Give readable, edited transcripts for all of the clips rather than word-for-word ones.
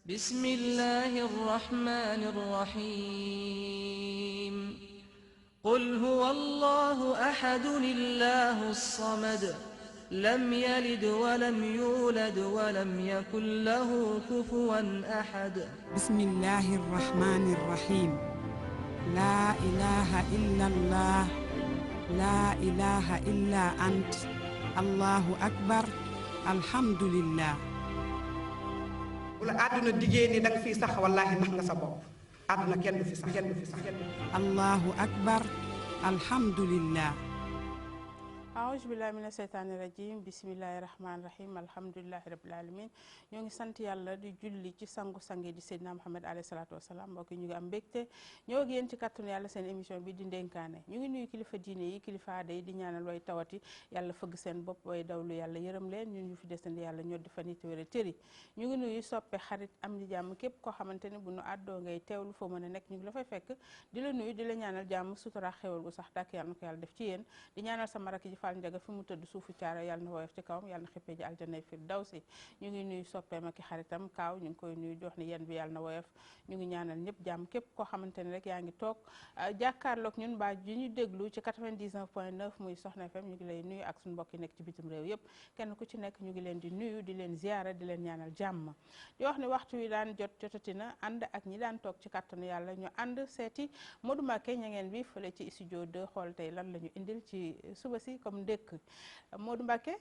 بسم الله الرحمن الرحيم قل هو الله أحد الله الصمد لم يلد ولم يولد ولم يكن له كفوا أحد بسم الله الرحمن الرحيم لا إله إلا الله لا إله إلا أنت الله أكبر الحمد لله bu la àdduna diggée ni danga fiy sax wallaahi nax nga sa bopp àdduna kenn du fi sax الله أكبر الحمد لله aouzu billahi mina seytaani rajim bisimillahi rahmaani rahim alhamdulilahi rabil alamin ñoo ngi sant yàlla di julli ci sangu-sangi di seydina Muhammad alayhi salaatu wasalaam mbokk ñu ngi am mbégte ñoo ngi yéen ci kattanu yàlla seen émission bi di ndénkaane ñu ngi nuyu kilifa diine yi kilifa aada yi di ñaanal way tawati yàlla fëgg seen bopp way dawlu yàlla yërëm leen ñun ñu fi desandi yàlla ñoo di fa nit wér tëri ñu ngi nuyu soppe xarit am di jàmm képp koo xamante ne bu nu àddoo ngay teewlu foo mën a nekk ñu ngi la fay fekk di la nuyu di la ñaanal jàmm sutura xewal gu sax dàkk yàlla na ko yàlla def ci yéen di ñaanal sama rakk ji Fall Njaga fi mu tëdd suufu caara yàlla na woyof ci kawam yàlla na xippee ji aljanna firdawsi ñu ngi nuyu soppeem ak xaritam kaaw ñu ngi koy nuyu jox ni yéen bi yàlla na woyof ñu ngi ñaanal ñëpp jàmm képp koo xamante ne rek yaa ngi toog jàkkaarloog ñun mbaa ji ñu déglu ci 99.9 muy Soxna FM ñu ngi lay nuyu ak suñu mbokk yi nekk ci bitim réew yëpp kenn ku ci nekk ñu ngi leen di nuyu di leen ziyaara di leen ñaanal jàmm di wax ni waxtu wi daan jotatina ànd ak ñi daan toog ci kattanu yàlla ñu ànd seeti Modou Mbacké ña ngeen bi fële ci studio 2 xool tey lan la ñu indil ci suba si comme ndékk Modou Mbacké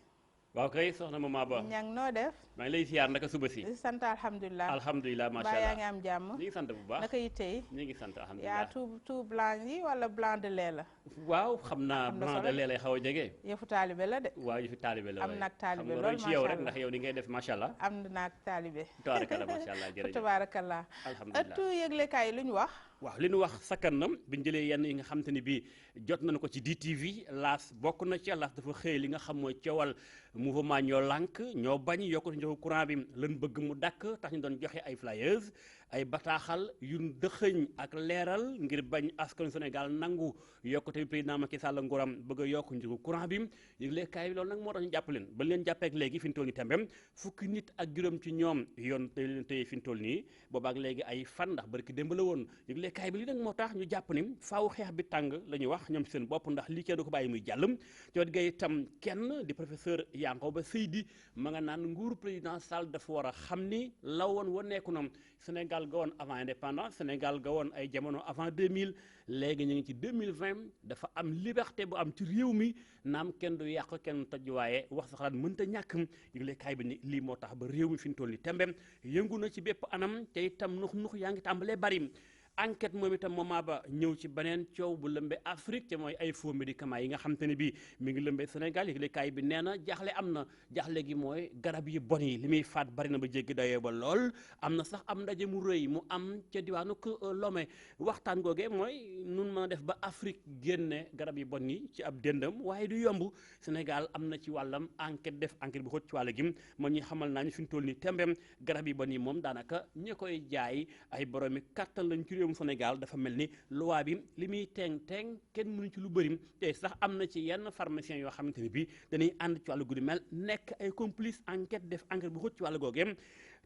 waaw kay soxna Mama Ba ñang noo def maa ngi lay siyaar naka suba si sant alhamdulilah alhamdulilah macha mbaa allah yaa ngi am jàmm ñu ngi sant bu baax naka yitte yi ñu ngi sant yaa alhamdulilah tout blanc yi wala blanc de lait la waaw xam naa am na blanc solo de lait lay xaw a jege yëfu taalibe la de waaw yu fi taalibe la am waaye. nag taalibe xam nga lool roy ci yow macha rek allah. ndax yow ni ngay def macha allah am na naag taalibe tabaarakallah macha allah jërëjëf tabaarakallah alhamdulilah ëttu yëglekaay lu ñu wax waaw li nu wax sakkan na bi ñu jëlee yenn yi nga xam te ni bii jot nañu ko ci DTV laas bokk na ci laas dafa xëy li nga xam mooy coowal mouvement ñoo lànk ñoo bañ yokkute njëgu courant bi lan bëgg mu dakk tax ñu doon joxe ay flyers ay bataaxal yu dëxëñ ak leeral ngir bañ askanu Sénégal nangu yokkute bi président Macky Sall nguuram bëgg a yokk njëgu courant bi yëglekaay bi loolu nag moo tax ñu jàpp leen ba leen jàppee ak léegi fi ñu toll nii tembem fukki nit ak juróom ci ñoom yoon tey leen tey fi ñu toll nii boobaak léegi ay fan ndax barki démb la woon kaay bi li nag moo tax ñu jàpp ni faaw xeex bi tàng la ñuy wax ñoom seen bopp ndax lii kenn du ko bàyyi muy jàllam coot gay itam kenn di professeur Yankhoba Seydi ma nga naan nguuru président Sall dafa war a xam ni la woon waneeku na Sénégal ga woon avant indépendance Sénégal ga woon ay jamono avant 2000 léegi ñu ngi ci 2020 dafa am liberté bu am ci réew mi naam kenn du yàq kenn toj waaye wax sa xalaat mënta ñàkk yëgle kaay bi ni lii moo tax ba réew mi fi ñu toll ni tembem yëngu na ci bépp anam te itam nux yaa ngi tàmbalee bari enquête moom itam Mama Ba ñëw ci beneen coow bu lëmbe Afrique te mooy ay faux médicaments yi nga xam te ne bii mi ngi lëmbe Sénégal yëglekaay bi nee na jaaxle am na jaaxle gi mooy garab yi bon yi li muy faat bari na ba jéggi dayoo ba lool am na sax am ndaje mu rëy mu am ca diwaanu Lomé waxtaan googee mooy nun mën a def ba Afrique génne garab yi bon yi ci ab dëndam waaye du yomb Sénégal am na ci wàllam enquête def enquête bu xóot ci wàll gi man ñi xamal naa ñu fi ñu toll nii tembem garab yi bon yi moom daanaka ñi koy jaay ay boroomi kàttan lañ ci réewum Sénégal dafa mel ni loi bi li muy teeng kenn mënu ci lu bëri te sax am na ci yenn pharmaciens yoo xamante ne bii dañuy ànd ci wàllu guddi mel nekk ay complice enquête def enquête bu xóot ci wàllu googeem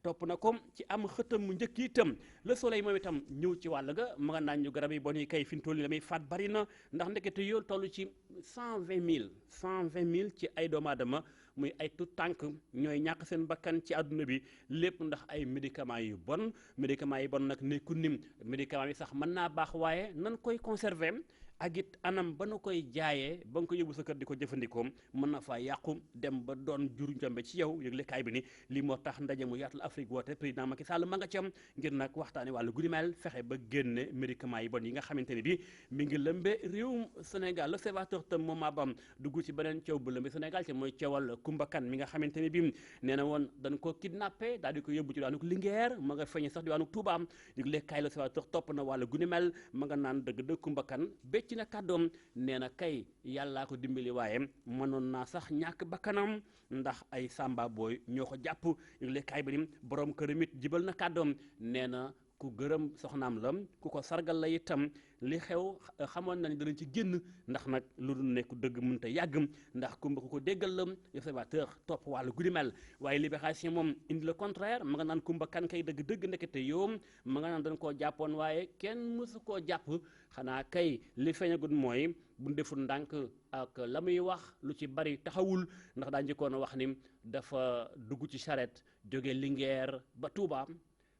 topp na ko ci am xëtam mu njëkk itam Le Soleil moom itam ñëw ci wàll ga ma nga naan ñu garab yi bon yi kay fi mu toll nii la muy faat bari na ndax ndekete yoo toll ci 120 000 ci ay doomu aadama muy ay tout tànk ñooy ñàkk seen bakkan ci àdduna bi lépp ndax ay médicaments yu bon nag nekku nim médicament yi sax mën naa baax waaye nan koy conserver ak it anam ba nu koy jaayee ba nga ko yóbbu sa kër di ko jëfandikoo mën na faa yàqu dem ba doon jur njombe ci yow yëglekaay bi ni lii moo tax ndaje mu yaatal Afrique woote président Macky Sall ma nga ci am ngir nag waxtaane wàllu guddi mel fexe ba génne médicaments yi bon yi nga xamante ne bi mi ngi lëmbe réewum Sénégal l'observateur tam moom maa bam dugg ci beneen coow bu lëmbe Sénégal te mooy coowal Kumba Kan mi nga xamante ne bi nee na woon dañ ko kidnappé daal di ko yóbbu ci diwaanu Linguère ma nga feeñe sax diwaanu Touba yëglekaay l'observateur topp na wàllu guddi mel ma nga naan dëgg Kumba Kan ci na kàddoom nee na kay yàllaa ko dimbali waaye mënoon naa sax ñàkk bakkanam ndax ay samba booy ñoo ko jàpp yëgle kaay bi ni borom këram it jibal na kàddoom nee na ku gërëm soxnaam la ku ko sargal la itam li xew xamoon na ni danañ ci génn ndax nag lu dul nekk dëgg mënut a yàgg ndax kumba ku ko déggal la observateur topp wàllu guddi mel waaye libération moom indi le contraire ma nga naan kumba kan kay dëgg-dëgg ndekete yoom ma nga naan dañ koo jàppoon waaye kenn mësu koo jàpp xanaa kay li feeñagut mooy bu deful ndànk ak la muy wax lu ci bari taxawul ndax daa njëkkoon a wax ni dafa dugg ci charrette jóge Linguère ba Touba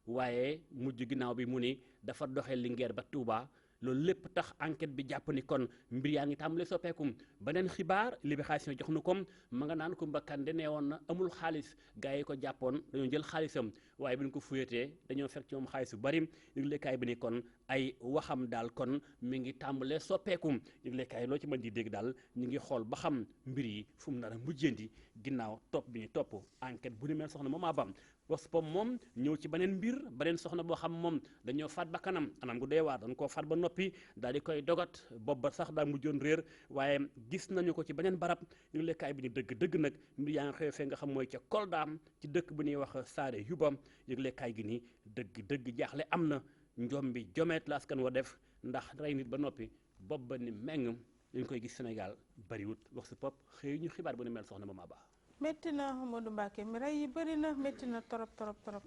waaye mujj ginnaaw bi mu ni dafa doxee Linguère ba Touba loolu lépp tax enquête bi jàpp ni kon mbir yaa ngi tàmbalee soppeekum beneen xibaar libération jox nu ko ma nga naan Kumba Kande nee woon na amul xaalis gars yi ko jàppoon dañoo jël xaalisam waaye bi ñu ko fuyatee dañoo fekk ci moom xaalis bu bari yëglekaay bi ni kon ay waxam daal kon mi ngi tàmbalee soppeekum yëglekaay loo ci mën di dégg daal ñu ngi xool ba xam mbir yi fu mu nar a mujjandi ginnaaw topp bi ñu topp enquête bu ni mel soxna moom abam Vox-Pop moom ñëw ci beneen mbir beneen soxna boo xam moom dañoo faat ba kanam anam gu dee waar dañ koo faat ba noppi daal di koy dogat bopp ba sax daa mujjoon réer waaye gis nañu ko ci beneen barab yëglekaay bi ni dëgg nga mbir yaa ngi xew fee nga xam mooy ca Koldaam ci dëkk bu ñuy wax Saare Yuba yëglekaay gi ni dëgg jaaxle am na njom bi jomeet la askan wa def ndax rey nit ba noppi bopp ba ni meng dañ koy gis Sénégal bariwut Vox-Pop xëy ñu xibaar bu ni mel soxna Mama Ba métti na Modou Mbacké mi rey yi bëri na métti na torop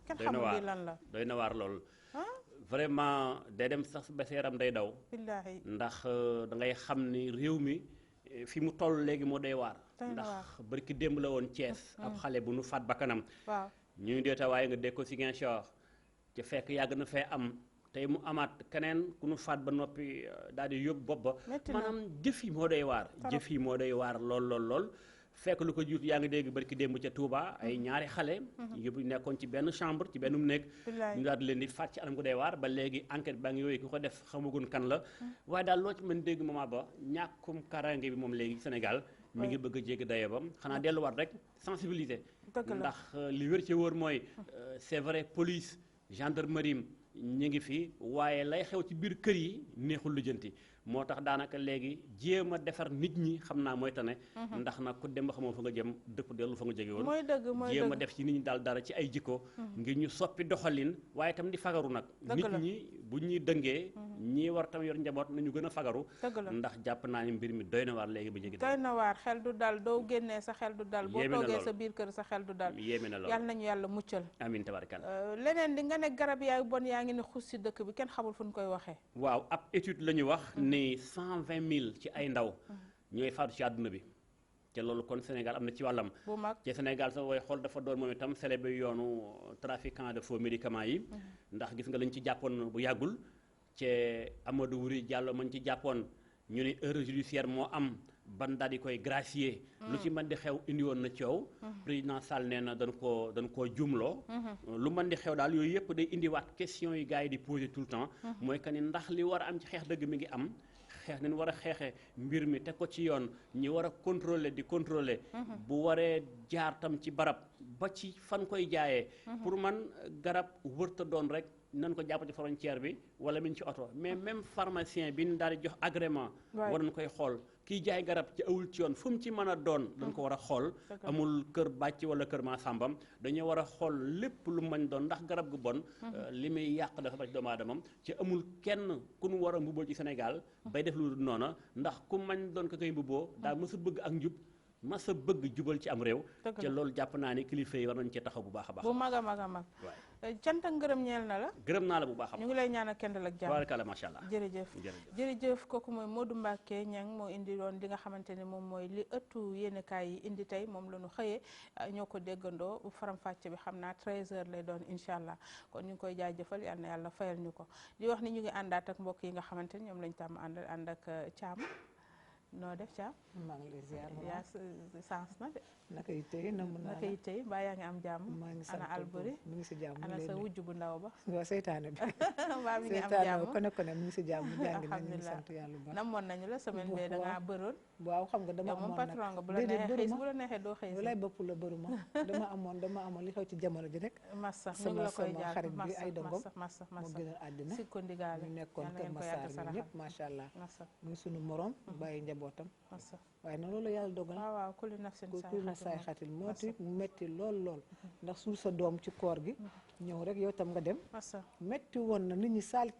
kenn xamul li lan la doy na waar lool vraiment day dem sax ba sa yaram day daw billaahi ndax da ngay xam ni réew mi fi mu toll léegi moo day waar ndax barki démb la woon Thiès ab xale bu nu faat bakkanam waaw ñuy deeta waaye nga dégg ko Ziguinchor ca fekk yàgg na fee am tey mu amaat keneen ku nu faat ba noppi daal di yóbbu bopp ba maanaam jëf yi moo day waar lool fekk lu ko jiitu yaa ngi dégg barki démb ca Touba ay ñaari xale yóbbu nekkoon ci benn chambre ci benn néeg ñu daal di leen di faat ci anam gu day waar ba léegi enquête baa ngi yooyu ki ko def xamagun kan la waaye daal loo ci mën dégg moment ba ñàkkum karange bi moom léegi Sénégal mi ngi bëgg a jéggi dayo ba xanaa delluwaat rek sensibilité ndax li wér ci wóor mooy c'est vrai police gendarmerie ñu ngi fi waaye lay xew ci biir kër yi neexul lijjanti moo tax daanaka léegi jéem a defar nit ñi xam naa mooy tane ndax nag ku dem ba xamoo fa nga jëm dëpp dellu fa nga jóge woon mooy dëgg jéem a def ci nit ñi daal dara ci ay jikko ngir ñu soppi doxalin waaye itam di fagaru nag nit ñi bu ñuy dëngee ñii war tam yor njaboot nañu gën a fagaru ndax jàpp naa ni mbir mi doy na waar léegi ba jéggi doy na waar xel du dal doo génnee sa xel du dal boo toogee sa biir kër sa xel du dal yéeme na lool yàlla nañu yàlla muccal amiin tabarkal leneen di nga ne garab yaay bon yaa ngi ne xus si dëkk bi kenn xamul fu ñu koy waxee waaw ab étude la ñu wax ni 120 000 ci ay ndaw ñooy faatu ci àdduna bi te loolu kon Sénégal am na ci wàllam bu mag ci Sénégal sax way xool dafa doon moom itam célébé yoonu trafiquant de faux médicaments yi ndax gis nga lañ ci jàppoon bu yàggul ci Amadou Wuri Diallo mañ ci jàppoon ñu ne erreur judiciaire moo am ban daal di koy gracier lu ci mën di xew indi woon na coow président Sall nee na dañ koo jumloo lu mën di xew daal yooyu yëpp day indiwaat question yi gars yi di poser tout le temps mooy que ni ndax li war a am ci xeex dëgg mi ngi am xeex nañ war a xeexee mbir mi teg ko ci yoon ñi war a contrôler di contrôler bu waree jaar tam ci barab ba ci fan koy jaayee pour man garab wërta doon rek nan ko jàpp ci frontière bi wala min ci oto mais même pharmacien bi ñu daal di jox agrément war nañ koy xool kiy jaay garab ci awul ci yoon fu mu ci mën a doon dañ ko war a xool amul kër bàcc wala kër maa sàmbam dañoo war a xool lépp lu mañ doon ndax garab gu bon li muy yàq dafa bari ci doomu aadamam ci amul kenn ku nu war a mbubboo ci Sénégal bay def lu noona ndax ku mañ doon ko koy mbubboo daa mësa bëgg ak njub masa bëgg jubal ci am réew te loolu jàpp naa ni kilifa yi war nañ cee taxaw bu baax a baax bu mag a mag a mag cant ak ngërëm ñeel na la gërëm naa la bu baax a ñu ngi lay ñaanal kendal ak jàmm barakalla macha allah jërëjëf kooku mooy Modou Mbacké Niang moo indi doon li nga xamante ne moom mooy li ëttu yéenekaay yi indi tey moom la ñu xëyee ñoo ko déggandoo faram-fàcce bi xam naa 13h lay doon incha allah kon ñu ngi koy jaajëfal yal na yàlla fayal ñu ko di wax ni ñu ngi àndaat ak mbokk yi nga xamante ne ñoom lañ tàmm ànd ak Thiam noo def Thiam. maa ngi lay ziar yaa sens na de. naka yi tey na mun naa naka yi tey mbaa yaa ngi am jàmm. maa ngi sant ana Alburi mu ngi si jàmm ana sa wujj bu ndaw ba. waaw seytaane bi. mbaa mi ngi am jàmm seytaane mu ngi si jàmm jàngi na ñu ngi sant yàlla bu baax. namoon nañu la semaine bee da ngaa bëroon. waaw xam nga dama amoon moom patron nga bu la neexee xëy bu la neexee doo xëy si. walaay bopp la bëruma dama amoon li xew ci jamono ji rek. massa ñu ngi la koy jaar xarit bi ay dongom massa moo gënal àddina si ko ndigaale ñu nekkoon Kër Massar ñu ñëpp macha allah muy sunu morom bàyyi njaboot njabootam waaye nag loolu yàlla dogal waaw kulli nafsin saay xatil moo ti mu metti lool ndax suul sa doom ci koor gi ñëw rek yow tam nga dem metti woon na nit ñi saalit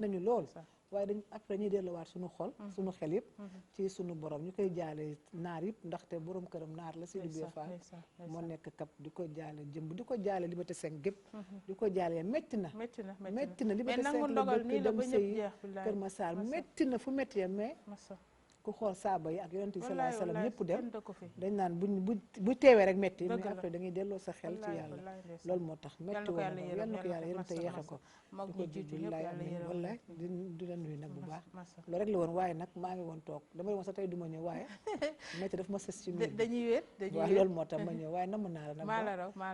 nañu lool waaye dañ après ñuy delluwaat suñu xol suñu xel yëpp ci suñu borom ñu koy jaale naar yëpp ndaxte borom këram naar la Sidi Bia Fall moo nekk kap di ko jaale jëmb di ko jaale Liberté 5 gépp di ko jaale metti na Liberté 5 la dëkk dem sëy Kër Massar metti na fu metti ya mais ku xool saaba yi ak yonent bi sallallahu alayhi wasallam ñëpp dem dañ naan bu teewee rek metti mais après da ngay delloo sa xel ci yàlla loolu moo tax metti woon na yal na ko yàlla yërëm te yeexe ko di ko billaay amin wallaay di la nuyu nag bu baax loolu rek la woon waaye nag maa ngi woon toog dama woon sax tey du ma ñëw waaye metti daf ma sës ci miir dañuy wéet waaw loolu moo tax ma ñëw waaye namm naa la nag maa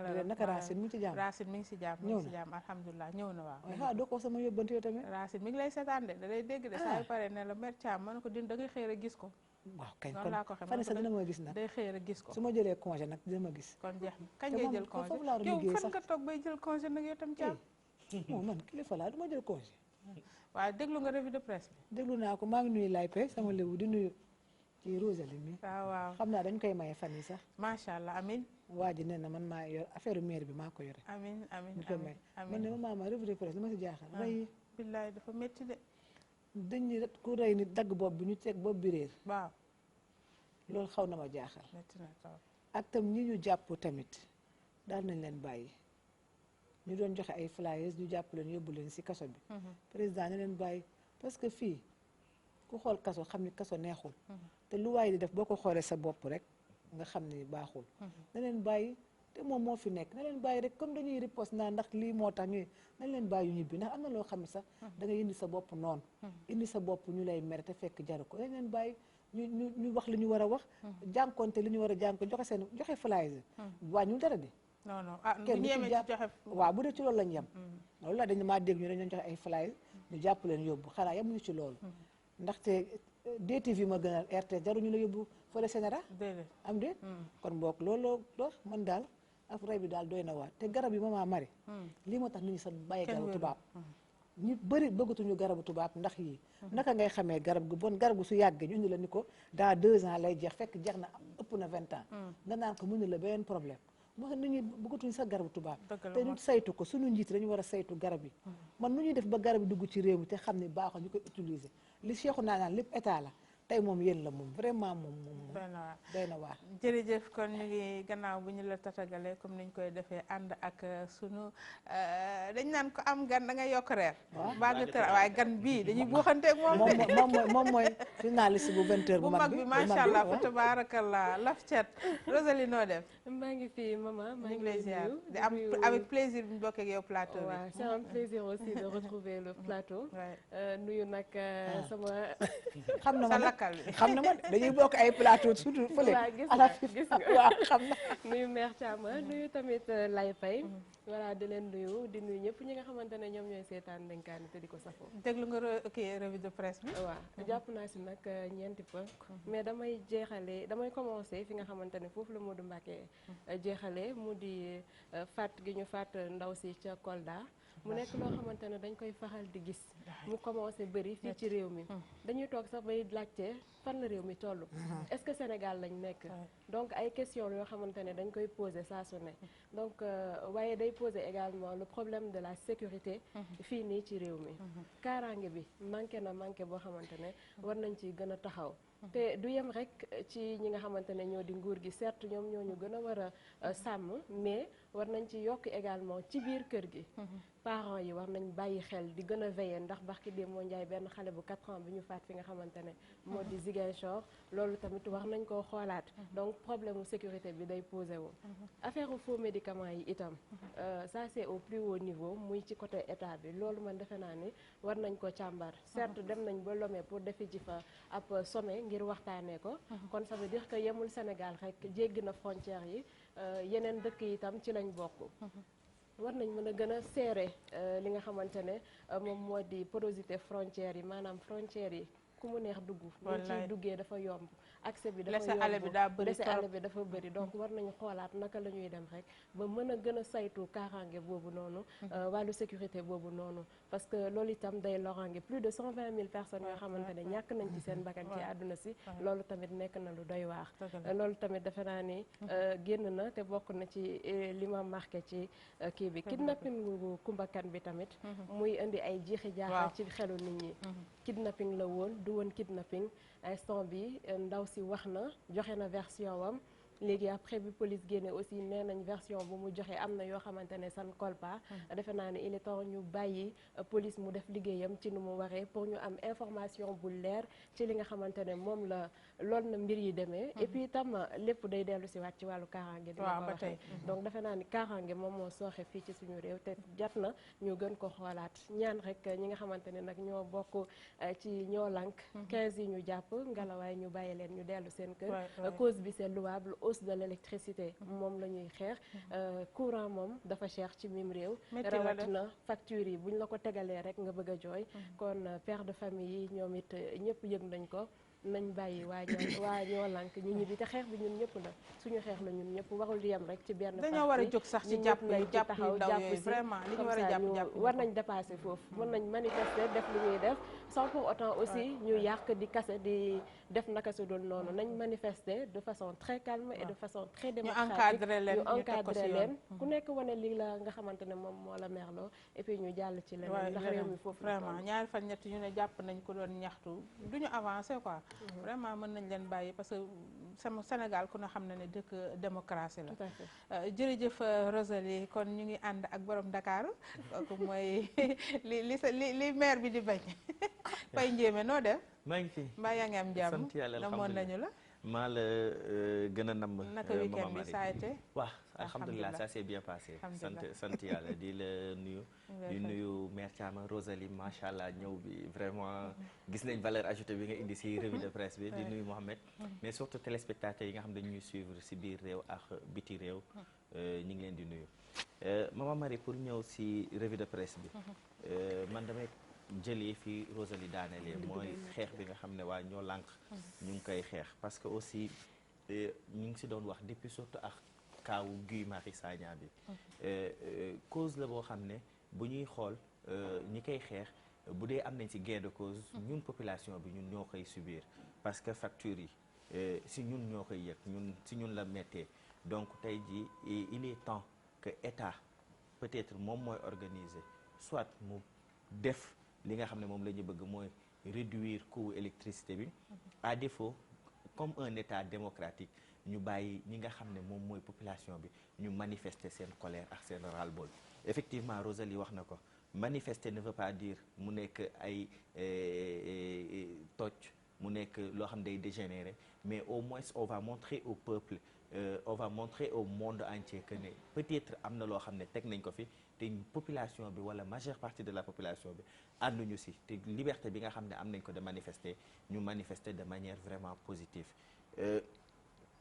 la raw naka Racine mi ngi ci jàmm Racine mi ngi ci jàmm alhamdulilah ñëw na waaw doo ko sama yóbbante yow tamit Racine mi ngi lay seetaan de da lay dégg de saa yu pare ne la mer Thiam ma ne ko din da ngay xëy rek gis ko waaw kañ kon fan sax dina ma gis nag day xëy rek gis ko su ma jëlee congé nag dina ma gis kon jeex na kañ ngay jël congé yow fan nga toog bay jël congé nag yow tam Thiam non man kilifa laa du ma jël congé waaw déglu nga revue de presse bi déglu naa ko maa ngi nuyu Laype sama lébu di nuyu ci Rosalie mi waaw xam naa dañ koy maye fan yi sax macha allah amin waa ji nee na man maa yor affaire maire bi maa ko yore amin ñu koy may man ne ma revue de presse li ma si jaaxal rey billaay dafa métti de dañuy ku rey nit dagg bopp bi ñu teg bopp bi réer waaw loolu xaw na ma jaaxal métti na trop ak tam ñi ñu jàpp tamit daal nañ leen bàyyi ñu doon joxe ay flyers ñu jàpp leen yóbbu leen ci kaso bi président ne leen bàyyi parce que fii ku xool kaso xam ni kaso neexul te lu waay di def boo ko xoolee sa bopp rek nga xam ni baaxul na leen bàyyi te moom moo fi nekk na leen bàyyi rek comme dañuy riposte naa ndax lii moo tax ñuy nañ leen bàyyi yu ñibbi ndax am na loo xam ne sax da ngay indi sa bopp noonu indi sa bopp ñu lay mere te fekk jaru ko nañ leen bàyyi ñu wax li ñu war a wax jànkonte li ñu war a jànko joxe flyers wàññul dara de non kenn ci jàpp waaw bu dee ci loolu lañ yem loolu la dañ maa dégg ñu dañu joxe ay flyers ñu jàpp leen yóbbu xanaa yemuñu ci loolu ndaxte DTV ma gënal RTS jaruñu la yóbbu fële Sénéra am de kon boog loolu dox man daal ak rey bi daal doy na waat te garab yi Maman Marie lii moo tax nit ñi sax bàyyi garabu tubaab ñu bëri bëggatuñu garabu tubaab ndax yii naka ngay xamee garab gu bon garab gu su yàggee ñu indi la ni ko dans 2 ans lay jeex fekk jeex na ëpp na 20 ans nga naan ko mën la beneen problème moo tax nit ñi bëggatuñu sax garabu tubaab te ñu saytu ko suñu njiit dañu war a saytu garab yi man nu ñuy def ba garab yi dugg ci réew mi te xam ne baaxul ñu koy utiliser li Cheikhu naa naan lépp état la tey moom yéen la moom vraiment moom doy na waar jërëjëf kon ñu ngi gannaaw bu ñu la tatagalee comme niñ koy defee ànd ak sunu dañ naan ko am gan da ngay yokk reer baa nga tër waaye gan bii dañuy buuxanteeg moom mooy journaliste bu 20h bu mag bi macha allah fa tabarakallah laf cet Rosalie noo def maa ngi fi maman maa ngi lay ziar di am avec plaisir bu ñu bokkee ak yow plateau bi waaw c'est un plaisir aussi de retrouver le plateau nuyu nag sama xam na ma dañuy bokk ay plateau surtout fële gis nga waaw xam na nuyu mère Thiam nuyu tamit Lay Faye voilà di leen nuyu di nuyu ñëpp ñi nga xamante ne ñoom ñooy seetaan Ndenkaane te di ko safoo déglu nga revue de presse bi waaw jàpp naa si nag ñeenti point mais damay commencer fi nga xamante ne foofu la Modou Mbacké jeexalee mu di faat gi ñu faat ndaw si ca Kolda mu nekk loo xamante ne dañ koy faral di gis mu commencé bëri fii ci réew mi dañuy toog sax bay laajte fan la réew mi toll est-ce que Sénégal lañ nekk donc ay questions yoo xamante ne dañ koy poser saa su ne donc waaye day poser également le problème de la sécurité fii nii ci réew mi kaaraange bi manqué boo xamante ne war nañ ci gën a taxaw te du yem rek ci ñi nga xamante ne ñoo di nguur gi certes ñoom ñoo ñu gën a war a sàmm mais war nañ ci yokk également ci biir kër gi parents yi war nañ bàyyi xel di gën a veiller ndax barki démb moo njaay benn xale bu 4 ans bi ñu faat fi nga xamante ne moo di Ziguinchor loolu tamit war nañ koo xoolaat donc problème mu sécurité bi day posé wu affaire faux médicaments yi itam ça c'est au plus haut niveau muy ci côté état bi loolu man defe naa ni war nañ ko càmbar certes dem nañ ba Lomé pour defi ji fa ab sommet ngir waxtaanee ko kon ça veut dire que yemul Sénégal rek jéggi na frontières yi yeneen dëkk yi itam ci lañ bokk war nañ mën a gën a serré li nga xamante ne moom moo di porosité frontières yi maanaam frontières yi ku mu neex dugg ñu ciy duggee dafa yomb accès bi dafa laisser aller bi daa bëri laisser aller bi dafa bëri donc war nañu xoolaat naka la ñuy dem rek ba mën a gën a saytu kaaraange boobu noonu wàllu sécurité boobu noonu parce que loolu itam day loraange plus de 120 000 personnes yoo xamante ne ñàkk nañ ci seen bakkan ci àdduna si loolu tamit nekk na lu doy waar loolu tamit defe naa ni génn na te bokk na ci li ma marqué ci kii bi kidnapping Coumba Kane bi tamit muy indi ay jiixi jaaxal ci xelu nit ñi kidnapping la woon du woon kidnapping instant bi ndaw si wax na joxe na version wam léegi après bi police génne aussi nee nañ version bu mu joxe am na yoo xamante ne san colpa defe naa ne il est temps ñu bàyyi police mu def liggéeyam ci nu mu waree pour ñu am information bu leer ci li nga xamante ne moom la loolu na mbir yi demee et puis itam lépp day dellu si waat ci wàllu kaaraange dina ko waxee donc defe naa ni kaaraange moom moo sooxe fii ci suñu réew te jot na ñu gën ko xoolaat ñaan rek ñi nga xamante ne nag ñoo bokk ci ñoo lank 15 yi ñu jàpp ngelawaay ñu bàyyi leen ñu dellu seen kër cause bi c'est louable hausse de l'électricité moom la ñuy xeex courant moom dafa cher ci mim réew rawatina facture yi buñ la ko tegalee rek nga bëgg a jooy kon père de famille yi ñoom it ñëpp yëg nañ ko nañ bàyyi waa ñoo lànk ñu ñibbi te xeex bi ñun ñëpp la suñu xeex la ñun ñëpp warul di yem rek ci benn dañoo war a jóg sax ci jàpp ndaw yooyu vraiment li ñu war a jàpp war nañ dépasser foofu mën nañ manifester def li ñuy def sans pour autant aussi ñu yàq di kase di def naka su dul noonu nañ manifester de façon très calme et de façon très démocratique ñu encadrer leen ku nekk wane li la nga xamante ne moom moo la merloo et puis ñu jàll ci leneen ndax réew mi foofu vraiment ñaari fan ñett ñu ne jàpp nañ ko doon ñaxtu duñu avancer quoi vraiment mën nañ leen bàyyi parce que sama Sénégal ku ne xam na ne dëkk démocratie la jërëjëf Rosalie kon ñu ngi ànd ak borom Dakar kooku mooy li maire bi di bañ Faye Ndiémé noo def maa ngi fi mbaa yaa ngi am jàmm sant yàlla namoon nañu la maa la gën a namm naka week-end bi ça a été waaw alhamdulilah ça s'est bien passé sant yàlla di la nuyu di nuyu mère Thiama Rosalie macha allah ñëw bi vraiment gis nañ valeur ajoutée bi nga indi si revue de presse bi di nuyu Mohamed mais surtout téléspectateurs yi nga xam dañuy suivre si biir réew ak biti réew ñu ngi leen di nuyu Maman Marie pour ñëw si revue de presse bi man damay jëlee fi Rosalie daanelee mooy xeex bi nga xam ne waa ñoo lànk ñu ngi koy xeex parce que aussi ñu ngi si doon wax depuis surtout ak kaawu Guy Marius Sagna bi cause la boo xam ne bu ñuy xool ñi koy xeex bu dee am nañ si gain de cause ñun population bi ñun ñoo koy subir parce que facture yi si ñun ñoo koy yëg ñun si ñun la méttee donc tey ji il est temps que état peut-être moom mooy organiser soit mu def li nga xam ne moom la ñu bëgg mooy réduire coût électricité bi à défaut comme un état démocratique ñu bàyyi ñi nga xam ne moom mooy population bi ñu manifester seen colère ak seen ras-le-bol effectivement Rosalie wax na ko manifester ne veut pas dire mu nekk ay toj mu nekk loo xam ne day dégénérer mais au moins on va montrer au peuple on va montrer au monde entier que ne peut-être am na loo xam ne teg nañ ko fi te population bi wala majeure partie de la population bi ànduñu si te liberté bi nga xam ne am nañ ko de manifester ñu manifester de manière vraiment positive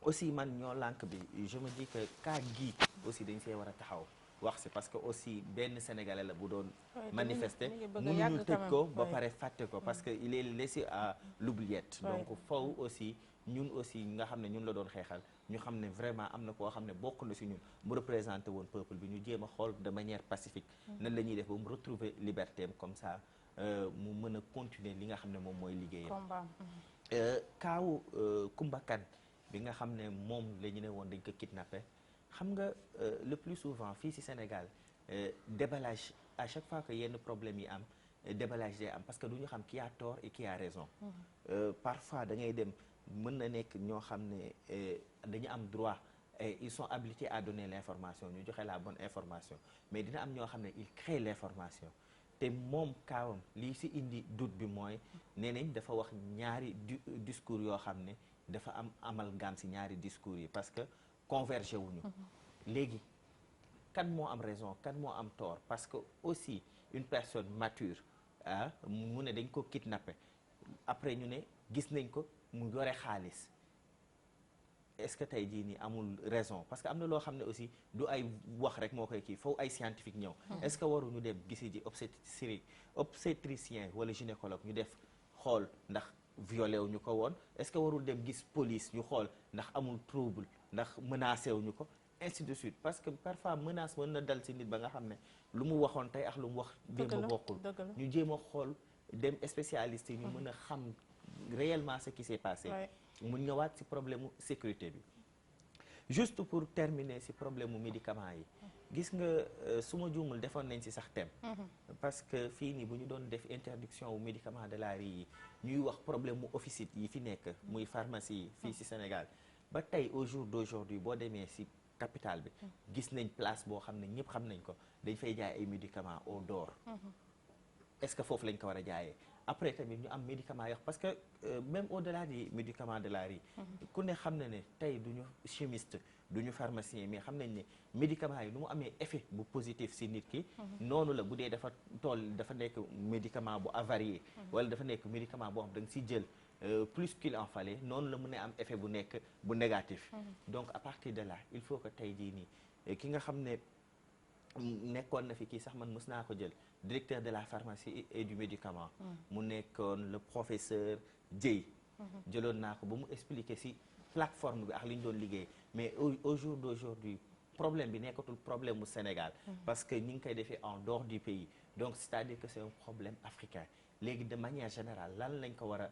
aussi man ñoo lànk bi je me dis que cas gi aussi dañ see war a taxaw wax si parce que aussi benn sénégalais la bu doon manifester mënuñu tëj ko ba pare fàtte ko parce que il est laissé à l'oubliette donc faw aussi ñun aussi nga xam ne ñun la doon xeexal ñu xam ne vraiment am na koo xam ne bokk na si ñun mu représenté woon peuple bi ñu jéem a xool de manière pacifique nan la ñuy def ba mu retrouver liberté am comme ça mu mën a continuer li nga xam ne moom mooy liggéeyam kaawu Coumba Kane bi nga xam ne moom la ñu ne woon dañ ko kidnappé xam nga le plus souvent fii ci Sénégal déballage à chaque fois que yenn problème yi am déballage day am parce que du ñu xam qui a tort et qui a raison parfois da ngay dem mën na nekk ñoo xam ne dañu am droit et ils sont habilités à donner l'information ñu joxe la bonne information mais dina am ñoo xam ne ils créent l'information te moom kaawam lii ci indi doute bi mooy nee nañ dafa wax ñaari discours yoo xam ne dafa am amalgame ci ñaari discours yi parce que convergé wuñu léegi kan moo am raison kan moo am tort parce que aussi une personne mature mu ne dañ ko kidnappé après ñu ne gis nañ ko mu yore xaalis est-ce que tey jii nii amul raison parce que am na loo xam ne aussi du ay wax rek moo koy kii foofu ay scientifique ñëw est-ce que waruñu dem gisi ji obstétricien wala gynécologue ñu def xool ndax violé wu ñu ko woon est-ce que warul dem gis police ñu xool ndax amul trouble ndax menacé wu ñu ko ainsi de suite parce que parfois menace mën na dal ci nit ba nga xam ne lu mu waxoon tey ak lu mu wax démb bokkul ñu jéem a xool dem spécialiste yi ñu mën a xam réellement ce qui s'est passé mu ñëwaat ci problème mu sécurité bi juste pour terminer ci problème mu médicament yi gis nga su ma juumul defoon nañ ci sax thème parce que fii nii bu ñu doon def interdiction wu médicament de la rue yi ñuy wax problème mu officine yi fi nekk muy pharmacie yi fii ci Sénégal ba tey au jour d'aujourd'hui boo demee ci capitale bi gis nañ place boo xam ne ñëpp xam nañ ko dañ fay jaay ay médicaments au dehors est-ce que foofu lañ ko war a jaayee après tamit ñu am médicament yoo parce que même au-delà des médicaments de la rue ku ne xam na ne tey duñu chimiste duñu pharmacien mais xam nañ ne médicaments yi nu mu amee effet bu positif ci nit ki noonu la bu dee dafa dafa nekk médicament bu avarié wala dafa nekk médicament boo xam da nga ci jël plus qu'il en fallait noonu la mën a am effet bu nekk bu négatif donc à partir de là il faut que tey jii nii ki nga xam ne nekkoon na fi kii sax man mës naa ko jël directeur de la pharmacie et du médicament mu nekkoon le professeur Dieye jëloon naa ko ba mu expliquer ci plateforme bi ak li ñu doon liggéey mais au jour d'aujourd'hui problème bi nekkatul problème mu Sénégal parce que ñi ngi koy defee en dehors du pays donc c'est-à-dire que c'est un problème africain léegi de manière générale lan lañ ko war a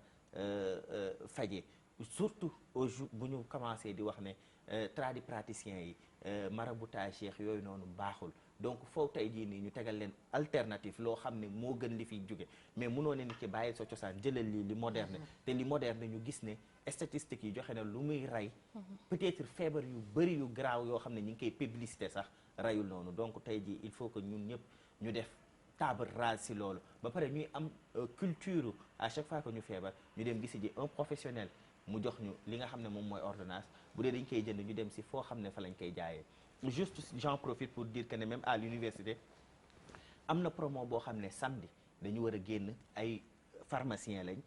fajee surtout au jour bu ñu commencé di wax ne tradipraticiens yi maraboutage yeex yooyu noonu baaxul donc foofu tey jii nii ñu tegal leen alternative loo xam ne moo gën li fiy jóge mais mënoo ne nit ki bàyyi sa cosaan jëlal li moderne te li moderne ñu gis ne statistiques yi joxe na lu muy rey peut-être feebar yu bëri yu garaaw yoo xam ne ñu ngi koy publicité sax reyul noonu donc tey jii il faut que ñun ñëpp ñu def table rase ci loolu ba pare ñuy am culture à chaque fois que ñu feebar ñu dem gisi ji un professionnel mu jox ñu li nga xam ne moom mooy ordonnance bu dee dañ koy jënd ñu dem ci foo xam ne fa lañ koy jaayee juste j'en profite pour dire que ne même à l'université am na promo boo xam ne samedi dañu war a génn ay pharmaciens lañ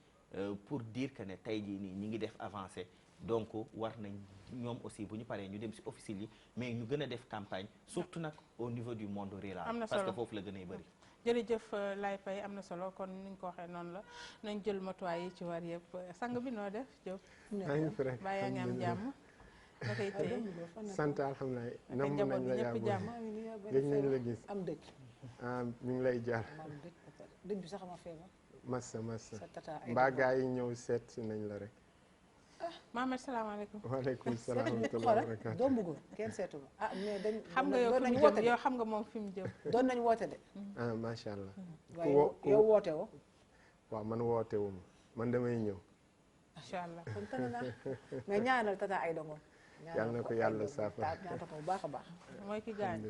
pour dire que ne tey jii nii ñi ngi def avancé donc war nañ ñoom aussi bu ñu paree ñu dem ci officine yi mais ñu gën a def campagne surtout nag au niveau du monde rural parce que foofu la gën a bëri jërëjëf Laye Paye am na solo kon ni ñu ko waxee noonu la nañ jël matuwaay yi ci war yëpp sang bi noo def Diop baa yaa ngi am jàmm nga koy téye sant alhamdulilah nam nañ la yàgg gëj nañ la gis am dëj ñu ngi lay jaar dëj bi sax ma feebar massa mbaa gaa yi ñëw seet si nañ la rek Mohamed salaamaaleykum waaleykum salaam wa rahmatulah wa barakaatu doom bëggul kenn seetu ma mais dañ xam nga yow fi mu jëm yow xam nga moom fi mu jëm doon nañ woote de macha allah waaye yow woote woo waaw man woote wu ma man damay ñëw macha allah kon tane na mais ñaanal tata ay dongo yal na ko yàlla saafara ñaanal ko bu baax a baax mooy ki gaañ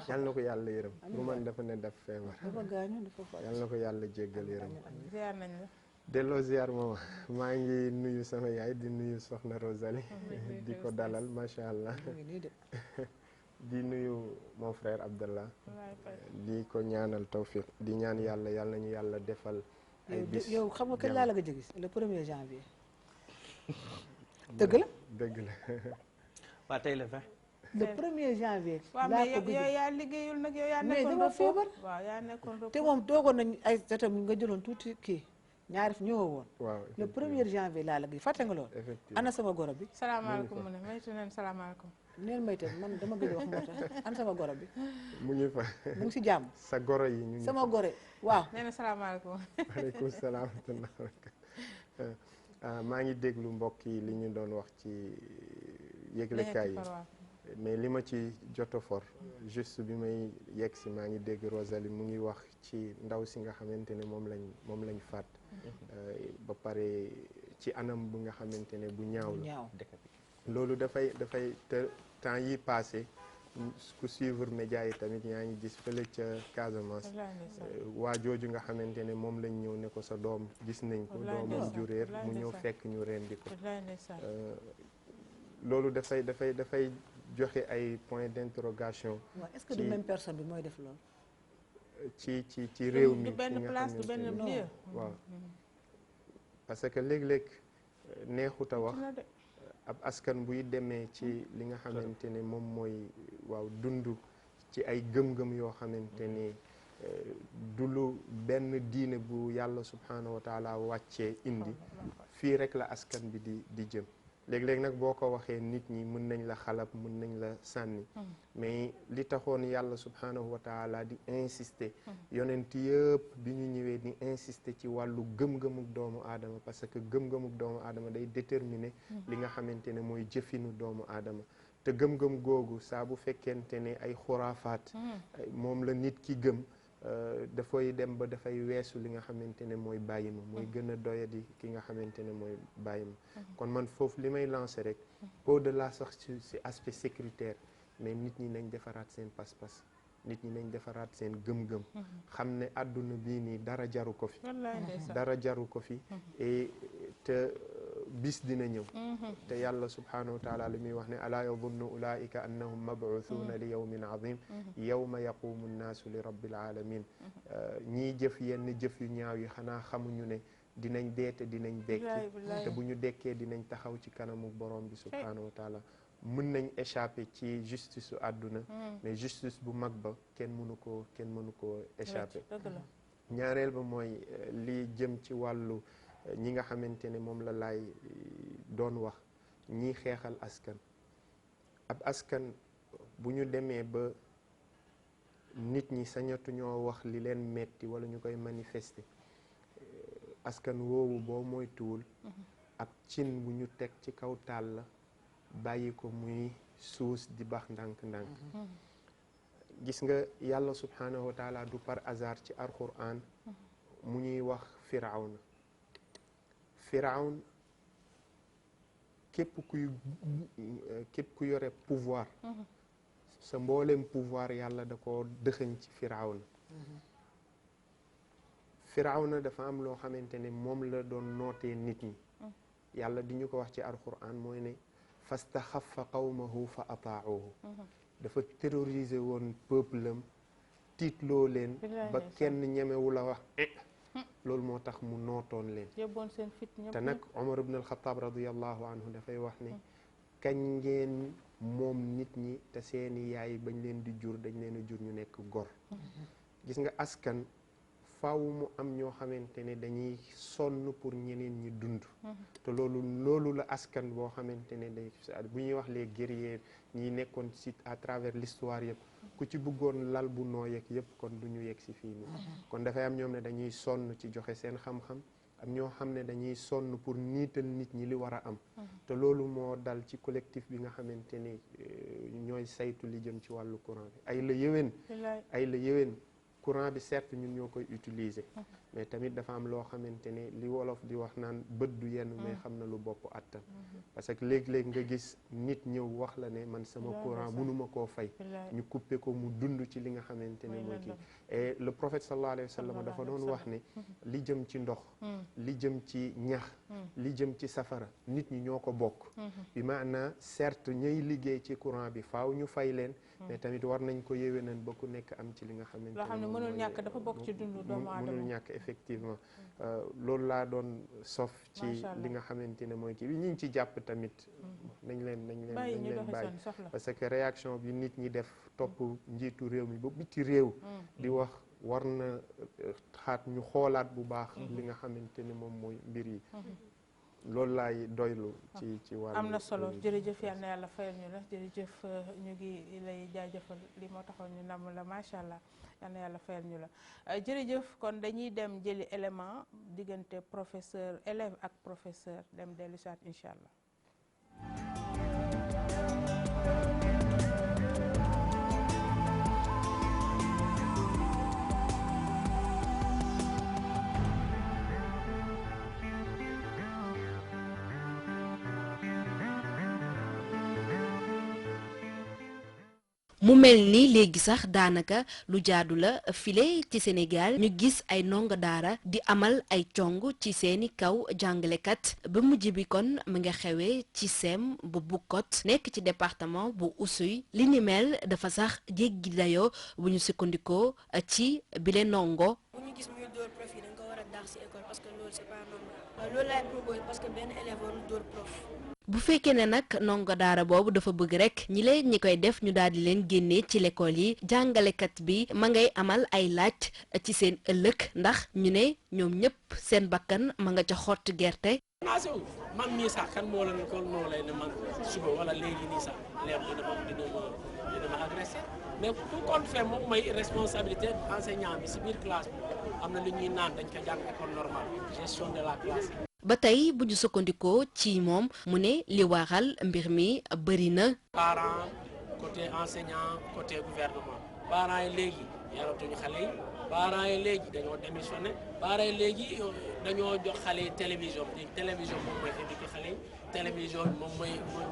yal na ko yàlla yërëm bu man dafa ne daf feebar dafa gaañu dafa fa yal na ko yàlla jéggal yërëm ziar nañ la delloo ziar mama maa ngi nuyu sama yaay di nuyu soxna Rosalie di ko dalal macha allah di nuyu mon frère Abdallah di ko ñaanal tawfiq di ñaan yàlla yàlla nañu yàlla defal ay bis yow xam nga kañ laa la nga gis le 1er janvier dëgg la dëgg la waa tey le 20 le 1er janvier waaw mais yow yaa liggéeyul nag yow yaa nekkoon dama feebar waaw yaa nekkoon te moom toogoon nañ ay jotam nga jëloon tuuti kii ñaari fi ñëwoo woon waaw le 1er janvier laa la gis fàtte nga loolu ana sama goro bi salaamaaleykum mu ne maytu neen salaamaaleykum neen mayte man dama gëj wax moo tax ana sama goro bi mu ngi fa mu ngi si jàmm sa goro yi ñu ngi sama goro waaw nee na salaamaaleykum waaleykum salaam maa ngi déglu mbokk yi li ñu doon wax ci yëglekaay yi mais li ma ci joto for juste bi may yegg si maa ngi dégg Rosalie mu ngi wax ci ndaw si nga xamante ne moom lañ faat ba pare ci anam bu nga xamante ne bu ñaaw la loolu dafay te temps yi passé ku suivre média yi tamit yaa ngi gis fële ca Casamance waa jooju nga xamante ne moom lañ ñëw ne ko sa doom gis nañ ko doomam ju réer mu ñëw fekk ñu rendi ko loolu dafay joxe ay point d'interrogation est-ce que du même personne bi mooy def loolu ci réew mi du benn place du benn lieu waaw parce que léeg-léeg neexut a wax ab askan buy demee ci li nga xamante ne moom mooy waaw dund ci ay gëm-gëm yoo xamante ne du lu benn diine bu yàlla subhanahu wa taala wàccee indi fii rek la askan bi di jëm léeg-léeg nag boo ko waxee nit ñi mën nañ la xalab mën nañ la sànni mais li taxoon yàlla subhanahu wa taala di insister yonent yëpp bi ñu ñëwee di insister ci wàllu gëm-gëmuk doomu aadama parce que gëm-gëmuk doomu aadama day déterminer li nga xamante ne mooy jëfinu doomu aadama te gëm-gëm googu saa bu fekkente ne ay xuraafaat moom la nit ki gëm dafay dem ba dafay weesu li nga xamante ne mooy bàyyi ma mooy gën a doyadi ki nga xamante ne mooy bàyyi ma kon man foofu li may lancer rek au-delà sax ci aspect sécuritaire mais nit ñi nañ defaraat seen pas-pas nit ñi nañ defaraat seen gëm-gëm xam ne àdduna bii nii dara jaru ko fi dara jaru ko fi et te bis dina ñëw te yàlla subhanahu wa taala li muy wax ne alaa yadunnu ulaika annahum mabuuthuna li yawmin azim yawma yaqumu nnaasu li rabbil alamin ñii jëf yenn jëf yu ñaaw yi xanaa xamuñu ne dinañ dee te dinañ dekki te bu ñu dekkee dinañ taxaw ci kanamu borom bi subhanahu wa taala mën nañ échapper ci justice su àdduna mais justice bu mag ba kenn mënu koo échapper ñaareel ba mooy li jëm ci wàllu ñi nga xamante ne moom la laay doon wax ñii xeexal askan ab askan bu ñu demee ba nit ñi sañatuñoo wax li leen metti wala ñu koy manifester askan woowu boo moytuwul ab cin bu ñu teg ci kaw taal la bàyyi ko muy suus di bax ndànk-ndànk gis nga yàlla subhanahu wa taala du par hasard ci alquran mu ñuy wax firawna firawn képp ku yore pouvoir sa mboolem pouvoir yàlla da ko dëxëñ ci firawna dafa am loo xamante ne moom la doon nootee nit ñi yàlla di ñu ko wax ci alquran mooy ne fastaxaffa qawmahu fa ataauhu dafa terroriser woon peuple am tiitloo leen ba kenn ñemewu la wax loolu moo tax mu nootoon leen te nag Omar ibn al-Khattab radiyallahu anhu dafay wax ne kañ ngeen moom nit ñi te seeni yaay bañ leen di jur dañ leen a jur ñu nekk gor gis nga askan faaw mu am ñoo xamante ne dañuy sonn pour ñeneen ñi dund te loolu la askan boo xamante ne day bu ñuy wax les guerriers ñi nekkoon ci à travers l'histoire yëpp ku ci bëggoon lal bu noo yegg yëpp kon du ñu yegg si fii nii kon dafay am ñoom ne dañuy sonn ci joxe seen xam-xam am ñoo xam ne dañuy sonn pour niital nit ñi li war a am te loolu moo dal ci collectif bi nga xamante ne ñooy saytu li jëm ci wàllu courant bi ay la yéwén courant bi certes ñun ñoo koy utiliser mais tamit dafa am loo xamante ne li wolof di wax naan bët du yenn mais xam na lu bopp attan parce que léeg-léeg nga gis nit ñëw wax la ne man sama courant mënuma koo fay ñu couper ko mu dund ci li nga xamante ne mooy kii et le prophète sallallahu alayhi wa sallam dafa doon wax ne li jëm ci ndox li jëm ci ñax li jëm ci safara nit ñi ñoo ko bokk bi maanaam certes ñuy liggéey ci courant bi faaw ñu fay leen mais tamit war nañ ko yéwénal ba ku nekk am ci li nga xamante ne mënul ñàkk dafa bokk ci dundu doomu aadama mënul ñàkk effectivement loolu laa doon sof ci li nga xamante ne mooy kii bi ñu ngi ci jàpp tamit nañ leen bàyyi parce que réaction bi nit ñi def topp njiitu réew mi ba biti réew di wax war na xaat ñu xoolaat bu baax li nga xamante ne moom mooy mbir yi loolu laay doylu ci wàllu am na solo jërëjëf yal na yàlla fayal ñu la jërëjëf ñu ngi lay jaajëfal li moo taxoon ñu nam la macha allah yal na yàlla fayal ñu la jërëjëf kon dañuy dem jëli élément diggante professeur élève ak professeur dem dellu saat incha allah. mu mel ni léegi sax daanaka lu jaadu la file ci Sénégal ñu gis ay ndongo daara di amal ay cong ci seeni kaw jàngalekat ba mujj bi kon mu nga xewee ci CEM bu Bukot nekk ci département bu Oussouye li ni mel dafa sax jéggi dayoo bu ñu sukkandikoo ci bile ndongo. bu ñu gis muy dóor prof yi dañ ko war a daax ci école parce que loolu c'est pas normal loolu laay proposé parce que benn élève warul dóor prof. bu fekkee ne nag ndongo daara boobu dafa bëgg rek ñi koy def ñu daal di leen génnee ci l'école yi jàngalekat bi ma ngay amal ay laaj ci seen ëllëg ndax ñu ne ñoom ñëpp seen bakkan ma nga ca xott gerte. man mii sax kan moo leen ko moo lay ne man suba wala léegi nii sax leer dina ma agressé mais tout compte fait moom mooy responsabilité enseignant bi si biir classe bi am na lu ñuy naan dañ ko jàng école normale gestion de la classe. ba tey bu ñu sukkandikoo ci moom mu ne li waral mbir mi bëri na. parents côté enseignant côté gouvernement parents yi léegi yaratuñu xale yi parents yi léegi dañoo démissionné parents yi léegi dañoo jox xale yi télévision moom mooy éduquer xale yi télévision bi moom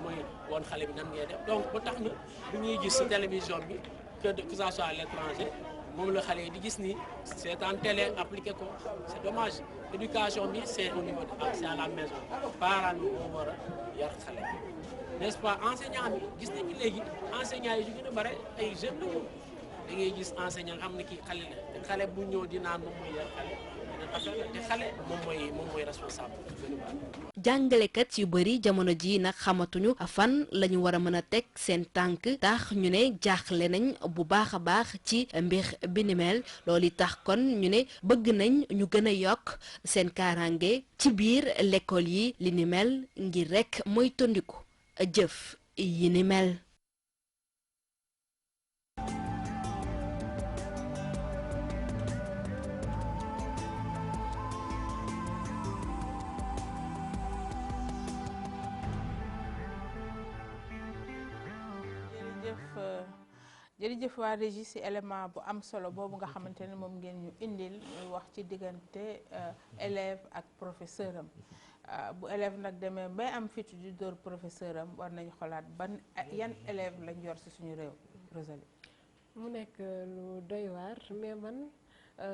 mooy woon xale bi nan ngay def donc ba tax na bu ñuy gis ci télévision bi que ça soit à l'étranger moom la xale yi di gis ni c'est en télé appliqué ko c'est dommage éducation bi c'est au niveau c'est à la maison parents bi moo war a yar xale n'est-ce pas enseignant bi gis nañu léegi enseignant yi yu gën a bare ay jeunes lañu da ngay gis enseignant am na kii xale la te xale bu ñëw di naan moom mooy yar xale te xale moom mooy responsable. jàngalekat yu bari jamono ji nag xamatuñu fan lañu war a mën a teg seen tànk tax ñu ne jaaxle nañ bu baax a baax ci mbir bi ni mel loolu tax kon ñu ne bëgg nañ ñu gën a yokk seen kaaraange ci biir l'école yi li ni mel ngir rekk mooy tondiku jëf yi ni mel. jërëjëf waa régie ci élément bu am solo boobu nga xamante ne moom ngeen ñu indil muy wax ci diggante élève ak professeur am bu élève nag demee bay am fitu di dóor professeur am war nañu xolaat yan élève lañ yor ci suñu réew Rosalie. mu nekk lu doy waar mais man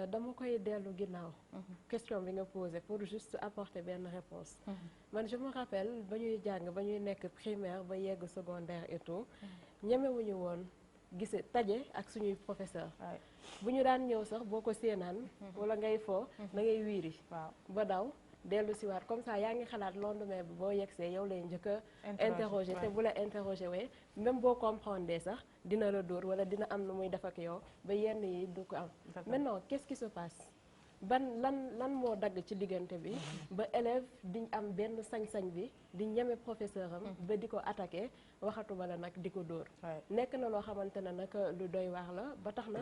dama koy dellu ginnaaw. question bi nga posé pour juste apporter benn réponse man je me rappelle ba ñuy jàng ba ñuy nekk primaire ba yegg secondaire et tout ñemewuñu woon gise taje ak suñuy professeur bu ñu daan ñëw sax boo ko séenaan wala ngay foo da ngay wiiri ba daw dellu si waat comme ça yaa ngi xalaat lendemain bi boo yegsee yow lay njëkk a interroger te bu la interroger wee même boo comprendre sax dina la dóor wala dina am lu muy def ak yow ba yenn yi du ko am maintenant qu'est-ce qui se passe lan moo dagg ci diggante bi ba élève di am benn sañ-sañ bi di ñeme professeur am ba di ko attaqué waxatuma la nag di ko dóor nekk na loo xamante ne nag lu doy waar la ba tax na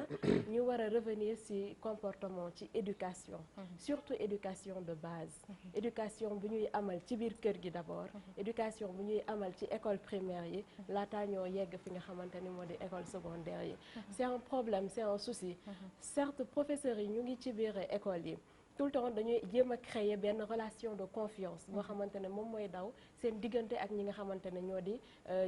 ñu war a revenir ci comportement ci éducation surtout éducation de base éducation bu ñuy amal ci biir kër gi d'abord éducation bu ñuy amal ci école primaire yi laataa ñoo yegg fi nga xamante ni moo di école secondaire yi c'est un problème c'est un souci certes professeurs yi ñu ngi ci biir école yi tout le temps dañuy jéem a créer benn relation de confiance boo xamante ne moom mooy daw seen diggante ak ñi nga xamante ne ñoo di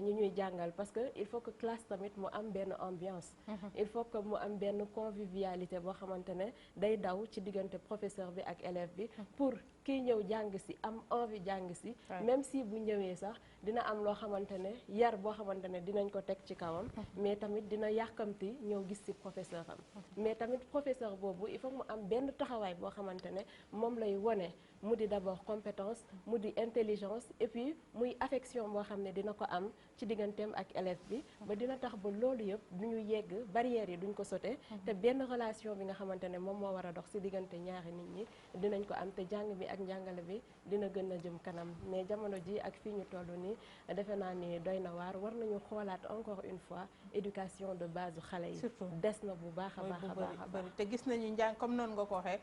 ñi ñuy jàngal parce que il faut que classe tamit mu am benn ambiance il faut que mu am benn convivialité boo xamante ne day daw ci diggante professeur bi ak élève bi pour kii ñëw jàng si am envie jàng si même si bu ñëwee sax dina am loo xamante ne yar boo xamante ne dinañ ko teg ci kawam mais tamit dina yàkkamti ñëw gis si professeur am mais tamit professeur boobu il faut mu am benn taxawaay boo xamante ne moom lay wone mu di d'abord compétence mu di intelligence et puis muy affection boo xam ne dina ko am ci digganteem ak élève bi ba dina tax ba loolu yëpp du ñu yegg barrières yi duñ ko sauter te benn relation bi nga xamante ne moom moo war a dox ci diggante ñaari nit ñi dinañ ko am te jàng bi ak njàngale bi dina gën a jëm kanam mais jamono ji ak fii ñu toll nii defe naa ni doy na waar war nañu xoolaat encore une fois éducation de base xale yi des na bu baax a baax a baax te gis nañu njàng comme noonu nga ko waxee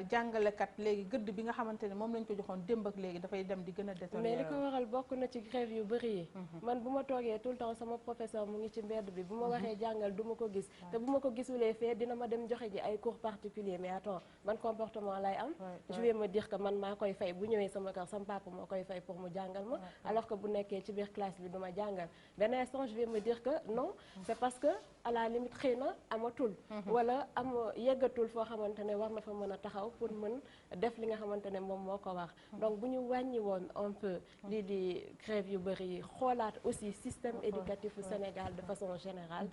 jàngalekat léegi gëdd bi nga xamante ne moom lañ ko joxoon démb ak léegi dafay dem di gën a détériorer mais li ko waral bokk na ci grève yu bëri yi man bu ma toogee tout le temps sama professeur mu ngi ci mbedd bi bu ma waxee jàngal du ma ko gis te bu ma ko gisulee fee dina ma dem joxe ji ay cours particuliers mais attends ban comportement lay am je vais me dire que man maa koy fay bu ñëwee sama kër sama papa moo koy fay pour mu jàngal ma alors que bu nekkee ci biir classe bi du ma jàngal benn instant je vais me dire que non c'est parce que à la limite xëy na amatul wala am yeggatul foo xamante ne war na fa mën a taxaw pour mën def li nga xamante ne moom moo ko wax donc bu ñu wàññi woon un peu lii di grève yu bëri yi xoolaat aussi système éducatif au Sénégal de façon générale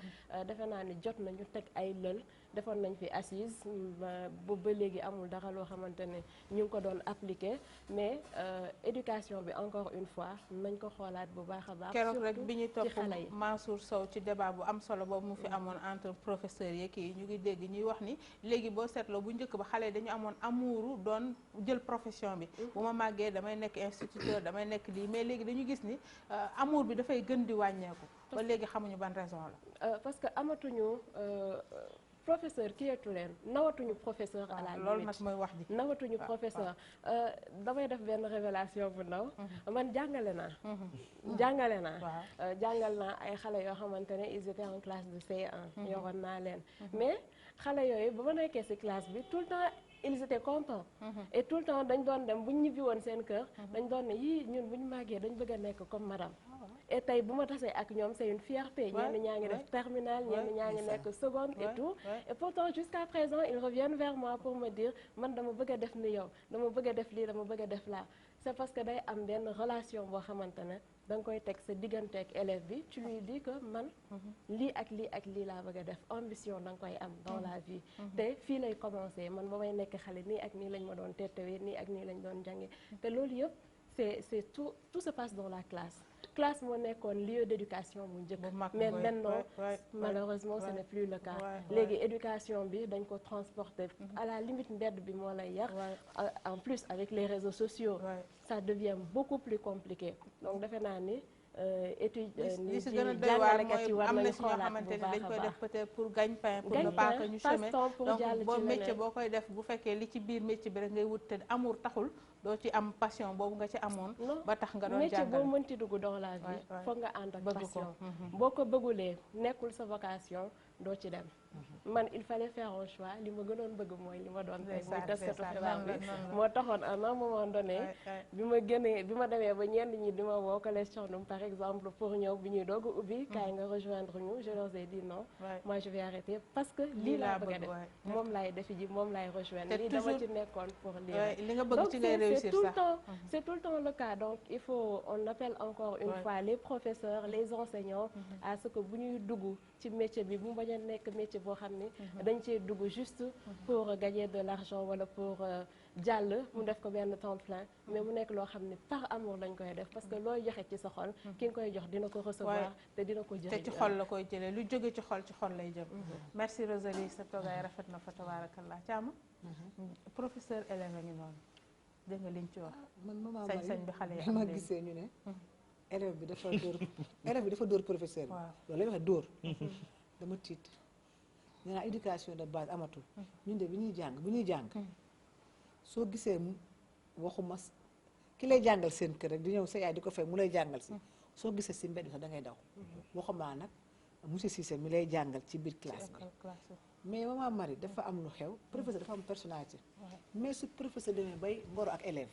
defe naa ni jot nañu teg ay lël defoon nañ fi assise ba léegi amul dara loo xamante ne ñu ngi ko doon appliquer mais éducation bi encore une fois nañ ko xoolaat bu baax a baax. keroog rek bi ñu topp xale yi Mansour Sow ci débat bu am solo boobu mu fi amoon entre professeurs yi kii ñu ngi dégg ñuy wax ni léegi boo seetloo bu njëkk ba xale yi dañu amoon amuuru doon jël profession bi. bu ma màggee damay nekk instituteur damay nekk lii mais léegi dañu gis ni amour bi dafay gën di wàññeeku. ba léegi xamuñu ban raison la. parce que amatuñu professeur kiyeetu leen nawatuñu professeur à la limite loolu nag mooy wax ji nawatuñu professeur damay def benn révélation bu ndaw man jàngale naa jàngal naa ay xale yoo xamante ne ils étaient en classe de C1 yoroon naa leen mais xale yooyu ba ma nekkee ci classe bi tout le temps ils étaient contents et tout le temps dañ doon dem bu ñu ñibbi woon seen kër dañ doon ne yii ñun bu ñu màggee dañ bëgg a nekk comme madame et tey bu ma tasee ak ñoom c'est une fierté ñenn ñaa ngi def terminale ñenn ñaa ngi nekk seconde et tout et pourtant jusqu'à présent ils reviennent vers moi pour me dire man dama bëgg a def ni yow dama bëgg a def lii dama bëgg a def laa c'est parce que day am benn relation boo xamante ne da nga koy teg sa diggante ak élève bi tu lui dis que man lii ak lii laa bëgg a def ambition da nga koy am dans la vie te fii lay commencer man ba may nekk xale nii ak nii lañ ma doon tettewee nii ak nii lañ doon jànge te loolu yëpp c'est tout se passe dans la classe moo nekkoon lieu d'éducation mu njëkk mais maintenant malheureusement ce n'est plus le cas léegi éducation bi dañ ko transporter à la limite mbedd bi moo lay yar en plus avec les réseaux sociaux ça devient beaucoup plus compliqué donc defe naa ni étude li si gën a doy waar mooy am na si ñoo xamante ni dañ koy def peut-être pour gagne-pain pour ne pas que ñu chômer donc boo métier boo koy def bu fekkee li ci biir métier bi rek ngay wut te amour taxul doo ci am passion boobu nga ci amoon ba tax nga doon jàngal métier boo mënti dugg dans la vie foog nga ànd ak passion boo ko bëggulee nekkul sa vocation doo ci dem man il fallait faire un choix li ma gënoon bëgg mooy li ma doon tey muy taskatu xibaar bi moo taxoon à un moment donné bi ma demee ba ñenn ñi di ma woo collège Thiandoum par exemple pour ñëw bi ñuy doog a ubbi kaay nga rejoindre ñu je leur ai dit non moi je vais arrêter parce que lii laa bëgg a def moom laay defi ji moom laay rejoindre lii dama ci nekkoon pour lii li nga bëgg ci ngay réussir ça c'est tout le temps le cas donc il faut on appelle encore une fois les professeurs les enseignants à ce que bu ñuy dugg ci métier bi mu bañ a nekk métier boo xam ne dañ cee dugg juste pour gagner de l'argent wala pour jàll mu def ko benn temps plein mais mu nekk loo xam ne par amour lañ koy def parce que looy joxe ci sa xol ki nga koy jox dina ko recevoir te dina ko jëriñ te ci xol la koy jëlee lu jóge ci xol lay jëm merci Rosalie sa toogaay rafet na fa tabarakallah Thiama professeur élève a ngi noonu dégg nga liñ ci wax sañ-sañ bi xale yi am ma gisee ñu ne élève bi dafa dóor professeur bi loolu lay wax dóor dama tiit nee naa éducation de base amatul ñun de bu ñuy jàng soo gisee waxuma ki lay jàngal seen kër rek di ñëw sa yaay di ko fay mu lay jàngal si soo gisee si mbedd sax da ngay daw waxuma nag monsieur Cissé mi lay jàngal ci biir classe bi mais maman Marie dafa am lu xew professeur dafa am personnalité mais su professeur demee bay ngoro ak élève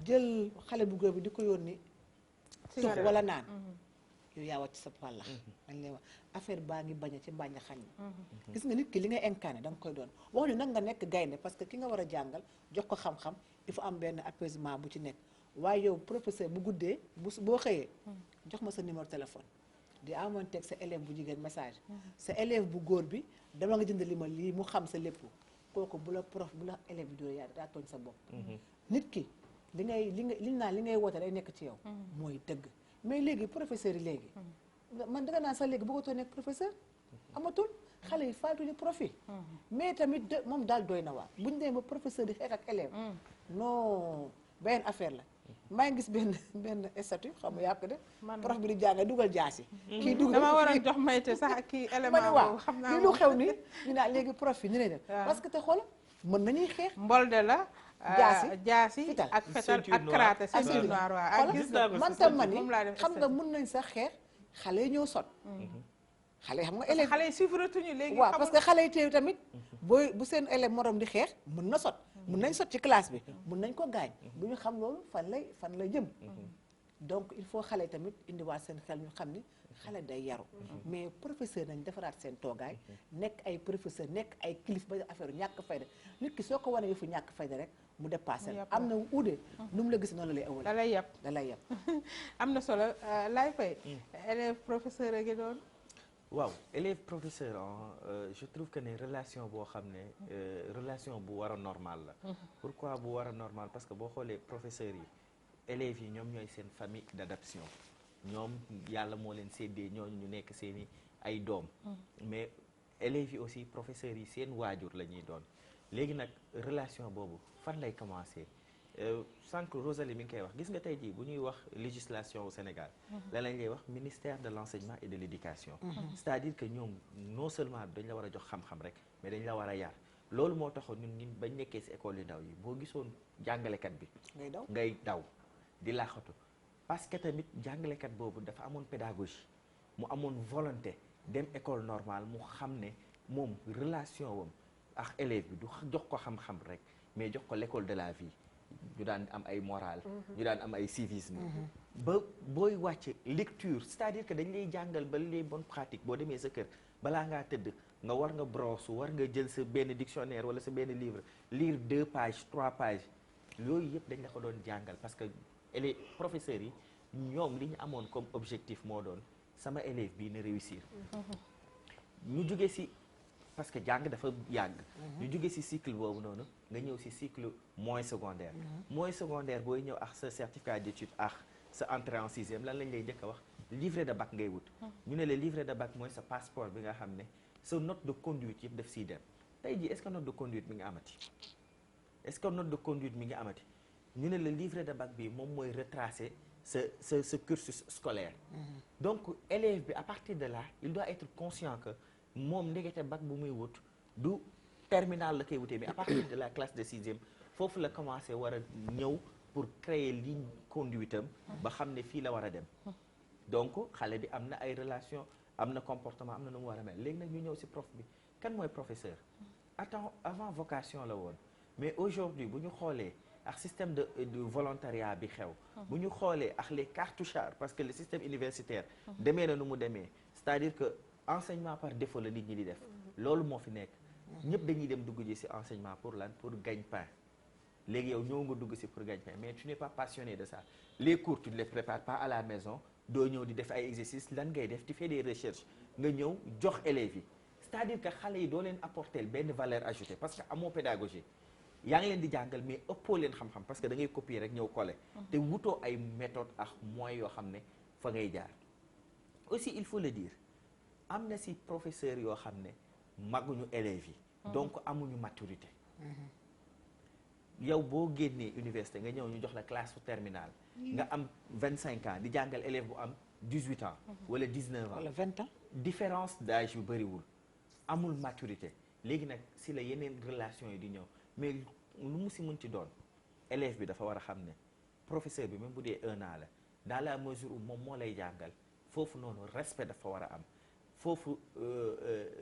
jël xale bu góor bi di ko yónni tux wala naan yow yaa wàcc sa wàlla dañ lay wax affaire baa ngi bañ a ci mbàññ xañ gis nga nit ki li ngay incarné da nga koy doon wax ñu nag nga nekk gaynde parce que ki nga war a jàngal jox ko xam-xam il faut am benn apaisement bu ci nekk waaye yow professeur bu guddee boo xëyee jox ma sa numéro téléphone di amonteeg sa élève bu jigéen message sa élève bu góor bi dama nga jënd li ma lii mu xam sa lépp kooku bu la élève bi dóor yaa daa tooñ sa bopp nit ki li ngay woote day nekk ci yow mooy dëgg mais léegi professeur yi léegi man danga naan sax léegi bëggatoo nekk professeur amatul xale yi faatuñu profit mais tamit moom daal doy na waar buñu demee ba professeur di xeex ak élève non benn affaire la maa ngi gis benn statut xam nga yàq de prof bi di jàng dugal jaasi kii dugal dama war a jox mayte sax kii élément boobu xam naa li lu xew ni ñu naan léegi prof yi ni lay def parce que te xool mën nañuy xeex mbolde la jaasi ak fetal ak karaté ceinture noire waaw ak gis man tam ma ni xam nga mën nañ sax xeex xale yi ñoo sot xale yi xam nga élève xale yi suivre tuñu léegi waaw parce que xale yi teew tamit bu seen élève morom di xeex mën na sot mën nañ sot ci classe bi mën nañ ko gaañ bu ñu xam loolu fan lay jëm donc il faut xale yi tamit indiwaat seen xel ñu xam ni xale day yaru mais professeur nañ defaraat seen toogaay nekk ay professeur nekk ay kilif ba affaire ñàkk fayda nit ki soo ko wane yëfu ñàkk fayda rek mu dépassé am na uude nu mu la gis noonu la lay ëwal da lay yab am na solo laay fay élève professeur a ngi doon waaw élève professeur je trouve que ne relation boo xam ne relation bu war a normal la. Pourquoi bu war a normal parce que boo xoolee professeurs yi élèves yi ñoom ñooy seen famille d'adoption ñoom yàlla moo leen séddee ñooñu ñu nekk seeni ay doom. mais élèves yi aussi professeurs yi seen waajur la ñuy doon léegi nag relation boobu fan lay commencer sànq Rosalie mi ngi koy wax gis nga tey jii bu ñuy wax législation au Sénégal la lañ lay wax ministère de l'enseignement et de l'éducation c'est-à-dire que ñoom non seulement dañ la war a jox xam-xam rek mais dañ la war a yar loolu moo taxoon ñun bañ nekkee ci école yu ndaw yi boo gisoon jàngalekat bi ngay daw di laaxatu parce que tamit jàngalekat boobu dafa amoon pédagogie mu amoon volonté dem école normale mu xam ne moom relation wam ak élève bi du jox ko xam-xam rek mais jox ko l'école de la vie ñu daan am ay morale ñu daan am ay civisme ba booy wàcce lecture c'est-à-dire que dañ lay jàngal ba les bonnes pratiques boo demee sa kër balaa ngaa tëdd nga war nga brosse war nga jël sa benn dictionnaire wala sa benn livre lire 2 pages 3 pages yooyu yëpp dañ la ko doon jàngal parce que les professeurs yi ñoom li ñu amoon comme objectif moo doon sama élève bii na réussir ñu jóge ci parce que jàng dafa yàgg ñu jóge ci cycle boobu noonu nga ñëw ci cycle moyen secondaire moyen secondaire booy ñëw ak sa certificat d'études ak sa entrée en sixième lan lañ lay njëkk a wax livret de bac ngay wut ñu ne le livret de bac mooy sa passeport bi nga xam ne sa note de conduite yëpp daf siy dem tey jii est-ce que note de conduite mi ngi amati est-ce que note de conduite mi ngi amati ñu ne le livret de bac bi moom mooy retracer sa cursus scolaire donc élève bi à partir de là il doit être conscient que moom ndekete bac bu muy wut du terminal la koy wutee mais à partir de la classe de sixième foofu la commencé war a ñëw pour créer ligne conduite am ba xam ne fii la war a dem donc xale bi am na ay relation am na comportement am na nu mu war a mel léegi nag ñu ñëw ci prof bi kan mooy professeur avant vocation la woon mais aujourd'hui bu ñu xoolee ak système de volontariat bi xew bu ñu xoolee ak les cartouchards parce que le système universitaire demee na nu mu demee c'est-à-dire que enseignement par défaut la nit ñi di def loolu moo fi nekk ñëpp dañuy dem dugg ji ci enseignement pour lan pour gagne-pain léegi yow ñëw nga dugg ci pour gagne-pain mais tu n'es pas passionné de ça les cours tu ne les prépares pas à la maison doo ñëw di def ay exercices lan ngay def tu fais des recherches nga ñëw jox élèves yi c'est-à-dire que xale yi doo leen apporter benn valeur ajoutée parce que amoo pédagogie yaa ngi leen di jàngal mais ëppoo leen xam-xam parce que da ngay copier rek ñëw coller te wutoo ay méthodes ak moyens yoo xam ne fa ngay jaar aussi il faut le dire am na ci professeurs yoo xam ne maguñu élèves yi donc amuñu maturité yow boo génnee université nga ñëw ñu jox la classe su terminale nga am 25 ans di jàngal élève bu am 18 ans wala 19 ans wala 20 ans différence d'âge yu bëriwul amul maturité léegi nag ci la yeneen relation yi di ñëw mais lu mu ci mën ci doon élève bi dafa war a xam ne professeur bi même bu dee 1 an la dans la mesure où moom moo lay jàngal foofu noonu respect dafa war a am foofu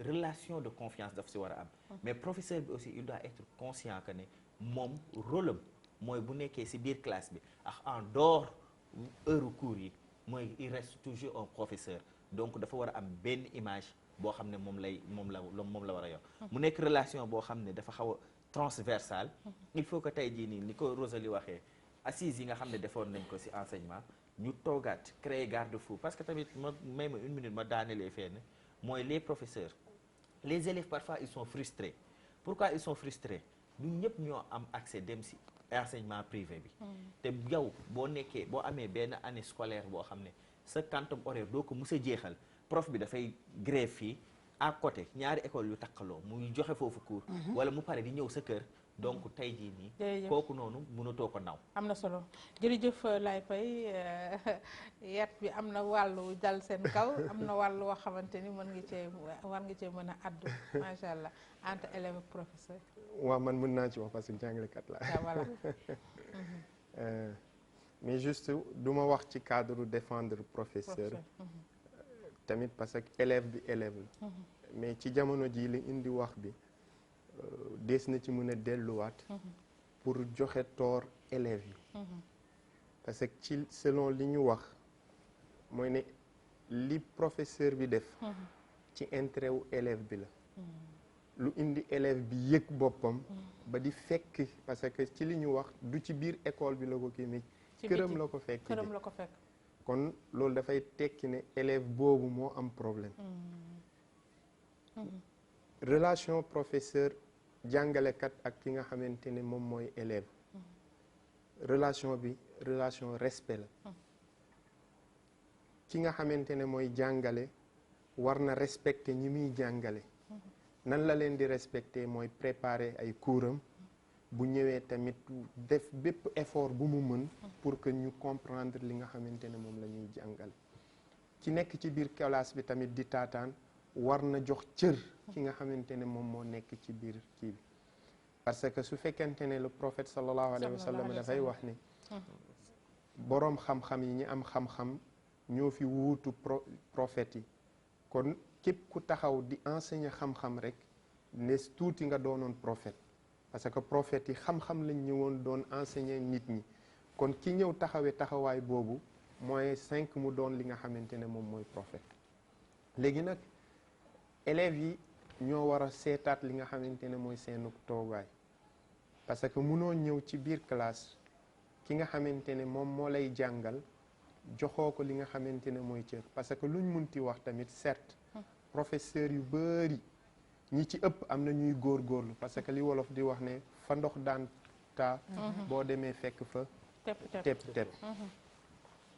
relation de confiance daf ci war a am mais professeur bi aussi il doit être conscient que ne moom rôle am mooy bu nekkee ci biir classe bi ak en dehors heure cours yi mooy il reste toujours un professeur donc dafa war a am benn image boo xam ne moom la war a yor mu nekk relation boo xam ne dafa xaw a transversale il faut que tey jii nii ni ko Rosalie waxee assises yi nga xam ne defoon nañ ko ci enseignement ñu toogaat créer garde-fou parce que tamit ma may ma une minute ma daanelee fenn mooy les professeurs les élèves parfois ils sont frustrés pourquoi ils sont frustrés du ñëpp ñoo am accès dem ci enseignement privé bi te yow boo nekkee boo amee benn année scolaire boo xam ne sa quantum horaire doo ko mës a jeexal prof bi dafay grève fii à côté ñaari école yu takkaloo muy joxe foofu cours wala mu pare di ñëw sa kër donc tey jii nii kooku noonu mënatoo ko naw am na solo jërëjëf Laye Paye yat bi am na wàllu dal seen kaw am na wàllu woo xamante ni war nga cee mën a addu macha allah entre élève ak professeur waaw man mën naa ci wax parce que jàngalekat la voilà mais juste du ma wax ci cadre défendre professeur tamit parce que élève bi élève la mais ci jamono ji li indi wax bi dees na ci mën a delluwaat pour joxe tort élèves yi parce que ci selon li ñu wax mooy ne li professeur bi def ci intérêt wu élève bi la lu indi élève bi yëg boppam ba di fekk parce que ci li ñu wax du ci biir école bi la ko kii mais këram la ko fekk kon loolu dafay tekki ne élève boobu moo am problème relation professeur jàngalekat ak ki nga xamante ne moom mooy élève relation bi relation respect la ki nga xamante ne mooy jàngale war na respecter ñi muy jàngale nan la leen di respecter mooy préparer ay coursam bu ñëwee tamit def bépp effort bu mu mën pour que ñu comprendre li nga xamante ne moom la ñuy jàngale ci nekk ci biir classe bi tamit di taataan war na jox cër ki nga xamante ne moom moo nekk ci biir kii bi parce que su fekkente ne le prophète sallallahu alayhi wa sallam dafay wax ne boroom xam-xam yi ñi am xam-xam ñoo fi wuutu prophètes yi kon képp ku taxaw di enseigner xam-xam rek ne tuuti nga doonoon prophète parce que prophètes yi xam-xam lañ ñëwoon doon enseigner nit ñi kon ki ñëw taxawee taxawaay boobu mooy 5 mu doon li nga xamante ne moom mooy prophète léegi nag élèves yi ñoo war a seetaat li nga xamante ne mooy seenu toogaay parce que munoo ñëw ci biir classe ki nga xamante ne moom moo lay jàngal joxoo ko li nga xamante ne mooy cër parce que luñ munti wax tamit certes professeurs yu bari ñi ci ëpp am na ñuy góorgóorlu parce que li wolof di wax ne fa ndox daan taa boo demee fekk fa tepp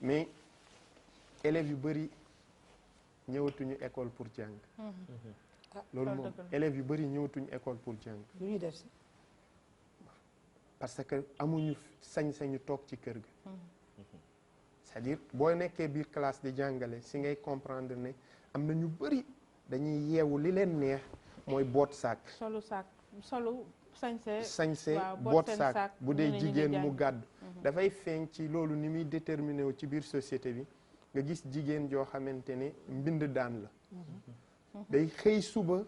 mais élèves yu bari ñëwatuñu école pour jàng loolu moom élèves yu bari ñëwatuñu école pour jàng lu ñuy def si parce que amuñu sañ-sañu toog ci kër ga c'est-à-dire boo nekkee biir classe di jàngale si ngay comprendre ne am na ñu bari dañuy yeewu li leen neex mooy boot saak solu sañse boot saak bu dee jigéen mu gàddu dafay feeñ ci loolu ni muy déterminé wu ci biir société bi nga gis jigéen joo xamante ne mbind daan la day xëy suba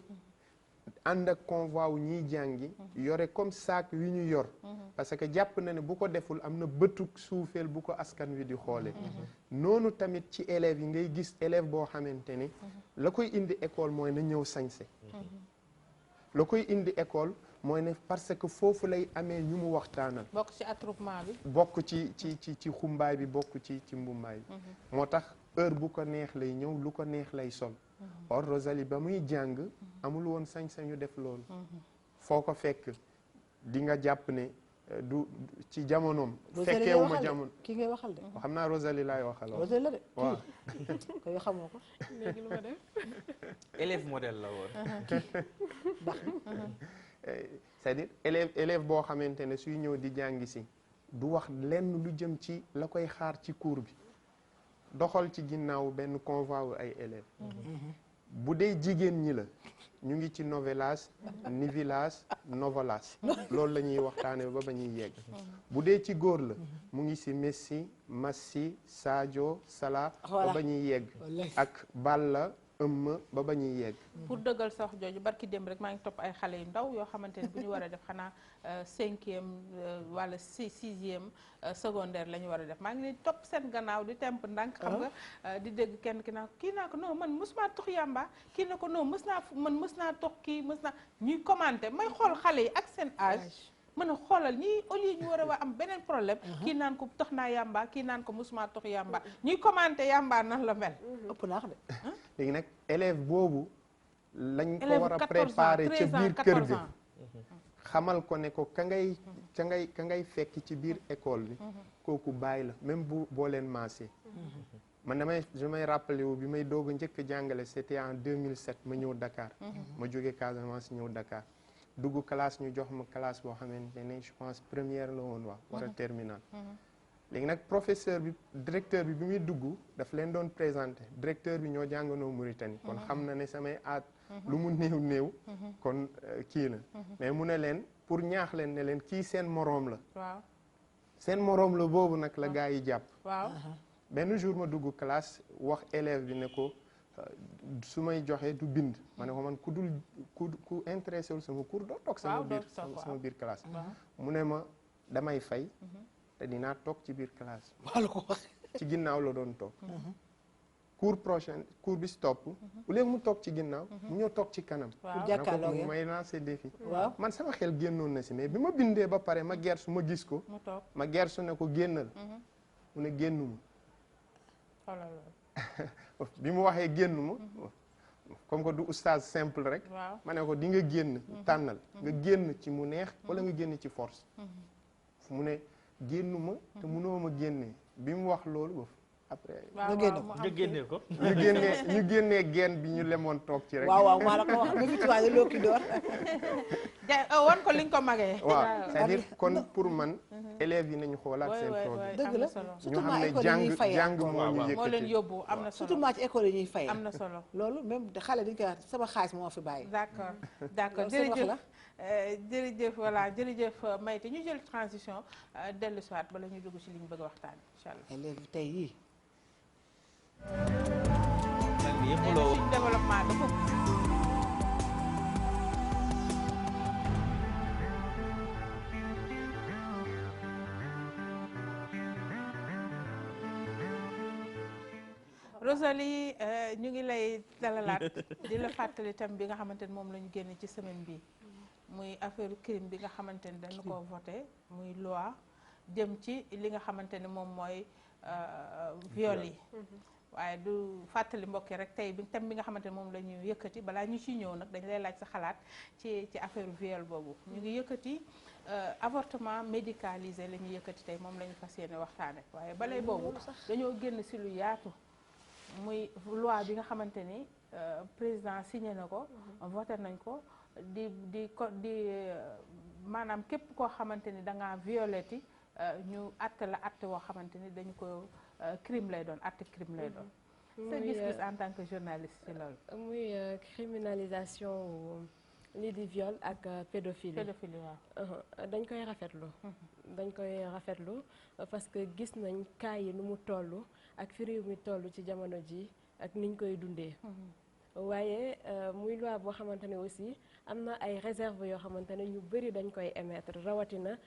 ànd ak convoi wu ñuy jàngi yore comme saak wi ñu yor parce que jàpp na ne bu ko deful am na bëtuk suufeel bu ko askan wi di xoole noonu tamit ci élèves yi ngay gis élève boo xamante ne la koy indi école mooy na ñëw sañse la koy indi école mooy ne parce que foofu lay amee ñu mu waxtaanal bokk ci attroupement bi bokk ci xumbaay bi bokk ci mbumbaay bi moo tax heure bu ko neex lay ñëw lu ko neex lay sol or Rosalie ba muy jàng amul woon sañ-sañu def loolu foo ko fekk di nga jàpp ne du ci jamonoom fekkeewuma jamono kii ngay waxal de xam naa Rosalie laay waxal Rosalie la de waaw koy xamoo ko léegi lu ma def élève modèle la woon baax c'est-à-dire élève boo xamante ne suy ñëw di jàngi si du wax lenn lu jëm ci la koy xaar ci cours bi doxal ci ginnaaw benn convoi wu ay élèves bu dee jigéen ñi la ñu ngi ci novelas nivelas novelas loolu la ñuy waxtaane ba ba ñuy yegg bu dee ci góor la mu ngi si Messi Massi Sadio Salah ba ba ñuy yegg ak Balla ëmma ba ba ñuy yegg pour dëggal sa wax jooju barki démb rek maa ngi topp ay xale yu ndaw yoo xamante ne bu ñu war a def xanaa 5e wala 6e secondaire la ñu war a def maa ngi leen topp seen gannaaw di temp ndànk xam nga di dégg kenn ki naa kii naa ko non man mës naa tox yàmba kii na ko non mës naa tox kii mës naa ñuy commenté may xool xale yi ak seen âge mën a xoolal ñii au lieu ñu war a am beneen problème kii naan ko tox naa yàmba kii naan ko musuma tox yàmba ñuy commenté yàmba nan la mel ëpp naax de léegi nag élève boobu lañ ko war a préparer ca biir kër ga xamal ko ne ko ka ngay fekk ci biir école bi kooku bàyyi la même boo leen maasee man je may rappelé wu bi may doog a njëkk jàngale c'était en 2007 ma ñëw Dakar ma jóge Casamance ñëw Dakar dugg classe ñu jox ma classe boo xamante ne je pense première la woon war a terminale léegi nag professeur bi directeur bi muy dugg daf leen doon présenté directeur bi ñoo jànganoo Mauritanie kon xam na ne samay aat lu mu néew kon kii la mais mu ne leen pour ñaax leen ne leen kii seen moroom la waaw seen moroom la boobu nag la gars yi jàpp waaw benn jour ma dugg classe wax élève bi ne ko su may joxee du bind ma ne ko man ku intéressé wul sama cours doo toog sama biir classe mu ne ma damay fay te dinaa toog ci biir classe ci ginnaaw la doon toog cours bi stop bu léegi mu toog ci ginnaaw mu ñëw toog ci kanam mu may lancer défi man sama xel génnoon na si mais bi ma bindee ba pare ma gersu ma gis ko ma gersu ne ko génnal mu ne génnuma bi mu waxee génnuma comme que du oustaz simple rek ma ne ko di nga génn tànnal nga génn ci mu neex wala nga génn ci force mu ne génnuma te mënoo ma génnee bi mu wax loolu ba après nga génne ko ñu génnee geen bi ñu lemoon toog ci rek waaw maa la ko wax nga fituwaay loo ki door wan ko liñ ko magee waaw c'est-à-dire kon pour man élèves yi nañu xoolaat seen programme dëgg la ñu xam ne jàng moo leen yóbbu am na solo surtout maa ci école yi ñuy fay am na solo loolu même xale dañ koy wax sama xaalis moo fi bàyyi d'accord jërëjëf voilà jërëjëf Maïté ñu jël transition dellu soit bala ñu dugg ci li ñu bëgg a waxtaan incha allah élèves tey yii développement dafa Rosalie ñu ngi lay dalalaat di la fàttali tam bi nga xamante ne moom la ñu génne ci semaine bi muy affaire crime bi nga xamante ne dañu ko voté muy loi jëm ci li nga xamante ne moom mooy viol yi waaye du fàttali mbokki rek tey bi thème bi nga xamante ne moom la ñu yëkkati balaa ñu ci ñëw nag dañu lay laaj sa xalaat ci affaire viol boobu ñu ngi yëkkati avortement médicalisé la ñu yëkkati tey moom la ñu fas yéene waxtaane waaye balay boobu dañoo génn si lu yaatu muy loi bi nga xamante ni président signé na ko voté nañ ko di maanaam képp koo xamante ni da ngaa violeti ñu àtte la àtte woo xamante ni dañu ko crime lay doon àtte crime lay doon sa gis-gis en tant que journaliste ci loolu muy criminalisation lii di viol ak pédophilie waaw dañ koy rafetlu parce que gis nañ cas yi nu mu toll ak fi réew mi toll ci jamono ji ak niñ koy dundee waaye muy loi boo xamante ne aussi am na ay réserve yoo xamante ne ñu bëri dañ koy émettre rawatina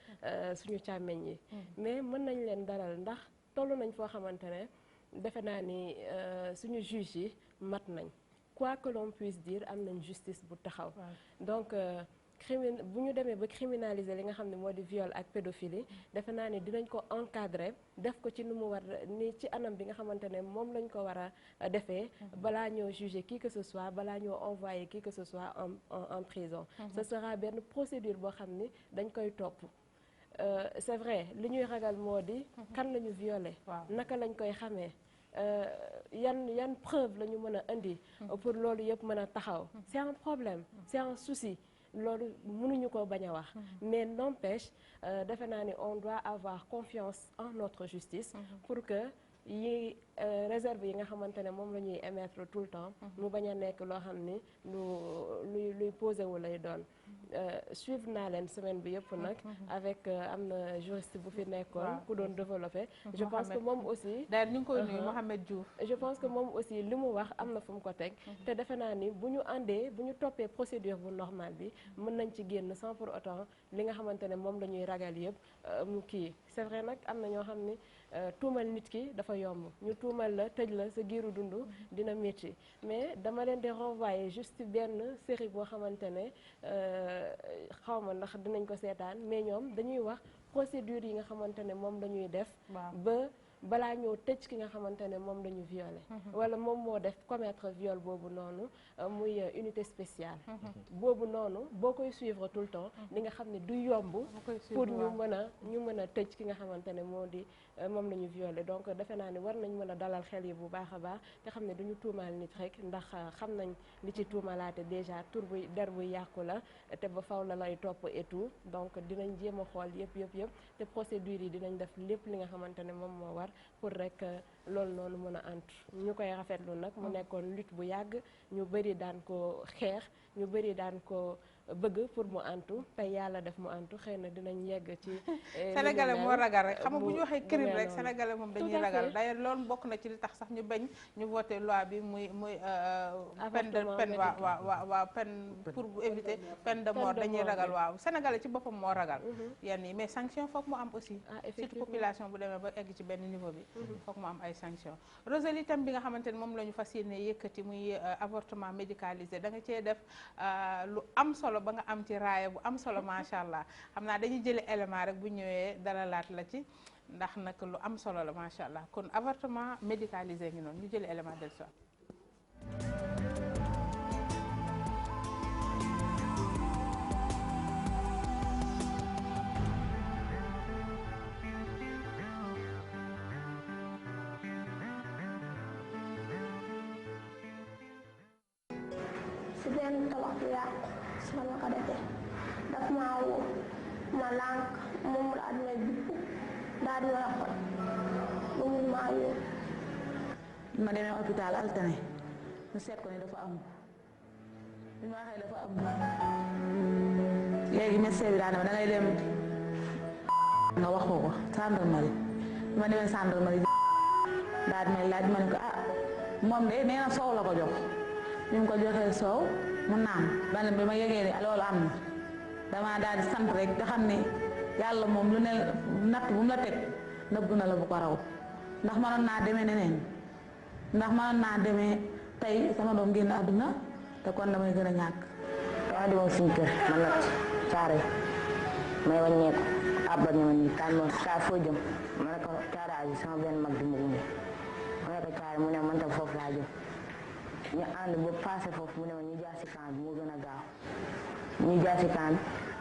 suñu càmmeñ yi mais mën nañ leen dalal ndax toll nañ foo xamante ne defe naa ni suñu juge yi mat nañ quoi que l'on puisse dire am nañ justice bu taxaw donc bu ñu demee ba criminaliser li nga xam ne moo di viol ak pédophilie defe naa ne dinañ ko encadrer def ko ci nu mu war ni ci anam bi nga xamante ne moom lañ ko war a defee balaa ñoo juger qui que ce soit balaa ñoo envoyer qui que ce soit en prison ce sera benn procédure boo xam ni dañ koy topp c'est vrai li ñuy ragal moo di kan la ñu violé naka lañ koy xamee yan preuve la ñu mën a indi pour loolu yëpp mën a taxaw c'est un problème c'est un souci loolu mënuñu ko bañ a wax mais n'empêche defe naa ni on doit avoir confiance en notre justice pour que yi réserve yi nga xamante ne moom la ñuy émettre tout le temps mu bañ a nekk loo xam ni luy posé wu lay doon suivre naa leen semaine bi yëpp nag avec am na juriste bu fi nekkoon ku doon développé je pense que moom aussi d'ailleurs ñu ngi koy nuyu Mohamed Diouf je pense que moom aussi li mu wax am na fu mu ko teg te defe naa ni bu ñu àndee bu ñu toppee procédure bu normale bi mën nañ ci génn sans pour autant li nga xamante ne moom la ñuy ragal yëpp mu kii c'est vrai nag am na ñoo xam ni tuumal nit ki dafa yomb ñu tuumal la tëj la sa giiru dund dina métti mais dama leen di renvoyer juste benn série boo xamante ne xaw ma ndax dinañ ko seetaan mais ñoom dañuy wax procédure yi nga xamante ne moom la ñuy def ba balaa ñoo tëj ki nga xamante ne moom la ñu violé wala moom moo def commettre viol boobu noonu muy unité spéciale boobu noonu boo koy suivre tout le temps li nga xam ne du yomb pour ñu mën a tëj ki nga xamante ne moo di moom la ñu violé donc defe naa ni war nañ mën a dalal xel yi bu baax a baax te xam ne duñu tuumaal nit rek ndax xam nañ li ci tuumalaate déjà tur buy der buy yàqu la te ba faw la lay topp et tout donc dinañ jéem a xool yëpp te procédure yi dinañ def lépp li nga xamante ne moom moo war pour rek loolu noonu mën a antu ñu koy rafetlu nag mu nekkoon lutte bu yàgg ñu bëri daan ko xeex ñu bëri daan ko bëgg pour mu antu tey yàlla def mu antu xëy na dinañ yegg ci sénégalais moo ragal rek xam nga bu ñu waxee crime rek sénégalais moom dañuy ragal d'ailleurs loolu bokk na ci li tax sax ñu bañ ñu voté loi bi muy peine waaw peine pour éviter peine de mort dañuy ragal waaw sénégalais ci boppam moo ragal yenn yi mais sanction foog mu am aussi surtout population bu demee ba egg ci benn niveau bi foog mu am ay sanction Rosalie itam bi nga xamante ne moom la ñu fas yéene yëkkati muy avortement médicalisé da nga cee def lu am solo ba nga am ci raaya bu am solo macha allah xam naa dañuy jële élément rek bu ñëwee dalalaat la ci ndax nag lu am solo la macha allah kon avortement médicalisé ngi noonu ñu jële élément del soit benn tabax bu yàqu si la ma ko defee daf maa woo ma lànk moom mu daal di may bipp daal di may xoj ba mun maa yóbbu. ma demee hôpital altine ñu seet ko ne dafa am bi ma waxee dafa am léegi médecin bi daanaka da ngay dem nga wax ko gendarmerie bi ma demee gendarmerie daal di may laaj ma ne ko ah moom de nee na soow la ko jox bi mu ko joxee soow mu naan ban bi ma yegee ne loolu am na dama daal di sant rek nga xam ne yàlla moom lu ne natt bu mu la teg nëbb na la bu ko raw ndax mënoon naa demee neneen ndax mënoon naa demee tey sama doom génn àdduna te kon damay gën a ñàkk. dama demoon suñu kër man nag caare may wàññeeku àbbal ñu ma nii kañ ma saa foo jëm ma ne ko caare yi sama benn mag di ma gunge ma ne ko caare mu ne man tam foofu laa jëm ñu ànd ba passé foofu mu ne ma ñu jaar si camp bi moo gën a gaaw ñu jaar si camp bi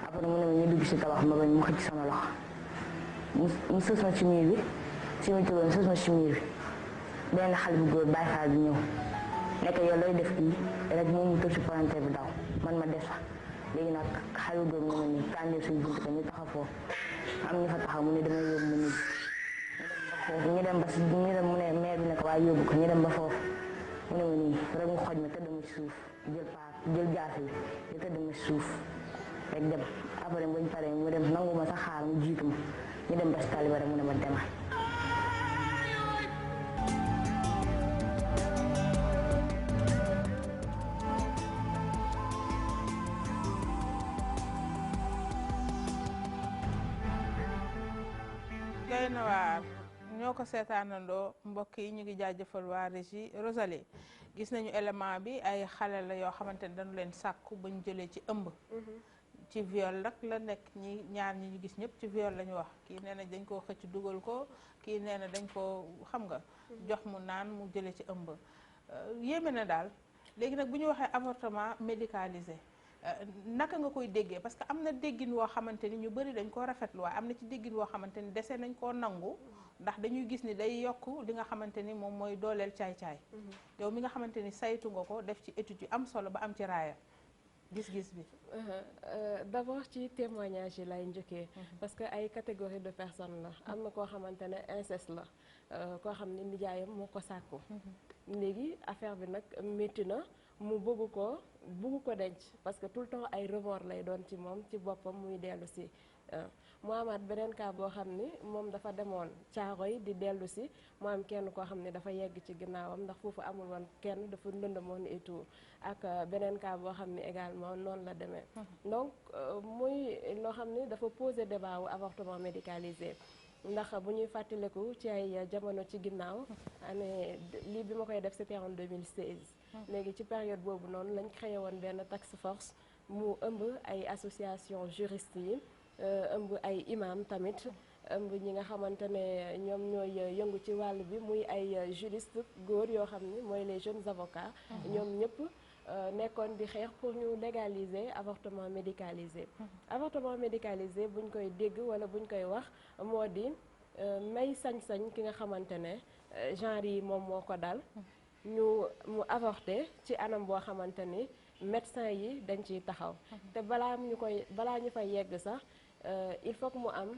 après mu ne ma ñu dugg si tabax ma bañ mu xëcc sama loxo mu sës ma ci miir bi si ma tëboon sës ma ci miir bi benn xale bu góor Baay Faal bi ñëw nekk yow looy def kii rek moom mu tëb si palanteer bi daw man ma des fa léegi nag xale bu góor mu ne nii kànjee suñu bunt ko ñu taxaw foofu am ñu fa taxaw mu ne damay yóbbu mu nit foofu ñu dem ba si ñu dem mu ne maire bi ne ko waaye yóbbu ko ñu dem ba foofu mu ne ma nii rek mu xoj ma tëdd ma ci suuf jël jaas yi ñu tëdd ma ci suuf rek dem après buñ paree mu dem nangu ma sax xaar mu jiitu ma ñu dem ba si tali ba rek mu ne ma demal. doy na waar ñoo ko seetaanandoo mbokk yi ñu ngi jaajëfal waa régie Rosalie gis nañu élément bi ay xale la yoo xamante ne dañu leen sàkku bañ jëlee ci ëmb ci viol rek la nekk ñi ñaar ñi ñu gis ñëpp ci viol la ñu wax kii nee na dañ koo xëcc dugal ko kii nee na dañ koo xam nga jox mu naan mu jëlee ci ëmb yéeme na daal léegi nag bu ñu waxee avortement médicalisé naka nga koy déggee parce que am na déggin woo xamante ni ñu bëri dañ koo rafetlu waaye am na ci déggin woo xamante ni dese nañ koo nangu ndax dañuy gis ni day yokk li nga xamante ni moom mooy dooleel caay-caay yow mi nga xamante ni saytu nga ko def ci étude yu am solo ba am ci raaya gis-gis bi d'abord ci témoignage yi lay njëkkee parce que ay catégorie de personnes la am na koo xamante ne inceste la koo xam ne nijaayam moo ko sàkku léegi affaire bi nag métti na mu bëgg ko denc parce que tout le temps ay remords lay doon ci moom ci boppam muy dellu si mu amaat beneen cas boo xam ni moom dafa demoon Caaroy di dellu si mu am kenn koo xam ne dafa yegg ci ginnaawam ndax foofu amul woon kenn dafa lëndëmoon et tout ak beneen cas boo xam ne également noonu la demee donc muy loo xam ne dafa poser débat wu avortement médicalisé ndax bu ñuy fàttaliku ci ay jamono ci ginnaaw année lii bi ma koy def c'était en 2016 léegi ci période boobu noonu lañ créé woon benn task force mu ëmb ay association juriste yi ëmb ay imam tamit ëmb ñi nga xamante ne ñoom ñooy yëngu ci wàll bi muy ay juriste góor yoo xam ni mooy les jeunes avocats ñoom ñëpp nekkoon di xeex pour ñu légaliser avortement médicalisé avortement médicalisé buñ koy dégg wala buñ koy wax moo di may sañ-sañ ki nga xamante ne genre yi moom moo ko dal mu avorté ci anam boo xamante ni médecin yi dañ ciy taxaw te balaa ñu fay yegg sax il faut que mu am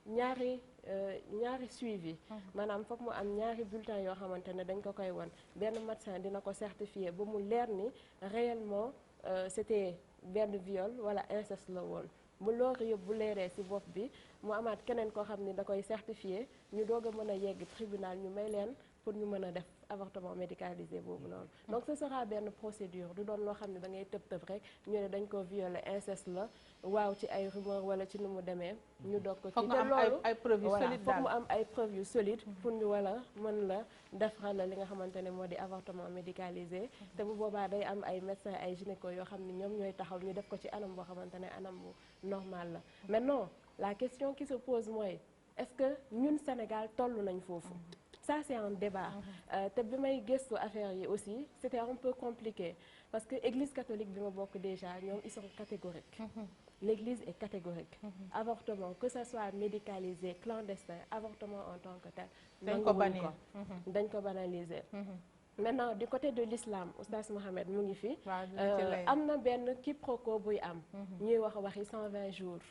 ñaari suivi maanaam foog mu am ñaari bulletin yoo xamante ne dañ ko koy won benn médecin dina ko certifié ba mu leer ni réellement c'était benn viol wala inceste la woon bu loolu yëpp bu leeree ci bopp bi mu amaat keneen koo xam ni da koy certifié ñu doog a mën a yegg tribunal ñu may leen pour ñu mën a def avortement médicalisé boobu noonu donc ce sera benn procédure du doon loo xam ne da ngay tëb rek ñu ne dañ ko violé inceste la waaw ci ay rumeur wala ci nu mu demee ñu doog ko ci te loolu ay preuves yu solide foog mu am ay preuves yu solide pour ñu wala mën la defaral la li nga xamante ne moo di avortement médicalisé te bu boobaa day am ay médecins ay gynéco yoo xam ne ñoom ñooy taxaw ñu def ko ci anam boo xamante ne anam bu normal la maintenant la question qui se pose mooy est-ce que ñun Sénégal toll nañ foofu ça c'est un débat te bi may gëstu affaire yi aussi c'était un peu compliqué parce que église catholique bi ma bokk déjà ñoom ils sont catégoriques l'église est catégorique avortement que ça soit médicalisé clandestin avortement en tant que tel dañ ko banaliser maintenant du côté de l'islam Oustaz Mohamed mu ngi fi am na benn quiproquo buy am ñuy waxi 120 jours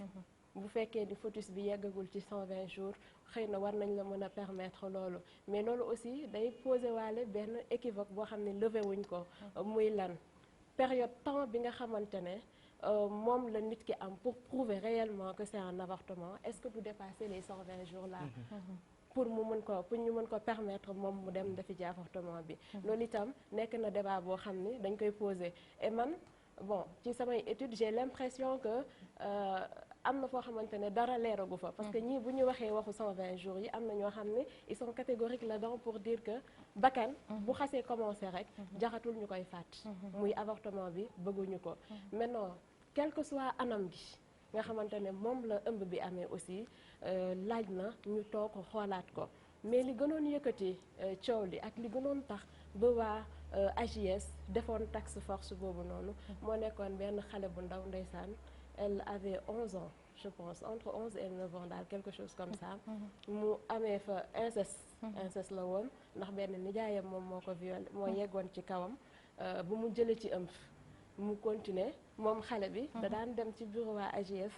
bu fekkee ni fœtus bi yeggagul ci 120 jours xëy na war nañ la mën a permettre loolu mais loolu aussi day posé waale benn équivoque boo xam ne levé wuñ ko muy lan période temps bi nga xamante ne moom la nit ki am pour prouver réellement que c'est un avortement est-ce que du dépasser les 120 jours là pour ñu mën ko permettre moom mu dem defi ci avortement bi loolu itam nekk na débat boo xam ni dañ koy poser et man bon ci samay études j'ai l'impression que am na foo xamante ne dara leeragu fa parce que ñii bu ñu waxee waxu 120 jours yi am na ñoo xam ne ils sont catégoriques là-dedans pour dire que bakkan bu xasee commencé rek jaxatul ñu koy faat muy avortement bi bëgguñu ko maintenant quel que soit anam gi nga xamante ne moom la ëmb bi amee aussi laaj na ñu toog xoolaat ko mais li gënoon yëkkati coow li ak li gënoon tax ba waa AJS defoon task force boobu noonu moo nekkoon benn xale bu ndaw ndeysaan elle avait 11 ans je pense entre 11 et 9 ans daal quelque chose comme ça mu amee fa inceste la woon ndax benn nijaayam moom moo ko violé moo yeggoon ci kawam bu mu jëlee ci ëmb mu continuer moom xale bi da daan dem ci bureau waa AJS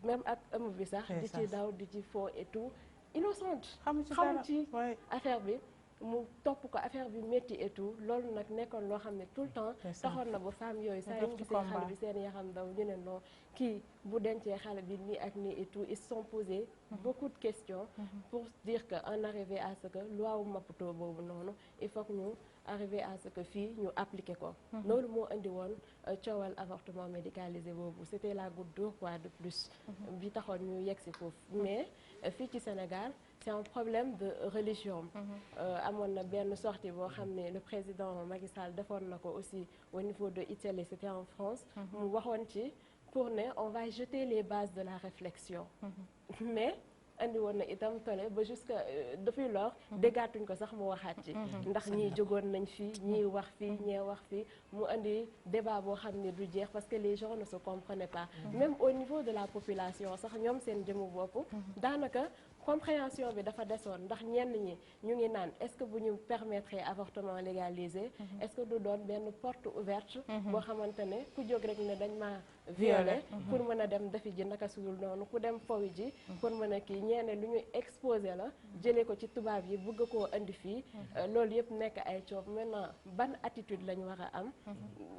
même ak ëmb bi sax di ci daw di ci faux et tout innocente xam ci affaire bi mu topp ko affaire bi métti et tout loolu nag nekkoon loo xam ne tout le temps taxoon na ba femme yooyu saa yu gisee xale bi seen yaxam daw ñu ne non kii bu dencee xale bi nii ak nii et tout ils se sont posés beaucoup de questions pour dire que en arrivé à ce que loi wu Maputo boobu noonu il faut que ñu arrivé à ce que fii ñu appliqué ko loolu moo indi woon coowal avortement médicalisé boobu c'était la goutte d'eau quoi de plus bi taxoon ñu yegg si foofu mais fii ci Sénégal c'est un problème de religion amoon na benn sortie boo xam ne le président Macky Sall defoon na ko aussi au niveau de Italie c'était en France mu waxoon ci pour ne on va jeter les bases de la réflexion mais andi woon na itam tole ba jusque depuis lors déggaatuñ ko sax mu waxaat ci ndax ñii jógoon nañ fii ñii wax fii ñee wax fii mu andi débat boo xam ne du jeex parce que les gens ne se comprenaient pas même au niveau de la population sax ñoom seen jëmu bopp daanaka compréhension bi dafa desoon ndax ñenn ñi ñu ngi naan est-ce que bu ñu permettre avortement légalisé est-ce que du doon benn porte ouverte boo xamante ne ku jóg rek ne dañ ma violé pour mën a dem defi ji naka sudul noonu ku dem fowi ji pour mën a kii ñeene lu ñu exposé la jëlee ko ci tubaab yi bëgg koo indi fii loolu yëpp nekk ay coob maintenant ban attitude lañ war a am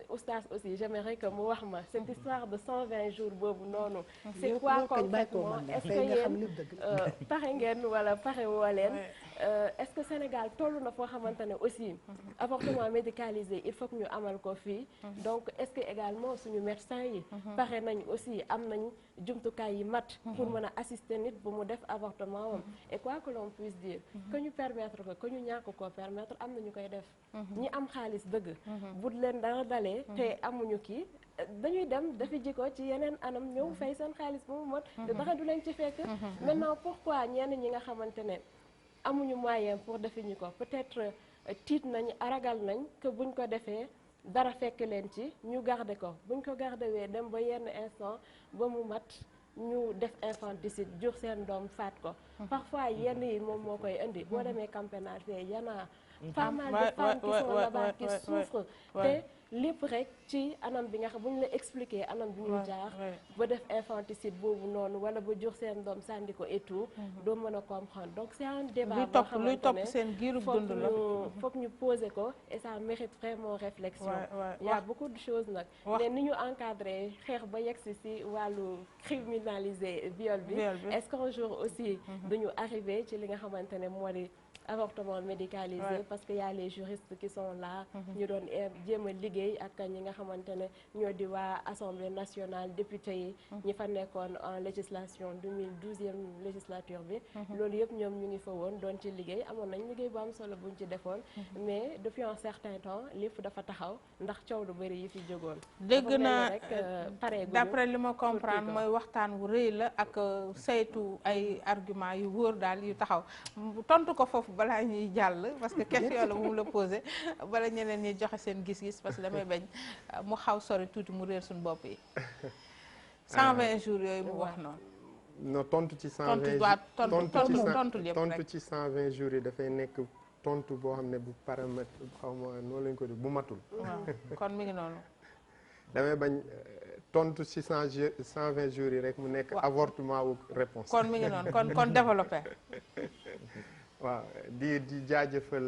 oustaz aussi j'aimerais que mu wax ma cette histoire de 120 jours boobu noonu c'est quoi concrètement est-ce que yéen pare ngeen wala pare woo leen est-ce que Sénégal toll na foo xamante ne aussi avortement médicalisé il faut que ñu amal ko fii donc est-ce que également suñu médecins yi pare nañ aussi am nañ jumtukaay yi mat pour mën a assister nit bu mu def avortement am et quoi que l'on puisse dire que ñu permettre que ñu ñàkk koo permettre am na ñu koy def ñi am xaalis dëgg bu leen dara dalee te amuñu kii dañuy dem dafi jiko ci yeneen anam ñëw fay seen xaalis bu mu mot te dara du leen ci fekk maintenant pourquoi ñenn ñi nga xamante ne amuñu moyen pour defi ñu ko peut-être tiit nañ aragal nañ que buñ ko defee dara fekk leen ci ñu garder ko buñ ko gardewee dem ba yenn instant ba mu mat ñu def infanticide jur seen doom faat ko parfois yenn yi moom moo koy indi boo demee camp pénal fee yana pas mal de femmes qui sont là-bas qui souffrent te lépp rek ci anam bi nga xam bu ñu la expliquer anam bi ñu jaar ba def infanticide boobu noonu wala ba jur seen doom sànni ko et tout doo mën a comprendre donc c'est un débat boo xamante ne luy topp seen giiru dund la foog ñu poser ko et ça mérite vraiment réflexion il y a beaucoup de choses nag mais ni ñu encadré xeex ba yegsi si wàllu criminaliser viol bi est-ce qu'un jour aussi duñu arrivé ci li nga xamante ne moo di avortement médicalisé parce que y a les juristes qui sont là ñu doon jéem a liggéey ak ñi nga xamante ne ñoo di waa Assemblée nationale député yi ñi fa nekkoon en législation 2012e législature bi loolu yëpp ñoom ñu ngi fa woon doon ci liggéey amoon nañ liggéey bu am solo buñ ci defoon mais depuis un certain temps lépp dafa taxaw ndax coow lu bëri yi fi jógoon dégg naa d'après li ma comprendre mooy waxtaan wu rëy la ak saytu ay argument yu wóor daal yu taxaw tontu ko foofu balaa ñuy jàll parce que question la mu la posé bala ñeneen ñi joxe seen gis-gis parce que damay bañ mu xaw sori tuuti mu réer suñu bopp yi 120 jours yooyu mu wax noonu non tontu ci 120 tontu ci 120 jours yi dafay nekk tontu boo xam ne bu paramètre xaw ma noonu lañ ko def bu matul. waaw kon mi ngi noonu. damay bañ tontu ci 120 jours yi rek mu nekk avortement wu réponse. kon mi ngi noonu kon développé. waaw di jaajëfal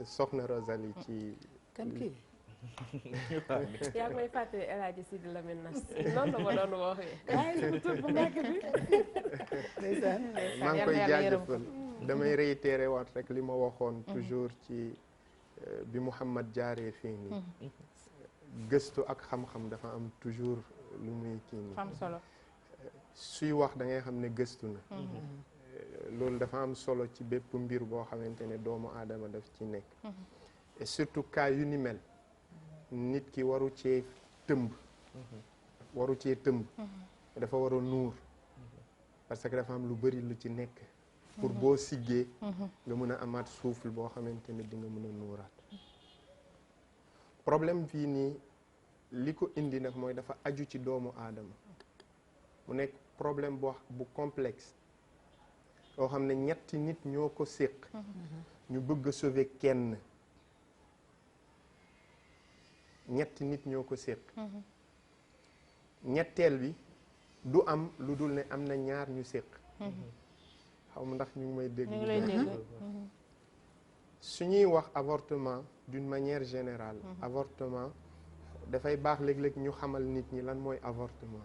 soxna Rosalie ci. kan kii. yaa ngi may fàttali El Hadj Sidi Lamine Niass noonu la ma doon waxee. maa ngi koy jaajëfal damay réitéré waat rek li ma waxoon toujours ci bi Mouhamad jaaree fii nii. gëstu ak xam-xam dafa am toujours lu muy kii nii. am solo. suy wax da ngay xam ne gëstu na. loolu dafa am solo ci bépp mbir boo xamante ne doomu aadama daf ci nekk. et surtout cas yu ni mel. nit ki waru cee tëmb. dafa war a nuur. parce que dafa am lu bari lu ci nekk. pour boo siggee. nga mën a amaat souffle boo xamante ne di nga mën a nuuraat. problème fii nii li ko indi nag mooy dafa aju ci doomu aadama. mu nekk problème bu complexe. yoo xam ne ñetti nit ñoo ko séq. ñu bëgg a sauver kenn. ñetti nit ñoo ko séq. ñetteel bi du am lu dul ne am na ñaar ñu séq. xaw ma ndax ñu ngi may dégg. ñu ngi lay dégg. su ñuy wax avortement d'une manière générale. avortement dafay baax léeg-léeg ñu xamal nit ñi lan mooy avortement.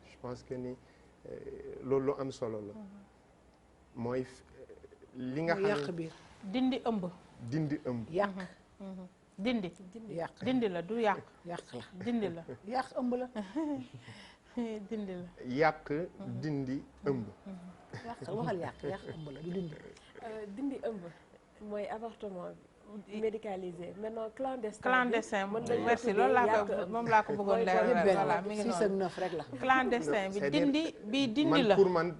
je pense que ni loolu lu am solo la. mooy li nga xam ne dindi ëmb. dindi ëmb. yàq. dindi. yàq dindi la du yàq. yàq la dindi la. yàq ëmb la. dindi la. yàq dindi ëmb. yàq waxal yàq ëmb la du dindi. dindi ëmb mooy avortement médicalisé maintenant clandestin. clandestin merci loolu moom laa ko bëggoon leeral. voilà mi ngi noonu 6 ak 9 rek la. clandestin bi dindi la. pour man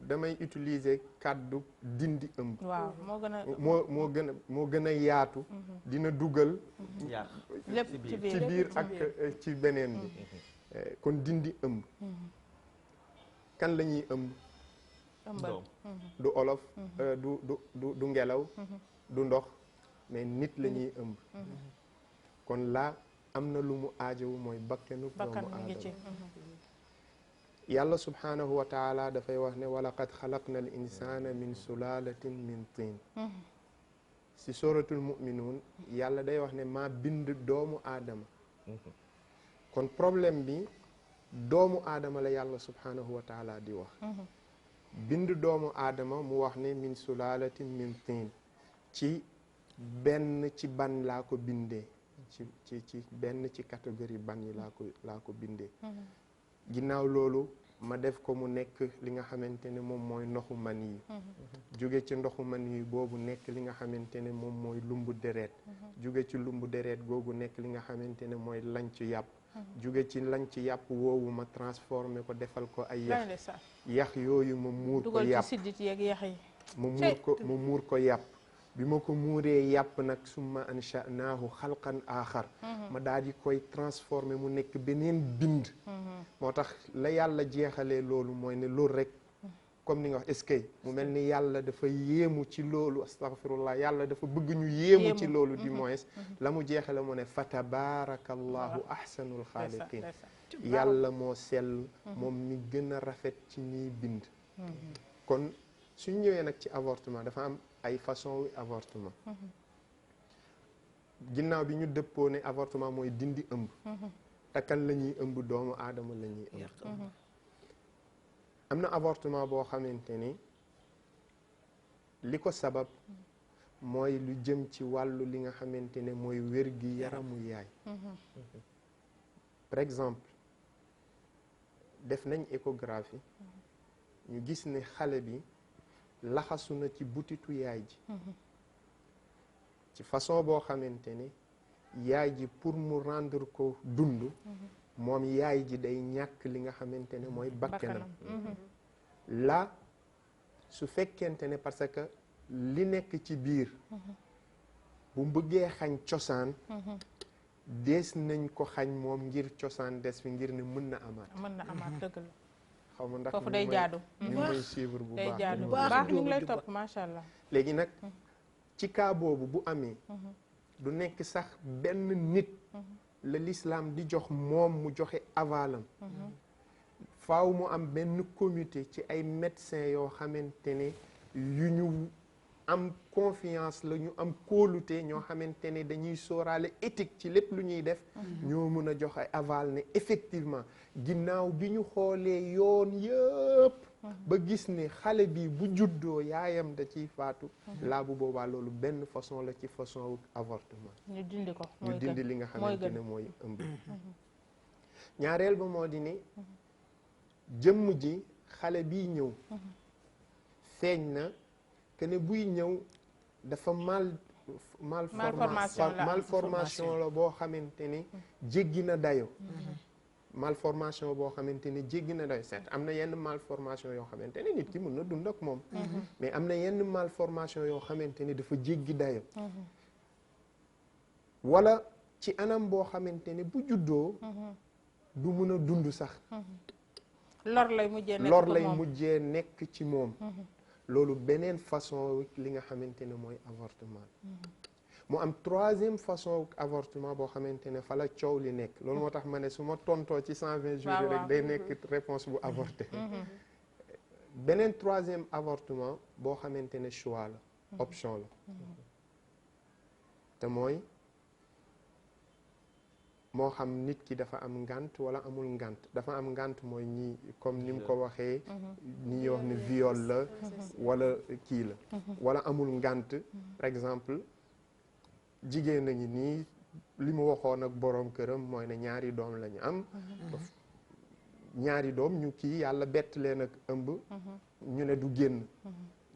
damay utiliser kàddu dindi ëmb. waaw moo gën a. moo gën a yaatu. dina dugal. lépp ci biir ak ci beneen bi. kon dindi ëmb. kan la ñuy ëmb. ëmbal du olof. du ngelaw. du ndox. mais nit la ñuy ëmb. kon laa am na lu mu aajowu mooy bakkanu doomu aadama. yàlla subhanahu wa taala dafay wax ne wa laqad xalaqna al insana min sulalatin min tin. si suratul muminuun yàlla day wax ne maa bind doomu aadama. kon problème bi doomu aadama la yàlla subhanahu wa taala di wax. bind doomu aadama mu wax ne min sulalatin min tin. ci benn ci ban laa ko bindee ci benn ci catégorie ban yi laa ko bindee. ginnaaw loolu ma def ko mu nekk li nga xamante ne moom mooy ndoxu man yi. jóge ci ndoxu man yi boobu nekk li nga xamante ne moom mooy lumbu deret. jóge ci lumbu deret googu nekk li nga xamante ne mooy lanc yàpp. jóge ci lanc yàpp woowu ma transformé ko defal ko ay yax yooyu ma muur ko yàpp. dugal ci siddit yeeg yax yi. ma muur ko yàpp. bi ma ko muuree yàpp nag summa ansha'naahu xalqan aaxar. ma daal di koy transformé mu nekk beneen bind. moo tax la yàlla jeexalee loolu mooy ne loolu rek comme ni nga wax est-ce que mu mel ni yàlla dafa yéemu ci loolu astaghfirullah yàlla dafa bëgg ñu yéemu ci loolu du moins la mu jeexale mu ne fa tabarakallahu ahsanul xaaliqin yàlla moo sell moom mi gën a rafet ci ñiy bind. kon suñ ñëwee nag ci avortement dafa am ay façon wi avortement. ginnaaw bi ñu dëppoo ne avortement mooy dindi ëmb. te kan la ñuy ëmb doomu aadama la ñuy ëmb. am na avortement boo xamante ni li ko sabab mooy lu jëm ci wàllu li nga xamante ne mooy wér gi yaramu yaay. par exemple def nañ échographie ñu gis ne xale bi laxasu na ci butitu yaay ji. ci façon boo xamante ne yaay ji pour mu rendre ko dund. moom yaay ji day ñàkk li nga xamante ne mooy bakkanam. la su fekkente ne parce que li nekk ci biir. bu bëggee xañ cosaan. dees nañ ko xañ moom ngir cosaan des fi ngir ne mën na amaat. mën na amaat dëgg la. xaw ma ndax foofu day jaadu. ñu ngi may suivre bu day baax jaadu bu baax ñu ngi lay topp macha allah. léegi nag ci cas boobu bu amee du nekk sax benn nit la l'islam di jox moom mu joxe avalam faaw mu am benn comité ci ay médecins yoo xamante ne yu ñu am confiance la ñu am kóolute ñoo xamante ne dañuy sóoraale éthique ci lépp lu ñuy def ñoo mën a jox ay aval ne effectivement ginnaaw bi ñu xoolee yoon yëpp ba gis ne xale bi bu juddoo yaayam da ciy faatu laa bu boobaa loolu benn façon la ci façon avortement ñu dindi ko ñu dindi li nga xamante ne mooy ëmb ñaareel ba moo di ne jëmm ji xale biy ñëw feeñ na que ne buy ñëw dafa malformation la boo xamante ne jéggi na dayo malformation boo xamante ne jéggi na dayo certes am na yenn malformation yoo xamante ne nit ki mën na dund ak moom mais am na yenn malformation yoo xamante ne dafa jéggi dayo wala ci anam boo xamante ne bu juddoo du mën a dund sax lor lay mujjee nekk ci moom loolu beneen façon li nga xamante ne mooy avortement mu am troisième façon avortement boo xamante ne fa la coow li nekk loolu moo tax ma ne su ma tontoo ci 120 jours yi rek day nekk réponse bu avorté beneen troisième avortement boo xamante ne choix la option la te mooy moo xam nit ki dafa am ngant wala amul ngant dafa am ngant mooy ñi comme ni mu ko waxee ñi wax ne viol la wala kii la wala amul ngant par exemple jigéen a ngi nii li mu waxoon ak boroom këram mooy ne ñaari doom la ñu am ñaari doom ñu kii yàlla bett leen ak ëmb ñu ne du génn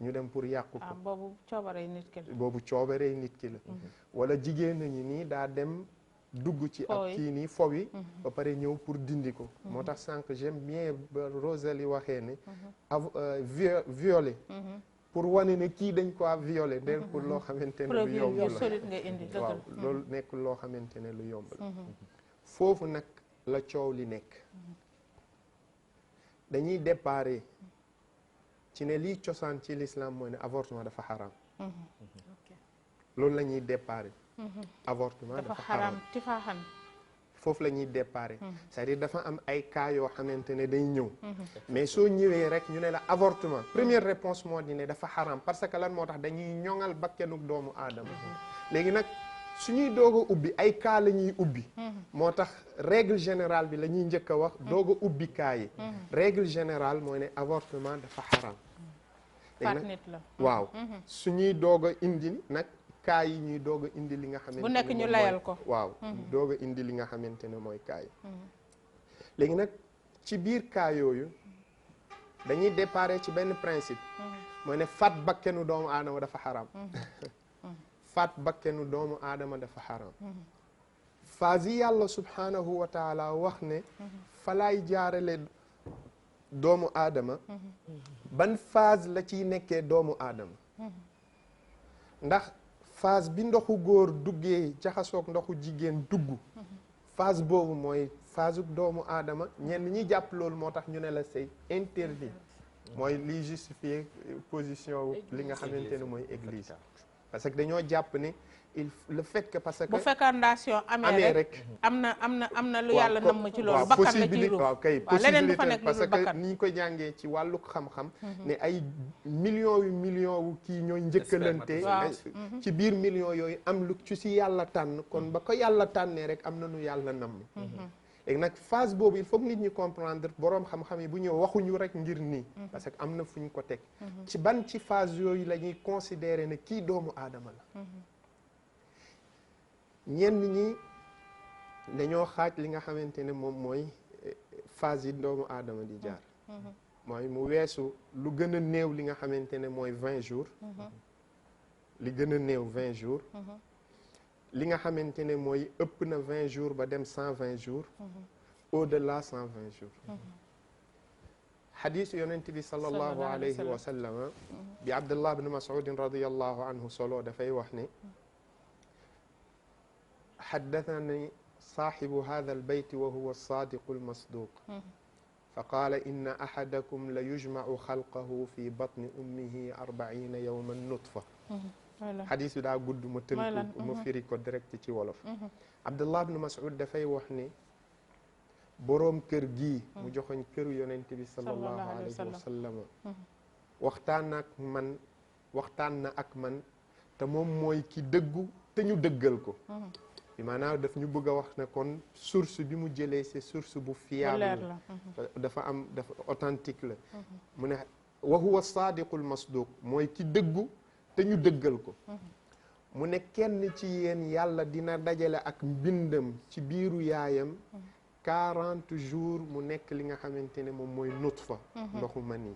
ñu dem pour yàqu ko boobu coobaree nit ki la boobu coobaree nit ki la wala jigéen a ngi nii daa dem dugg ci ak kii nii fo wi ba pare ñëw pour dindi ko moo tax sànq j'aime bien ba Rosalie waxee ne violé pour wane ne kii dañ ko violé nekkul loo xamante ne lu yomb la waaw loolu nekkul loo xamante ne lu yomb la foofu nag la coow li nekk dañuy déparé ci ne lii cosaan ci l'islam mooy ne avortement dafa xaram loolu la ñuy déparé avortement dafa xaram tifaaxan foofu la ñuy déparé c'est-à-dire dafa am ay cas yoo xamante ne day ñëw mais soo ñëwee rek ñu ne la avortement première réponse moo di ne dafa xaram parce que lan moo tax dañuy ñoŋal bakkenuk doomu aadama léegi nag suñuy doog a ubbi ay cas la ñuy ubbi moo tax règle générale bi la ñuy njëkk a wax doog a ubbi cas yi règle générale mooy ne avortement dafa xaram léegi nag waaw suñuy doog a indi nag cas yi ñuy doog a indi li nga xamante ne bu nekk ñu layal ko waaw doog a indi li nga xamante ne mooy cas yi léegi nag ci biir cas yooyu dañuy déparé ci benn principe mooy ne faat bakkenu doomu aadama dafa xaram faat bakkenu doomu aadama dafa xaram phase yi yàlla subhanahu wa taala wax ne falaay jaarale doomu aadama ban phase la ciy nekkee doomu aadama ndax phase bi ndoxu góor duggee jaxasoog ndoxu jigéen dugg phase boobu mooy phase doomu aadama ñenn ñi jàpp loolu moo tax ñu ne la c'est interdit mooy liy justifier position li nga xamante ne mooy église parce que dañoo jàpp ne le fait que parce que bu fécondation amee rek am na lu yàlla namm ci loolu bakkan la ci waaw kay possibilité parce que ni ñu ko jàngee ci wàllu xam-xam ne ay millions wu kii ñooy njëkkalante ci biir millions yooyu am lu ci si yàlla tànn kon ba ko yàlla tànnee rek am na nu yàlla namm léegi nag phase boobu il faut que nit ñi comprendre boroom xam-xam yi bu ñëw waxuñu rek ngir nii parce que am na fu ñu ko teg ci ban ci phase yooyu la ñuy considérer ne kii doomu aadama la ñenn ñi dañoo xaaj li nga xamante ne moom mooy phase yi doomu aadama di jaar mooy mu weesu lu gën a néew li nga xamante ne mooy 20 jours li gën a néew 20 jours li nga xamante ne mooy ëpp na 20 jours ba dem 120 jours au-delà 120 jours xadiis yonent bi sallallahu alayhi wa sallam bi Abdullah bin Mas'ud radiyallahu anhu solo dafay wax ne حدثني صاحب هذا البيت وهو الصادق المصدوق فقال إن أحدكم ليجمع خلقه في بطن أمه 40 يوما نطفة xadis bi daa gudd ma tënk ma firi ko direct ci wolof Abdullah ibn Mas'ud dafay wax ni boroom kër gii mu joxoñ këru yonent bi sallallahu alayhi wa sallam waxtaan na ak man te moom mooy ki dëggu te ñu dëggal ko bi maanaam daf ñu bëgg a wax ne kon source bi mu jëlee c'est source bu fiable dafa authentique la mu ne wa huwa sadiqul masduq mooy ki dëggu te ñu dëggal ko mu ne kenn ci yéen yàlla dina dajale ak mbindam ci biiru yaayam 40 jours mu nekk li nga xamante ne moom mooy nutfa ndoxu mani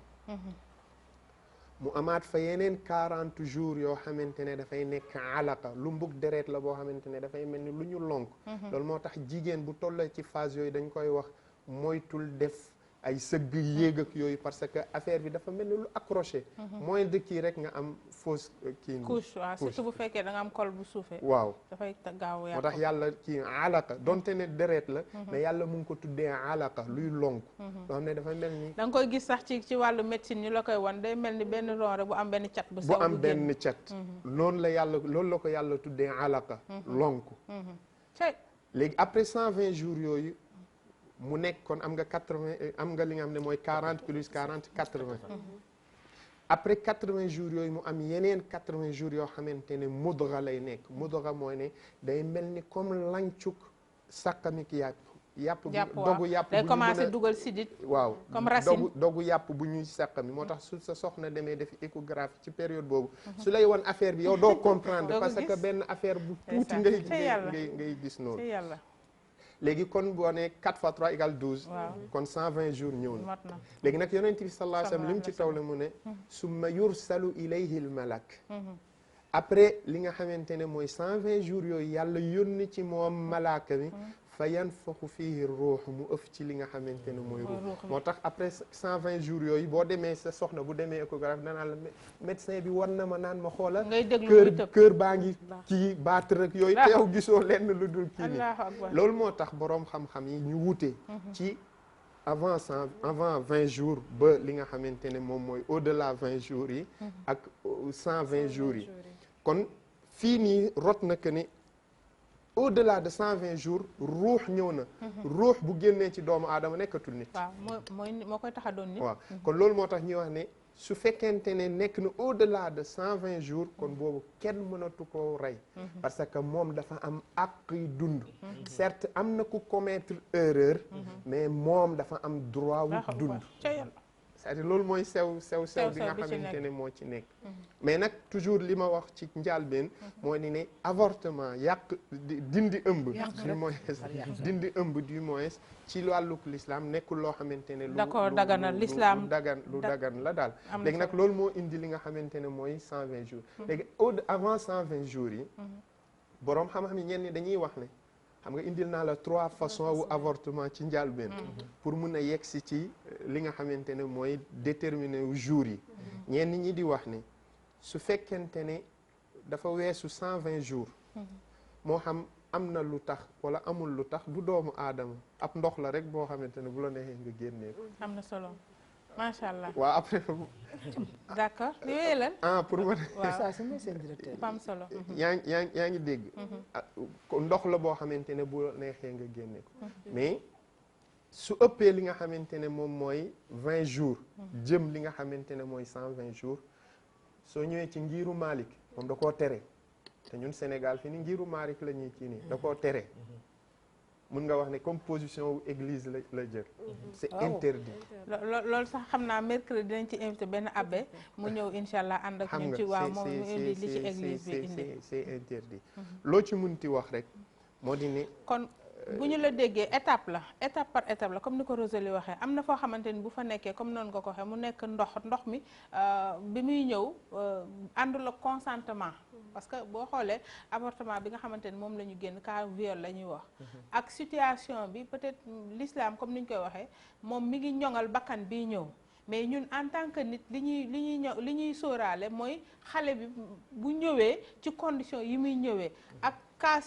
mu amaat fa yeneen 40 jours yoo xamante ne dafay nekk alaqa lu mbug deret la boo xamante ne dafay mel ni lu ñu lonk loolu moo tax jigéen bu toll ci phase yooyu dañ koy wax moytul def ay sëgg yéeg ak yooyu parce que affaire bi dafa mel ni lu accroché mooy de kii rek nga am fausse kii couche waaw surtout bu fekkee da nga am col bu suufee waaw dafay gaaw moo tax yàlla kii alaqa donte ne deret la mais yàlla mu ngi ko tuddee alaqa luy lonk loo xam ne dafa mel ni da nga koy gis sax ci wàllu médecine ñu la koy wan day mel ni benn ron rek bu am benn cat bu sew bu am benn cat loolu la ko yàlla tuddee alaqa lonk léegi après 120 jours yooyu mu nekk kon am nga 80 am nga li nga xam ne mooy 40 plus 40 80 après 80 jours yooyu mu am yeneen 80 jours yoo xamante ne mudra lay nekk mudra mooy ne day mel ni comme lancuk sàqamik yàpp dogu yàpp day commencé dugal sidit waaw comme racine dogu yàpp bu ñuy sàqami moo tax su sa soxna demee def échographie ci période boobu su lay wan affaire bi yow doo comprendre parce que benn affaire bu tuuti ngay gis noonu léegi kon boo ne 4 fois 3 égale 12 kon 120 jours ñëw na léegi nag yonent bi sallallahu alayhi wa sallam li mu ci taw la mu ne summa yursalu ilayhi l malak après li nga xamante ne mooy 120 jours yooyu yàlla yónni ci moom malaaka mi fa yanfaxu fihi ruux mu ëf ci li nga xamante ne mooy ruux moo tax après 120 jours yooyu boo demee sa soxna bu demee échographie danaa la médecin bi war na ma naan ma xoola kër baa ngi kii battre ak yooyu te yow gisoo lenn lu dul kii ni loolu moo tax boroom xam-xam yi ñu wute ci avant 20 jours ba li nga xamante ne moom mooy au delà 20 jours yi ak 120 jours yi kon fii nii rot na que ni au delà de 120 jours ruux ñëw na ruux bu génnee ci doomu aadama nekkatul nit waaw moo koy tax a doon nit waaw kon loolu moo tax ñuy wax ne su fekkente ne nekk na au delà de 120 jours kon boobu kenn mënatu koo rey parce que moom dafa am àq yu dund certes am na ku commettre erreur mais moom dafa am droit wu dund c'est-à-dire loolu mooy sew bi nga xamante ne moo ci nekk mais nag toujours li ma wax ci njàlbeen mooy ni ne avortement dindi ëmb du moins dindi ëmb du moins ci wàlluk l'islam nekkul loo xamante ne d'accord daganal l'islam lu dagan la daal léegi nag loolu moo indi li nga xamante ne mooy 120 jours léegi avant 120 jours yi boroom xam-xam yi ñenn ñi dañuy wax ne xam nga indil naa la 3 façons wu avortement ci njàlbeen pour mun a yegsi ci li nga xamante ne mooy déterminer wu jours yi ñenn ñi di wax ne su fekkente ne dafa weesu 120 jours moo xam am na lu tax wala amul lu tax du doomu aadama ab ndox la rek boo xamante ne bu la neexee nga génnee ko am na solo macha allah waaw après d'accord li wéy lan pour ma ça c'est seen directeur am solo yaa ngi dégg ndox la boo xamante ne bu neexee nga génne ko mais su ëppee li nga xamante ne moom mooy 20 jours jëm li nga xamante ne mooy 120 jours soo ñëwee ci ngiru Malik moom da koo tere te ñun Sénégal fi ni ngiru Malik la ñuy kii nii da koo tere mun nga wax ne comme position wu église la jël c'est interdit loolu sax xam naa mercredi dinañ ci invité benn abbé mu ñëw incha allah ànd ak ñun ci waaw moom mu indi li ci église bi indi c'est interdit loo ci munti wax rek moo di ne kon bu ñu la déggee étape par étape la comme ni ko Rosalie waxee am na foo xamante ni bu fa nekkee comme noonu nga ko waxee mu nekk ndox mi bi muy ñëw àndul ak consentement parce que boo xoolee avortement bi nga xamante ni moom la ñu génn cas viol la ñuy wax ak situation bi peut-être l'islam comme ni ñu koy waxee moom mi ngi ñoŋal bakkan bi ñëw mais ñun en tant que nit li ñuy sóoraale mooy xale bi bu ñëwee ci condition yi muy ñëwee ak cas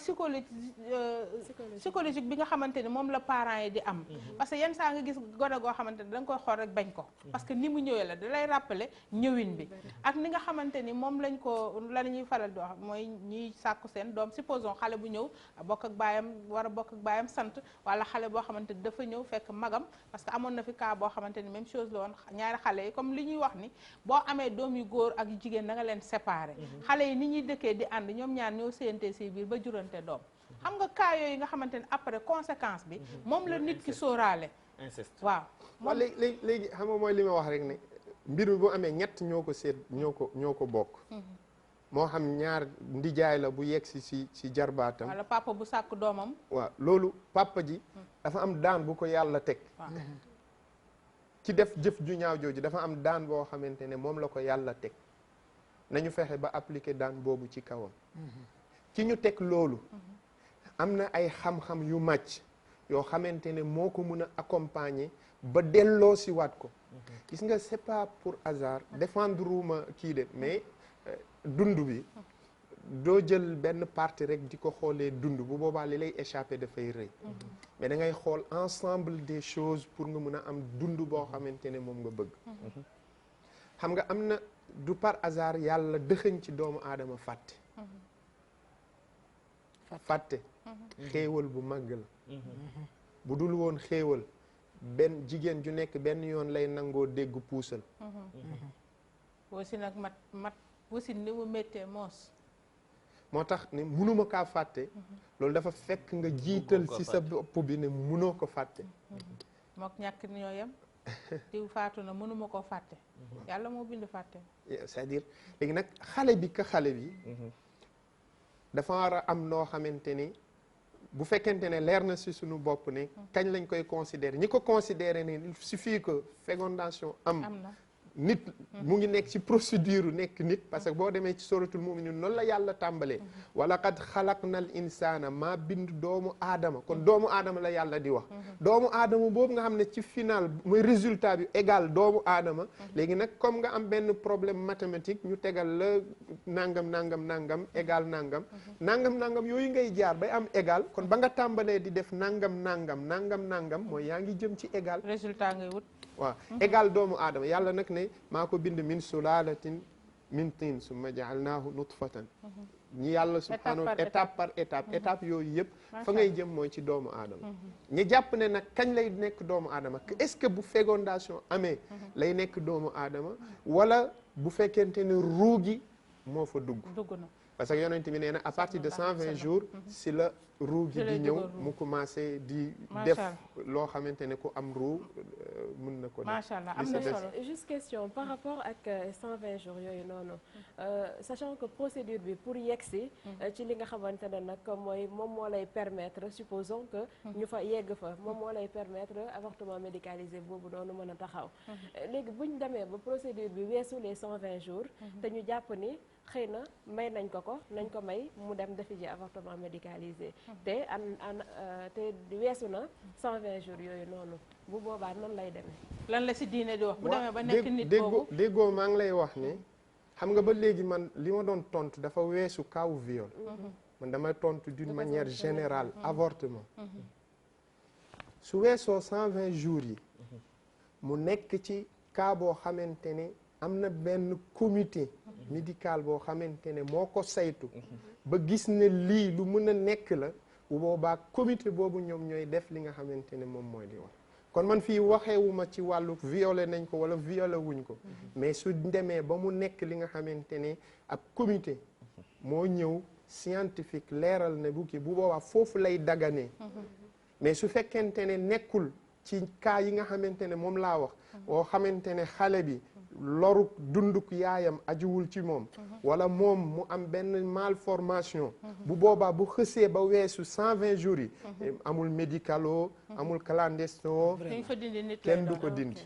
psychologique bi nga xamante ni moom la parents yi di am parce que yenn saa nga gis gone goo xamante ni da nga koy xool rek bañ ko parce que ni mu ñëwee la da lay rappeler ñëwin bi ak ni nga xamante ni moom lañ ko la ñuy faral di wax mooy ñiy sàkku seen doom supposons xale bu ñëw bokk ak baayam war a bokk ak baayam sant wala xale boo xamante ni dafa ñëw fekk magam parce que amoon na fi cas boo xamante ni même chose la woon ñaari xale yi comme li ñuy wax ni boo amee doom yu góor ak jigéen da nga leen séparer xale yi ni ñuy dëkkee di ànd ñoom ñaar ñoo séyante si biir ba jurante doom xam nga cas yooyu nga xamante ni après conséquence bi moom la nit ki sóoraale waaw léegi xam nga mooy li ma wax rek ne mbir mi bu amee ñett ñoo ko seet ñoo ko bokk moo xam ñaar ndijaay la bu yegg si jarbaatam wala papa bu sàkk doomam waaw loolu papa ji dafa am daan bu ko yàlla teg ci def jëf ju ñaaw jooju dafa am daan boo xamante ne moom la ko yàlla teg nañu fexe ba appliquer daan boobu ci kawam ci ñu teg loolu am na ay xam-xam yu màcc yoo xamante ne moo ko mun a accompagner ba delloo si waat ko gis nga c'est pas pour hasard défendre uma kii de mais dund bi doo jël benn partie rek di ko xoolee dund bu boobaa li lay échappé dafay rëy mais da ngay xool ensemble des choses pour nga mun a am dund boo xamante ne moom nga bëgg xam nga am na du par hasard yàlla dëxëñ ci doomu aadama fàtte xéewal bu màgg la bu dul woon xéewal benn jigéen ju nekk benn yoon lay nangoo dégg puusal aussi nag mat aussi ni mu méttee moos moo tax ne munuma kaa fàtte loolu dafa fekk nga jiital ci sa bopp bi ne munoo ko fàtte mook ñàkk ñoo yem diw faatu na mënuma koo fàtte yàlla moo bind fàtte c'est-à-dire léegi nag xale bi dafa war a am noo xamante ni bu fekkente ne leer na si suñu bopp ne kañ lañ koy considérer ñi ko considérer ne il suffit que fécondation am nit mu ngi nekk ci procédure nekk nit parce que boo demee ci suratul mu'minun noonu la yàlla tàmbalee wala qad xalaqnal insana maa bind doomu aadama kon doomu aadama la yàlla di wax doomu aadama boobu nga xam ne ci final mooy résultat bi égal doomu aadama léegi nag comme nga am benn problème mathématique ñu tegal la nangam égal nangam yooyu ngay jaar bay am égal kon ba nga tàmbalee di def nangam mooy yaa ngi jëm ci égal résultat ngay wut waaw égal doomu aadama yàlla nag ne maa ko bind min sulalatin min tin summa jaalnaahu nutfatan ñi yàlla subhanahu étape par étape yooyu yëpp fa ngay jëm mooy ci doomu aadama ñi jàpp ne nag kañ lay nekk doomu aadama est-ce que bu fécondation amee lay nekk doomu aadama wala bu fekkente ne ruugi moo fa dugg na parce que yonent bi nee na à partir de 120 jours si la ruu gi di ñëw mu commencé di def loo xamante ne ku am ruu mën na ko def. macha allah am na solo juste question par rapport ak 120 jours yooyu noonu sachant que procédure bi pour yegsi ci li nga xamante ne nag mooy moom moo lay permettre supposons que ñu fa yegg fa moom moo lay permettre avortement médicalisé boobu noonu mën a taxaw léegi buñ demee ba procédure bi weesu les 120 jours te ñu jàpp ni xëy na may nañ ko nañ ko may mu dem defi ji avortement médicalisé te te weesu na 120 jours yooyu noonu bu boobaa nan lay demee. lan la si diine di wax bu demee ba nekk nit boobu déggoo maa ngi lay wax ne xam nga ba léegi man li ma doon tontu dafa weesu kaw viol man damay tontu d'une manière générale avortement su weesoo 120 jours yi mu nekk ci cas boo xamante ne am na benn comité médical boo xamante ne moo ko saytu ba gis ne lii lu mën a nekk la bu boobaa comité boobu ñoom ñooy def li nga xamante ne moom mooy di wax kon man fii waxeewuma ci wàllu violé nañ ko wala violé wuñ ko mais su demee ba mu nekk li nga xamante ne ab comité moo ñëw scientifique leeral ne bu kii bu boobaa foofu lay daganee mais su fekkente ne nekkul ci cas yi nga xamante ne moom laa wax boo xamante ne xale bi loru dunduk yaayam ajuwul ci moom wala moom mu am benn malformation bu boobaa bu xësee ba weesu 120 jours yi amul médicalo amul clandestin kenn du ko dindi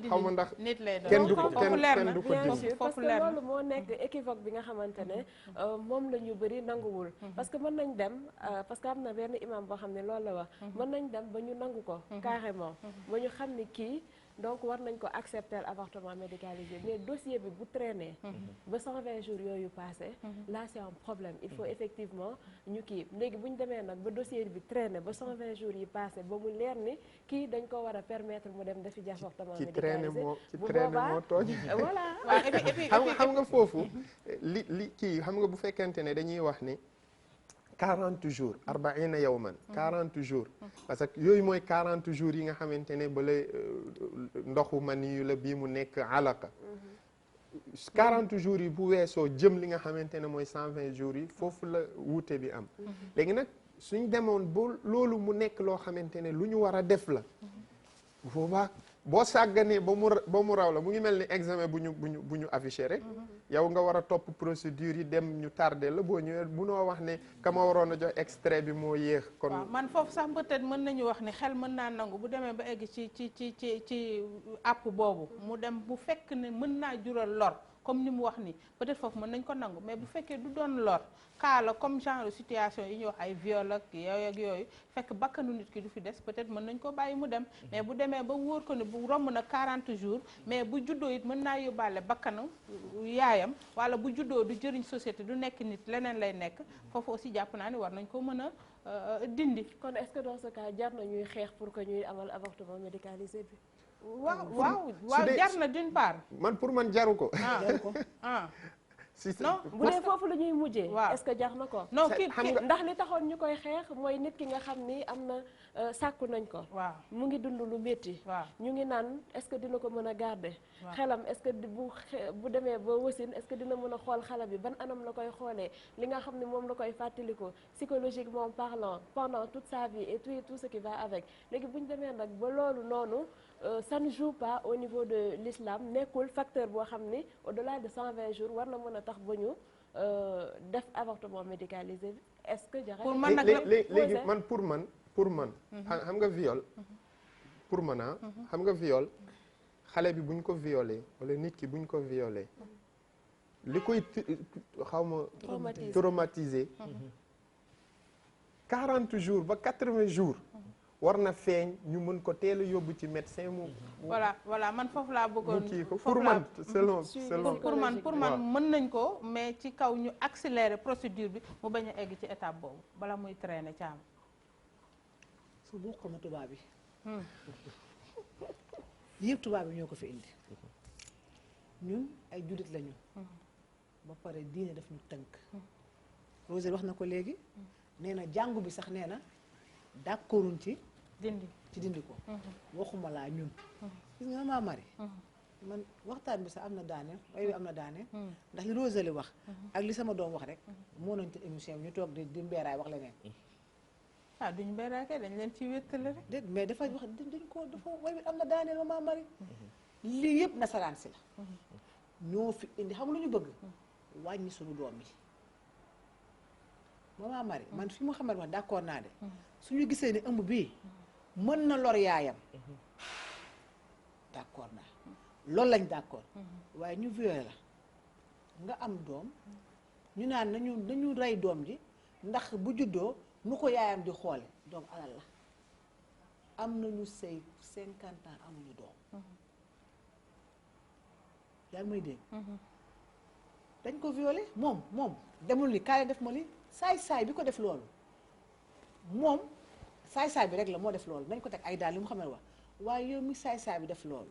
xaw ma ndax kenn du ko dindi parce que loolu moo nekk équivoque bi nga xamante ne moom la ñu bëri nanguwul parce que mën nañ dem parce que am na benn imam boo xam ne loolu la wax mën nañ dem ba ñu nangu ko carrément ba ñu xam ne kii donc war nañ ko accepter avortement médicalisé mais dossier bi bu traîner ba 120 jours yooyu passé là c'est un problème il faut effectivement ñu kii léegi bu ñu demee nag ba dossier bi traîner ba 120 jours yi passé ba mu leer ni kii dañ ko war a permettre mu dem defi avortement médicalisé ci traîner moo tooñ voilà xam nga foofu li kii xam nga bu fekkente ne dañuy wax ni 40 jours 40 yawman 40 jours parce que yooyu mooy 40 jours yi nga xamante ne ba lay ndoxu maniyu la bii mu nekk alaqa 40 jours yi bu weesoo jëm li nga xamante ne mooy 120 jours yi foofu la wuute bi am léegi nag suñ demoon ba loolu mu nekk loo xamante ne lu ñu war a def la boobaa boo sàgganee ba mu raw la mu ngi mel ni examen bu ñu affiché rek yow nga war a topp procédure yi dem ñu tardé la boo ñëwee munoo wax ne ka ma waroon a jox extrait bi moo yéex kon waaw man foofu sax peut-être mën nañu wax ni xel mën naa nangu bu demee ba egg ci àpp boobu mu dem bu fekk ne mën naa jural lor comme ni mu wax ni peut-être foofu mën nañ ko nangu mais bu fekkee du doon lor cas la comme genre situation yi ñuy wax ay viol ak yooyu fekk bakkanu nit ki du fi des peut-être mën nañ ko bàyyi mu dem mais bu demee ba wóor ko ne bu romb na 40 jours mais bu juddoo it mën naa yóbbaale bakkanu yaayam wala bu juddoo du jëriñ société du nekk nit leneen lay nekk foofu aussi jàpp naa ni war nañ ko mën a dindi. kon est-ce que dans ce cas jar na ñuy xeex pour que ñuy amal avortement médicalisé bi. waaw jar na d'une part. man pour man jaru ko. jaru ko non bu dee foofu la ñuy mujjee. est-ce que jar na ko. non kii ndax li taxoon ñu koy xeex mooy nit ki nga xam ni am na sàkku nañ ko. waaw mu ngi dund lu métti. waaw ñu ngi naan est-ce que dina ko mën a garder. xelam est-ce que bu demee ba wasin est-ce que dina mën a xool xale bi ban anam la koy xoolee li nga xam ne moom la koy fàttaliku psychologiquement parlant pendant toute sa vie et tout ce qui va avec léegi bu ñu demee nag ba loolu noonu. Ça ne joue pas au niveau de l'islam nekkul facteur boo xam ni au-delà de 120 jours war na mën a tax ba ñu def avortement médicalisé bi est-ce que pour man nag léegi man pour man xam nga viol pour man xam nga viol xale bi buñ ko violé wala nit ki buñ ko violé li koy xaw ma traumatisé 40 jours ba 80 jours war na feeñ ñu mën ko teel a yóbbu ci médecin mu. voilà man foofu laa bëggoon. kii ko pour man selon pour man mën nañ ko mais ci kaw ñu accélérer procédure bi mu bañ a egg ci étape boobu bala muy traîner caam. su bokkuma tubaab bi. yëpp tubaab bi ñoo ko fi indi. ñun ay jullit lañu. ba pare diine daf ñu tënk. Rosel wax na ko léegi. nee na jàngu bi sax nee na d'accorduñ ci. dindi ko. waxuma laa ñun. gis nga maa mari. man waxtaan bi sax am na daane way bi am na daane. ndax li Rosel wax. ak li sama doom wax rek. moo nañ te émission bi ñu toog di mbeeraay wax leneen. duñ mbeeraay kay dañ leen ci wéttale rek. déet mais dafa wax dañ ko dafa way bi am na daane maa mari. lii yëpp nasaraan si la. ñoo fi indi xam lu ñu bëgg. wàññi suñu doom yi. maa mari man fi mu xamal wax d'accord naa de. suñu gisee ne ëmb bii. mën na lor yaayam. d'accord naa loolu lañ d'accord. waaye ñu violé la nga am doom. ñu naan nañu rey doom ji ndax bu juddoo nu ko yaayam di xoole doom alal la. am nañu sëy 50 ans amuñu doom. yaa ngi may dégg. dañ ko violé moom demul ni kaay def ma li saay-saay bi ko def loolu moom saay-saay bi rek la moo def loolu nañ ko teg ay daal li mu xam ne wax waaye yow mi saay-saay bi def loolu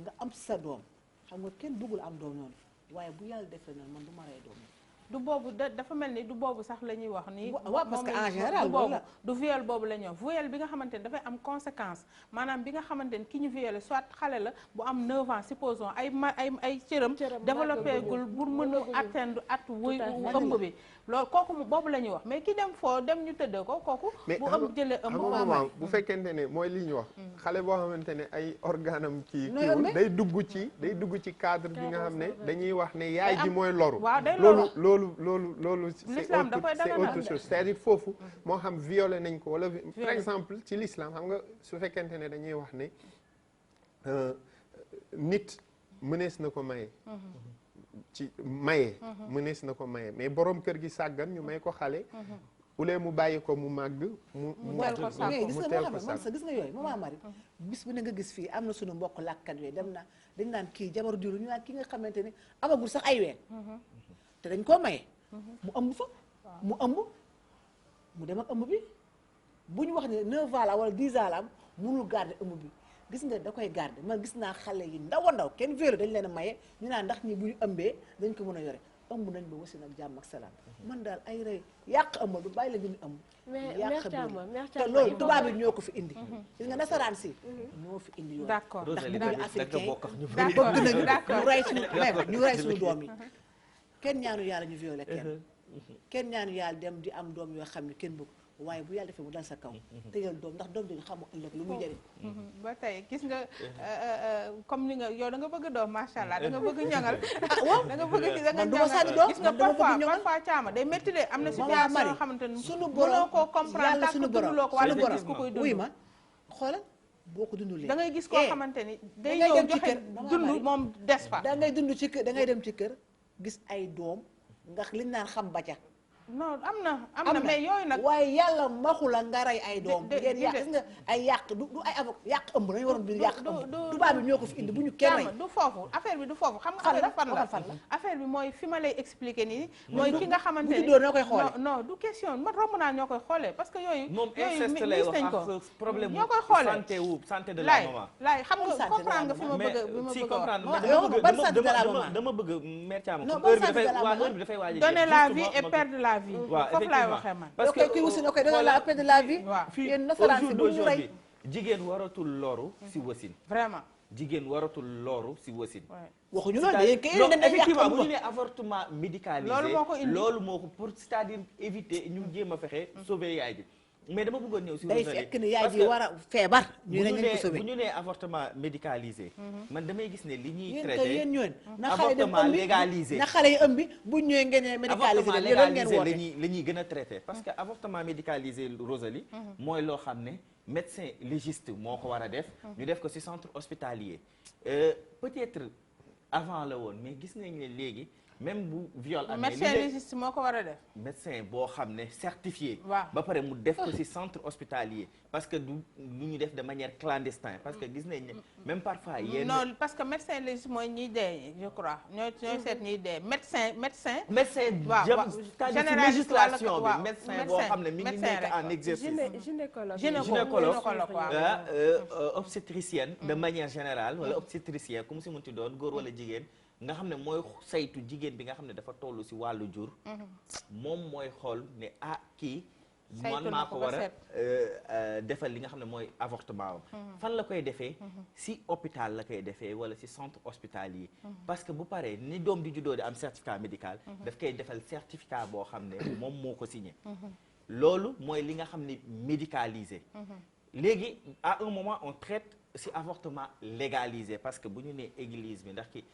nga am sa doom xam nga kenn bëggul am doom noonu waaye bu yàlla defee noonu man du ma rey doom du boobu dafa mel ni du boobu sax la ñuy wax nii. waaw parce que en général boobu du viol boobu la ñuy wax viol bi nga xamante ni dafay am conséquence maanaam bi nga xamante ni ki ñu violé soit xale la bu am 9 ans supposons ay cëram développé gul pour mën a atteindre at wuy ëmb bi loolu kooku boobu la ñuy wax mais ki dem foo dem ñu tëddee ko kooku bu am jëlee ëmb bu fekkente ne mooy li ñu wax xale boo xamante ne ay organam kii kiiwul day dugg ci cadre bi nga xam ne dañuy wax ne yaay ji mooy loru loolu c'est autre chose c'est-à-dire foofu moo xam violé nañ ko wala par exemple ci l'islam xam nga su fekkente ne dañuy wax ne nit mënees na ko maye mënees na ko maye mais borom kër gi sàggan ñu may ko xale ulee mu bàyyi ko mu màgg mu teel ko sa gis nga yooyu maman Marie bis bu ne nga gis fii am na suñu mbokk làkkat yooyu dem na dañ naan kii jabaru diwlu ñu naan kii nga xamante ni amagul sax ay weer te dañ koo maye mu ëmb fa mu ëmb mu dem ak ëmb bi bu ñu wax ne 9 ans la wala 10 ans la am mënul garder ëmb bi gis nga da koy garder man gis naa xale yi ndaw a ndaw kenn vélo dañ leen a maye ñu naan ndax ñi bu ñu ëmbee dañ ko mën a yore ëmb nañ ba wasin ak jàmm ak salaam man daal ay rey yàq ëmb du bàyyi la ñu ëmb yàq te loolu tubaab yi ñoo ko fi indi gis nga nasaraan si ñoo fi indi yoon d'accord ndax ñu africain bëgg nañu ñu rey suñu doom yi kenn ñaanu yàlla ñu violé kenn ñaanu yàlla dem di am doom yoo xam ne kenn bëgg waaye bu yàlla defee mu dal sa kaw tëjal doom ndax doom bi xamu ëllëg lu muy jëriñ ba tey gis nga comme ni nga yow da nga bëgg doom macha allah da nga bëgg ñoŋal da nga bëgg da nga ñoŋal gis nga parfois caama day métti de am na situation yoo xamante ni suñu borom koo comprendre tant que dunduloo ko wala nga gis ku koy dund wuy ma xoolal boo ko dundulee da ngay gis koo xamante ni day ñëw joxe dund moom des fa da ngay dund ci kër da ngay dem ci kër gis ay doom ndax liñ naan xam ba ca non am na mais yooyu nag waaye yàlla maxu la nga rey ay doom ngeen yàq gis nga ay yàq du ay avocat yàq ëmb nañu waroon bi yàq ëmb tubaab bi ñoo ko fi indi bu ñu kenn rey du foofu affaire bi du foofu xam nga affaire bi fan la affaire bi mooy fi ma lay expliquer nii mooy ki nga xamante ni ñoo koy xoolee non du question man romb naa ñoo koy xoolee parce que yooyu moom inceste lay wax problème ñoo koy xoolee santé de la maman laay xam nga comprendre nga fi ma bëgg dama bëgg mère Thiam heure bi dafay waaj donner la vie et perdre la vie parce que kii aussi na koy donner la paix de la vie yéen nasaraan si bu ñu rey jigéen waratul loru si wasin vraiment jigéen waratul loru si wasin waxuñu loolu de kay effectivement bu ñu nee avortement médicalisé loolu moo ko pour c'est-à-dire éviter ñu jéem a fexe sauver yaay ji mais dama bëggoon ñëw si day fekk ni yaay ji war a feebar ñu ne ñu ko sauver bu ñu nee avortement médicalisé man damay gis ne li ñuy traité traité ñoon avortement légalisé na xale yi ëmbi bu ñëwee ngeen ne médicalisé avortement légalisé la ñuy gën a traité parce que avortement médicalisé Rosalie mooy loo xam ne médecin légiste moo ko war a def ñu def ko ci centre hospitalier peut-être avant la woon mais gis nañ ne léegi même bu viol amee médecin légiste moo ko war a def médecin boo xam ne certifié waaw ba pare mu def ko ci centre hospitalier parce que du lu ñu def de manière clandestine parce que gis nañ ne même parfois yenn non parce que médecin légiste mooy ñiy dee je crois ñooy seet ñiy dee médecin waaw législation bi médecin boo xam ne mi ngi nekk en exercice gynécologue obstétricienne de manière générale wala obstétricien comme si munti doon góor wala jigéen nga xam ne mooy saytu jigéen bi nga xam ne dafa toll ci wàllu jur moom mooy xool ne kii man maa ko war a defal li nga xam ne mooy avortement fan la koy defee ci hôpital la koy defee wala ci centre hospitalier parce que bu paree ni doom di juddoo di am certificat médical daf koy defal certificat boo xam ne moom moo ko signé loolu mooy li nga xam ne médicalisé léegi à un moment on traite si avortement légalisé parce que bu ñu nee église bi ndax ki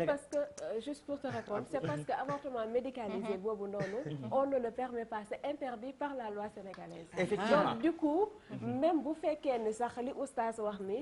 parce que juste pour te répondre c'est parce que avortement médicalisé boobu noonu on ne le permet pas c'est interdit par la loi sénégalaise effectivement donc du coup même bu fekkee ni sax li oustaz wax ni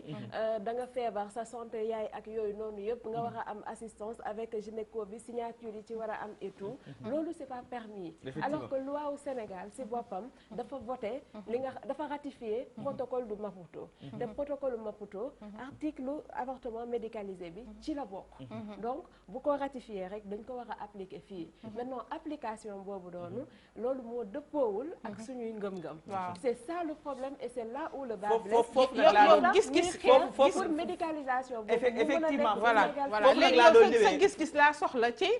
da nga feebar sa santé yaay ak yooyu noonu yëpp nga war a am assistance avec gynéco bi signature yi ci war a am et tout loolu c'est pas permis alors que loi au Sénégal si boppam dafa voté li nga dafa ratifié protocole du Maputo te protocole Maputo article avortement médicalisé bi ci la bokk donc bu ko ratifié rek dañ ko war a appliquer fii maintenant application boobu doonu loolu moo dëppoowul ak suñuy ngëm-ngëm c'est ça le problème et c'est là où le bas blesse yow gis-gis pour médicalisation boobu effectivement voilà léegi yow sa gis-gis laa soxla ci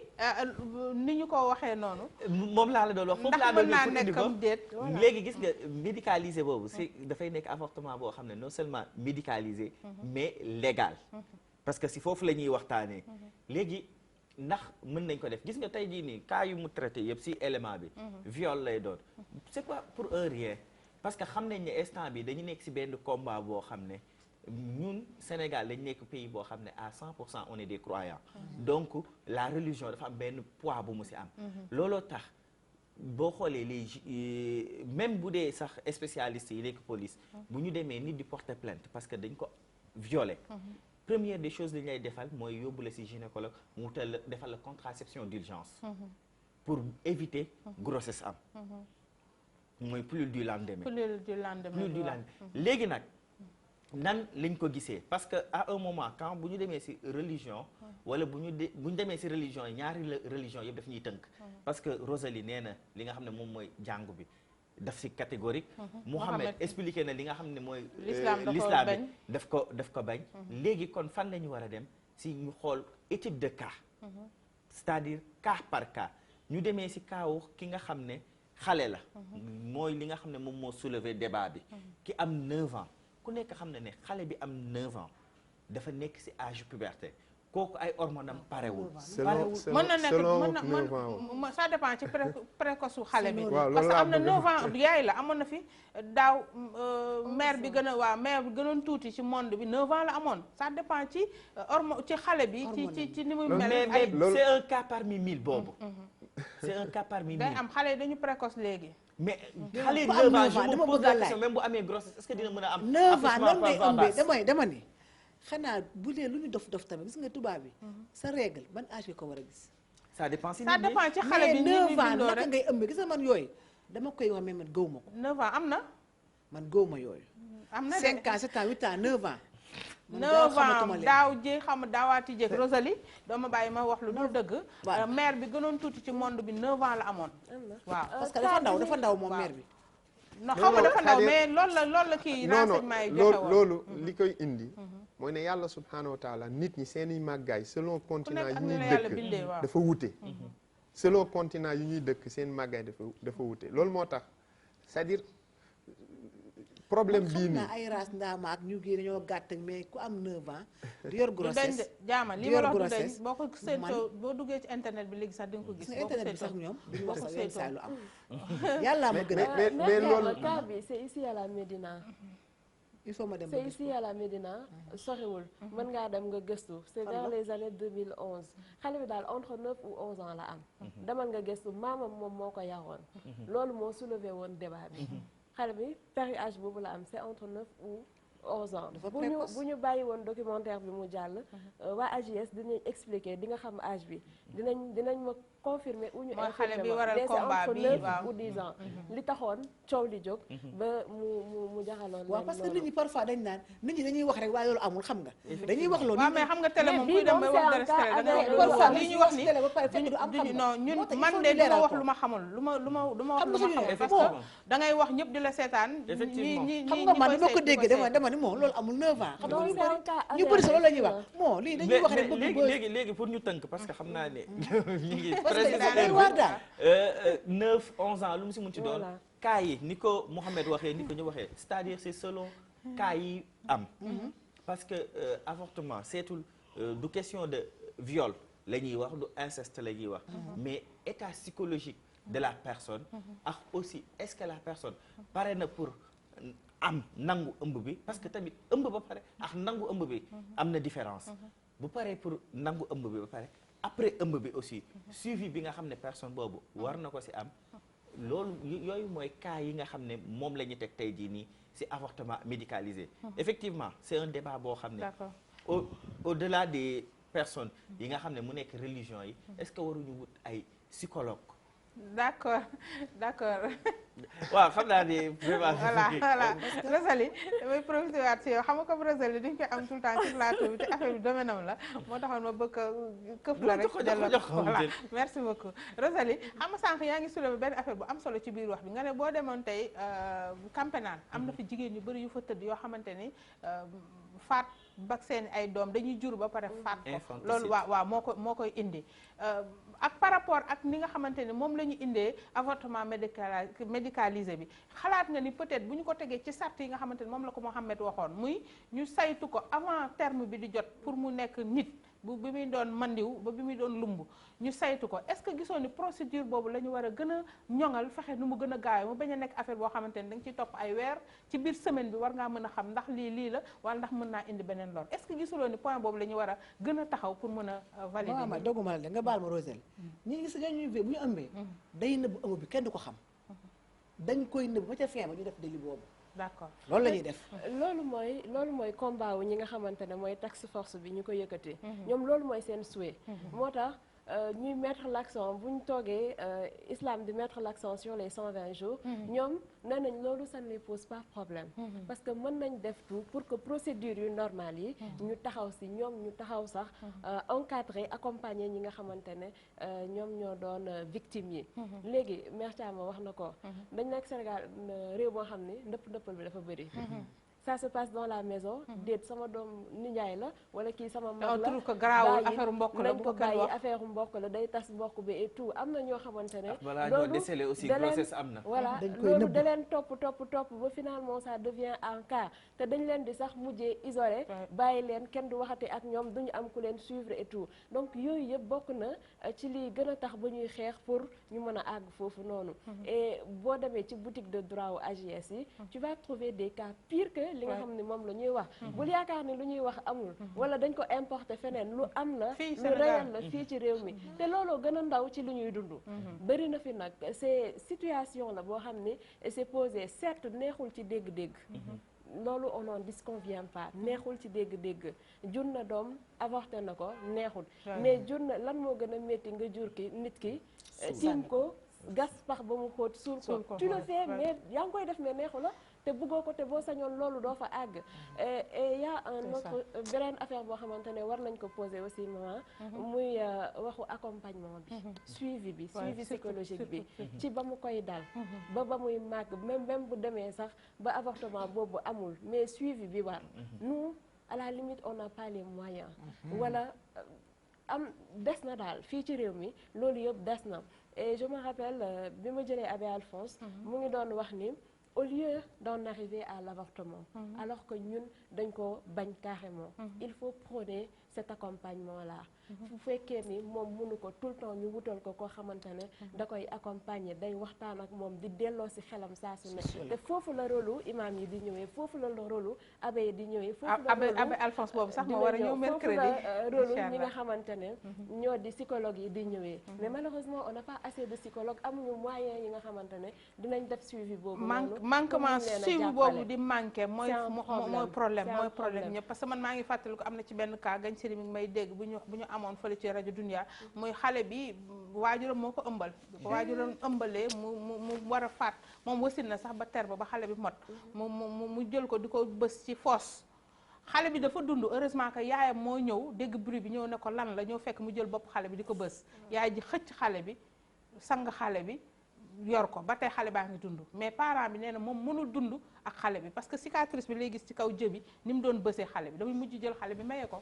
ni ñu ko waxee noonu moom laa la doon wax foofu laa doon ndax mën naa nekk comme déet léegi gis nga médicalisé boobu c'est dafay nekk avortement boo xam ne non seulement médicalisé mais légal parce que si foofu la ñuy waxtaanee léegi ndax mën nañ ko def gis nga tey jii nii cas yu mu traité yëpp si élément bi viol lay doon c'est pas pour un rien parce que xam nañ ne instant bi dañu nekk si benn combat boo xam ne ñun Sénégal dañ nekk pays boo xam ne à 100% on est des croyants donc la religion dafa am benn poids bu mu si am looloo tax boo xoolee les même bu dee sax spécialistes yi nekk police bu ñu demee nit di porter plainte parce que dañ ko violé première des choses li ñu lay defal mooy yóbbu la ci gynécologue mu wutal defal la contraception d'urgence pour éviter grossesse am mooy pilule du lendemain. pilule du lendemain. pilule du lendemain léegi nag nan lañ ko gisee parce que à un moment quand bu ñu demee ci religion wala bu ñu demee ci religion yi ñaari religion yëpp daf ñuy tënk parce que Rosalie nee na li nga xam ne moom mooy jàngu bi daf ci catégorique Mohamed expliqué na li nga xam ne mooy l'islam bi daf ko bañ léegi kon fan la ñu war a dem ci ñu xool étude de cas c'est-à-dire cas par cas ñu demee ci kaawu ki nga xam ne xale la mooy li nga xam ne moom moo soulever débat bi ki am 9 ans ku nekk xam ne xale bi am 9 ans dafa nekk ci âge puberté kooku ay hormones am parewul. mën na nekk mën ça dépend ci précoce su xale bi. parce que am na 9 ans yaay la amoon na fi daaw mère bi gën a waaw mère bi gënoon tuuti ci monde bi 9 ans la amoon ça dépend ci hormone ci xale bi. ci ni muy mel. mais c'est un cas parmi 1000 boobu. c'est un cas parmi 1000. day am xale yi dañu précoce léegi. mais xale yi 9 ans je me pose la question même bu amee grossesse est-ce que dina mën a am. 9 ans nan ngay ëmbee dama ni xanaa bu dee lu ñu dof tamit gis nga tubaab bi sa règle ban âge nga ko war a gis. ça dépend si ça dépend ci xale bi mais 9 ans naka ngay ëmbee gis nga man yooyu dama koy wax mais man gëw ma ko. 9 ans am na. man gëw ma yooyu. am na de 5 ans 7 ans 8 ans 9 ans. 9 ans daaw jéeg xam daawaati jéeg Rosalie dooma bàyyi ma wax lu dul dëgg. mère bi gënoon tuuti ci monde bi 9 ans la amoon. waaw parce que dafa ndaw moom mère bi. non xam nga dafa ndaw mais loolu la kii renseignement yi joxe woon loolu li koy indi mooy ne yàlla subhanahu wa taala nit ñi seeni màggaay selon continent yi ñuy dëkk dafa wute selon continent yi ñuy dëkk seen màggaay dafa wute loolu moo tax c'est-à-dire problème bii nii ay race ndaama ak ñu gi dañoo gàtt mais ku am 9 ans di yor grossesse jaama li ma la wax du dañ boo ko seetoo boo duggee ci internet bi léegi sax di nga ko gis internet bi sax ñoom duñu wax sax yenn saa lu am yàlla ma gën a mais loolu cas bi c'est ici à la Médina il faut ma dem c'est ici à la Médina soriwul mën ngaa dem nga gëstu c'est vers les années 2011 xale bi daal entre 9 ou 11 ans la am demal nga gëstu maamam moom moo ko yaroon loolu moo soulevé woon débat bi xale bi péri âge boobu la am c'est entre 9 ou 11 ans bu ñu bàyyi woon documentaire bi mu jàll waa AJS dinañ expliquer di nga xam âge bi dinañ ma confirmer ou ñu xale bi waral combat bi entre 9 ou 10 ans li taxoon coow li jóg ba mu jaxaloon waaw parce que nit ñi parfois dañ naan nit ñi dañuy wax rek waaye loolu amul xam nga dañuy wax loolu waaw mais xam nga télé moom kuy dem bay wax dara télé li ñuy wax ni non ñun man de du ma wax lu ma xamul lu ma wax lu ma xamul parce que da ngay wax ñëpp di la seetaan ñi xam nga man ni ma ko déggee dama ni moom loolu amul 9 ans xam nga ñu bëri sa loolu la ñuy wax bon lii dañuy wax rek léegi pour ñu tënk parce que xam naa ne ñu ngi 9 11 ans lu mu si mun ci doon cas yi ni ko Mohamed waxee ni ko ñu waxee c'est-à-dire c'est selon cas yi am parce que avortement seetul du question de viol la ñuy wax du inceste la ñuy wax mais état psychologique de la personne ak aussi est-ce que la personne pare na pour am nangu ëmb bi parce que tamit ëmb ba pare ak nangu ëmb bi am na différence bu paree pour nangu ëmb bi ba pare après ëmb bi aussi suivi bi nga xam ne personne boobu war na ko ci am loolu yooyu mooy cas yi nga xam ne moom la ñu teg tey jii nii ci avortement médicalisé effectivement c'est un débat boo xam ne au-delà des personnes yi nga xam ne mu nekk religion yi est-ce que waruñu wut ay psychologue d'accord waaw xam naa ne vraiment voilà Rosalie damay profité waat si yow xam nga comme Rosalie duñ koy am tout le temps ci plateau bi te affaire bi domaine am la moo taxoon ma bëgg a këf la rek voilà merci beaucoup Rosalie xam nga sànq yaa ngi soulevé benn affaire bu am solo ci biir wax bi nga ne boo demoon tey Camp Pénal am na fi jigéen yu bëri yu fa tëdd yoo xamante ni faat ba seen ay doom dañuy jur ba pare faat ko loolu waaw moo koy indi ak par rapport ak ni nga xamante ni moom la ñu indee avortement médicalisé bi xalaat nga ni peut-être bu ñu ko tegee ci sart yi nga xamante ni moom la ko Mohamed waxoon muy ñu saytu ko avant terme bi di jot pour mu nekk nit bi muy doon mandiw ba bi muy doon lumb ñu saytu ko est-ce que gisoo ni procédure boobu la ñu war a gën a ñoŋal fexe nu mu gën a gaawee mu bañ a nekk affaire boo xamante ni da nga ciy topp ay weer ci biir semaine bi war ngaa mën a xam ndax lii la wala ndax mën naa indi beneen lor est-ce que gisuloo ni point boobu la ñu war a gën a taxaw pour mën a valider. waaw ma dogguma la de nga baal ma Rosel ñi gis ñooñu bu ñu ëmbee day nëbb ëmb bi kenn du ko xam dañ koy nëbb ba ca fin ba ñu def délit boobu. d'accord loolu la ñuy def. loolu mooy combat wu ñi nga xamante ne mooy task force bi ñu ko yëkkatee. ñoom loolu mooy seen souhait. moo tax ñuy mettre l'accent bu ñu toogee islam di mettre l'accent sur les 120 jours ñoom nee nañ loolu ça ne les pose pas problème parce que mën nañ def tout pour que procédure yu normale yi ñu taxaw si ñoom ñu taxaw sax encadrer accompagner ñi nga xamante ne ñoom ñoo doon victimes yi léegi mère Thiama wax na ko dañ nekk Sénégal réew moo xam ni ndëppal bi dafa bëri ça se passe dans la maison déet sama doom nijaay la wala kii sama mag la ko garaawul affaire mbokk la nañ ko bàyyi affaire mbokk la day tas mbokk bi et tout am na ñoo xamante ne balaa ñoo déceler aussi grossesse am na voilà loolu da leen topp ba finalement ça devient un cas te dañ leen di sax mujjee isolé bàyyi leen kenn du waxati ak ñoom duñu am ku leen suivre et tout donc yooyu yëpp bokk na ci lii gën a tax ba ñuy xeex pour ñu mën a àgg foofu noonu et boo demee ci boutique de droit wu AJS yi tu vas trouver des cas pires que li nga xam ne moom la ñuy wax bul yaakaar ni lu ñuy wax amul wala dañ ko importer feneen lu am la lu réel la fii ci réew mi te looloo gën a ndaw ci lu ñuy dund bëri na fi nag c'est situation la boo xam ni c'est posé certes neexul ci dégg-dégg loolu on n'en disconvient pas neexul ci dégg-dégg jur na doom avorté na ko neexul mais jur na lan moo gën a métti nga jur ki nit ki tiim ko gas pax ba mu xóot suul ko tu le fais mais yaa ngi koy def mais neexu la te bëggoo ko te boo sañoon loolu doo fa àgg et y a un autre beneen affaire boo xamante ne war nañ ko poser aussi maman muy waxu accompagnement bi suivi psychologique bi ci ba mu koy dal ba muy màgg même bu demee sax ba avortement boobu amul mais suivi bi war nous à la limite on n'a pas les moyens wala am des na daal fii ci réew mi loolu yëpp des na et je me rappelle bi ma jëlee Abbé Alphonse mu ngi doon wax ni au lieu d'en arriver à l'avortement alors que ñun dañ ko bañ carrément il faut prôner cet accompagnement là bu fekkee ni moom mënu ko tout le temps ñu wutal ko koo xamante ne da koy accompagner day waxtaan ak moom di delloo si xelam saa su ne te foofu la rôlu imam yi di ñëwee foofu la rôlu abbé yi di ñëwee foofu la abbé Alphonse boobu sax moo war a ñëw mercredi foofu la rôlu ñi nga xamante ne ñoo di psychologue yi di ñëwee mais malheureusement on n'a pas assez de psychologue amuñu moyen yi nga xamante ne dinañ def suivi boobu manquement suivi boobu di manqué mooy problème ñëpp parce que man maa ngi fàttali ko am na ci benn cas gañ sëriñ mi ngi may dégg bu ñu amoon fële ci rajo Dunia muy xale bi waajuram moo ko ëmbal waajuram ëmbalee mu war a faat moom wasin na sax ba ter ba xale bi mot mu jël ko di ko bës ci foos xale bi dafa dund heureusement que yaayam moo ñëw dégg bruit bi ñëw ne ko lan la ñëw fekk mu jël bopp xale bi di ko bës yaay ji xëcc xale bi sang xale bi yor ko ba tey xale baa ngi dund mais parent bi nee na moom mënul dund ak xale bi parce que cicatrice bi lay gis ci kaw jëbi ni mu doon bësee xale bi damay mujj jël xale bi maye ko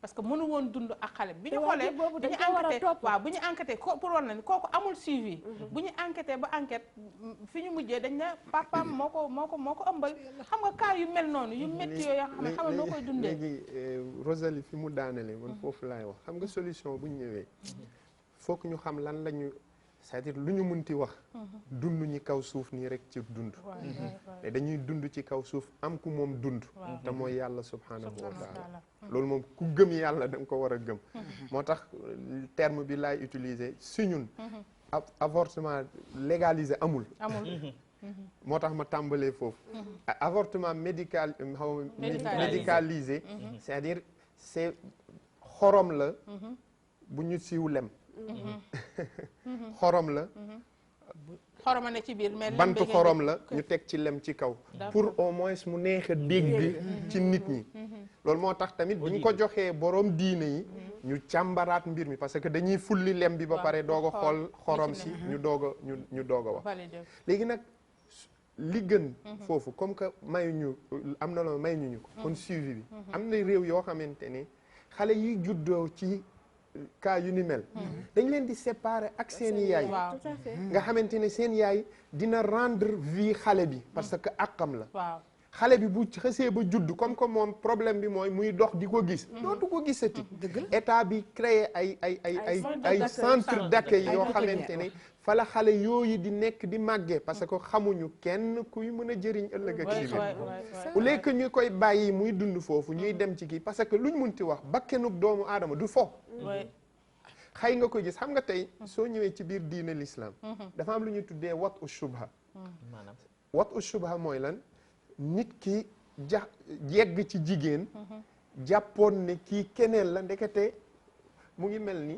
parce que mënu woon dund ak xale bi ñu xoolee dañu enquêté waaw bu ñu enquêté pour war na ni kooku amul suivi bu ñu enquêté ba enquête fi ñu mujjee dañ ne papaam moo ko ëmbal xam nga cas yu mel noonu yu métti yooyu xam ne xam nga noo koy dundee léegi Rosalie fi mu daanale man foofu laay wax xam nga solution bu ñu ñëwee faut que ñu xam lan lañu c'est-à-dire lu ñu munti wax dund ñi kaw suuf nii rek ci dund te dañuy dund ci kaw suuf am ku moom dund te mooy yàlla subhanahu wa taala loolu moom ku gëm yàlla da nga ko war a gëm moo tax terme bi laay utiliser si ñun avortement légalisé amul moo tax ma tàmbalee foofu avortement médicalisé c'est-à-dire c'est xorom la bu ñu siiw lem xorom la xoroma ne ci biir mais bantu xorom la ñu teg ci lem ci kaw pour au moins mu neex a dégg ci nit ñi loolu moo tax tamit bu ñu ko joxee borom diine yi ñu càmbaraat mbir mi parce que dañuy fulli lem bi ba pare doog a xool xorom si ñu doog a wax léegi nag li gën foofu comme que mayuñu am na loo may ñu ko kon suivi bi am na réew yoo xamante ne xale yi juddoo ci cas yu ni mel dañ leen di séparer ak seen yaay nga xamante ne seen yaay dina rendre vie xale bi parce que àqam la xale bi bu xësee ba judd comme que moom problème bi mooy muy dox di ko gis dootu ko gisati état bi créé ay centre d'accueil yoo xamante ne fa la xale yooyu di nekk di màggee parce que xamuñu kenn kuy mën a jëriñ ëllëg ak si biir au lieu que ñu koy bàyyi muy dund foofu ñuy dem ci kii parce que luñ munti wax bakkenug doomu aadama du fo xëy nga koy gis xam nga tey soo ñëwee ci biir diine l'islam dafa am lu ñuy tuddee wat u shubha wat u shubha mooy lan nit ki yegg ci jigéen jàppoon ne kii keneen la ndekete mu ngi mel ni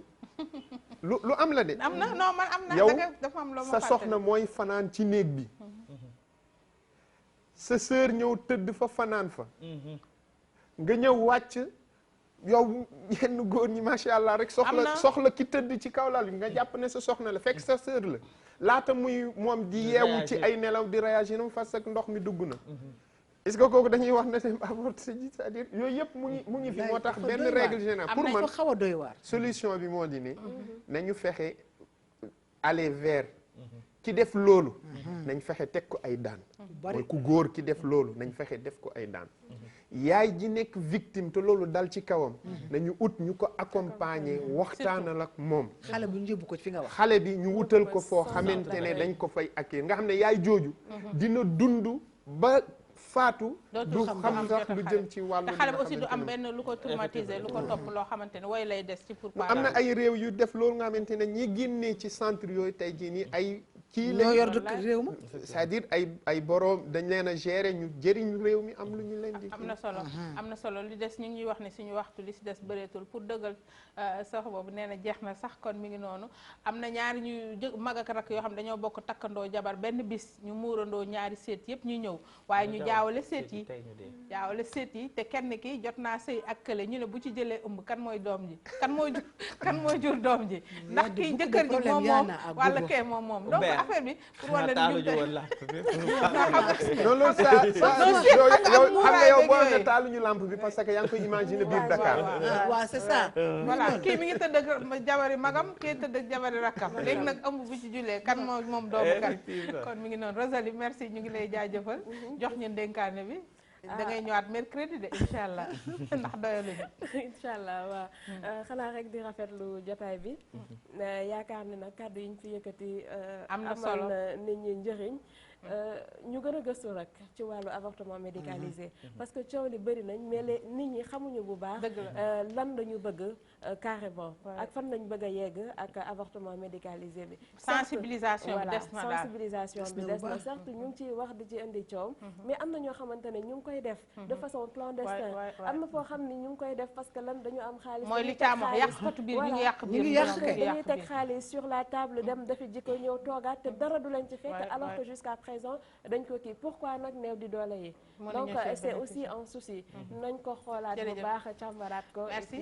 lu am la de. am na non man am na yow dafa am loo ma sa soxna mooy fanaan ci néeg bi sa sœur ñëw tëdd fa fanaan fa nga ñëw wàcc yow yenn góor ñi macha allah rek soxla ki tëdd ci kaw lal bi nga jàpp ne sa soxna la fekk sa sœur la laata muy moom di yeewu ci ay nelaw di réagir nam fas ak ndox mi dugg na est-ce que kooku dañuy wax ne dem avorté ji c'est-à-dire yooyu yëpp mu ngi fi moo tax benn règle générale pour man xaw a doy waar solution bi moo di ne nañu fexe aller vers ki def loolu nañ fexe teg ko ay daan mooy ku góor ki def loolu nañ fexe def ko ay daan yaay ji nekk victime te loolu dal ci kawam nañu ut ñu ko accompagner waxtaanal ak moom xale bu ñu yóbbu ko fi nga wax xale bi ñu wutal ko foo xamante ne dañ ko fay accueillir nga xam ne yaay jooju dina dund ba faatu du xam sax lu jëm ci wàllu te xale bi aussi du am benn lu ko traumatiser lu ko topp loo xamante ne way lay des ci pour am na ay réew yu def loolu nga xamante ne ñi génnee ci centre yooyu tey jii nii ay kii ñoo yor dëkk réew ma c'est-à-dire ay boroom dañ leen a gérer ñu jëriñ réew mi am lu ñu leen di am na solo li des ñu ngi ñuy wax ne suñu waxtu li si des bëreetul pour dëggal sox boobu nee na jeex na sax kon mi ngi noonu am na ñaari ñu mag ak rak yoo xam dañoo bokk takkandoo jabar benn bis ñu muurandoo ñaari seet yëpp ñu ñëw waaye ñu jaawale seet yi te kenn ki jot naa sëy ak kële ñu ne bu ci jëlee ëmb kan mooy doom ji kan mooy jur doom ji ndax kii jëkkër ji moom wala kee moom donc affaire bi pour wala non loolu ça yow xam nga yow boo ne taaluñu lampe bi parce que yaa ngi koy imaginer biir Dakar waaw c'est ça voilà kii mi ngi tëdd ak jabari magam kii tëdd ak jabari rakkam léegi nag ëmb bu ci julee kan moom doomu kan kon mi ngi noonu Rosalie merci ñu ngi lay jaajëfal jox ñu dénkaane bi da ngay ñëwaat mercredi de incha allah ndax doyaluñu incha allah waaw xanaa rek di rafetlu jotaay bi yaakaar ne nag kàddu yi ñu fi yëkkati am na solo nit ñi njëriñ ñu gën a gëstu rek ci wàllu avortement médicalisé parce que coow li bëri nañ mais nit ñi xamuñu bu baax lan lañu bëgg carrément ak fan lañu bëgg a yegg ak avortement médicalisé bi sensibilisation bi des na daal sensibilisation bi des na certes ñu ngi ciy wax di ci indi coow mais am na ñoo xamante ne ñu ngi koy def de façon clandestine am na foo xam ne ñu ngi koy def parce que lan dañu am xaalis mooy li caam wax yàqkatu biir ñu ngi yàq biir dañuy teg xaalis sur la table dem dafi jikko ñëw toogaat te dara du leen ci fekk alors que jusqu'à dañ ko kii pourquoi nag néew di doole yi donc c'est aussi un souci nañ ko xoolaat bu baax càmbaraat ko merci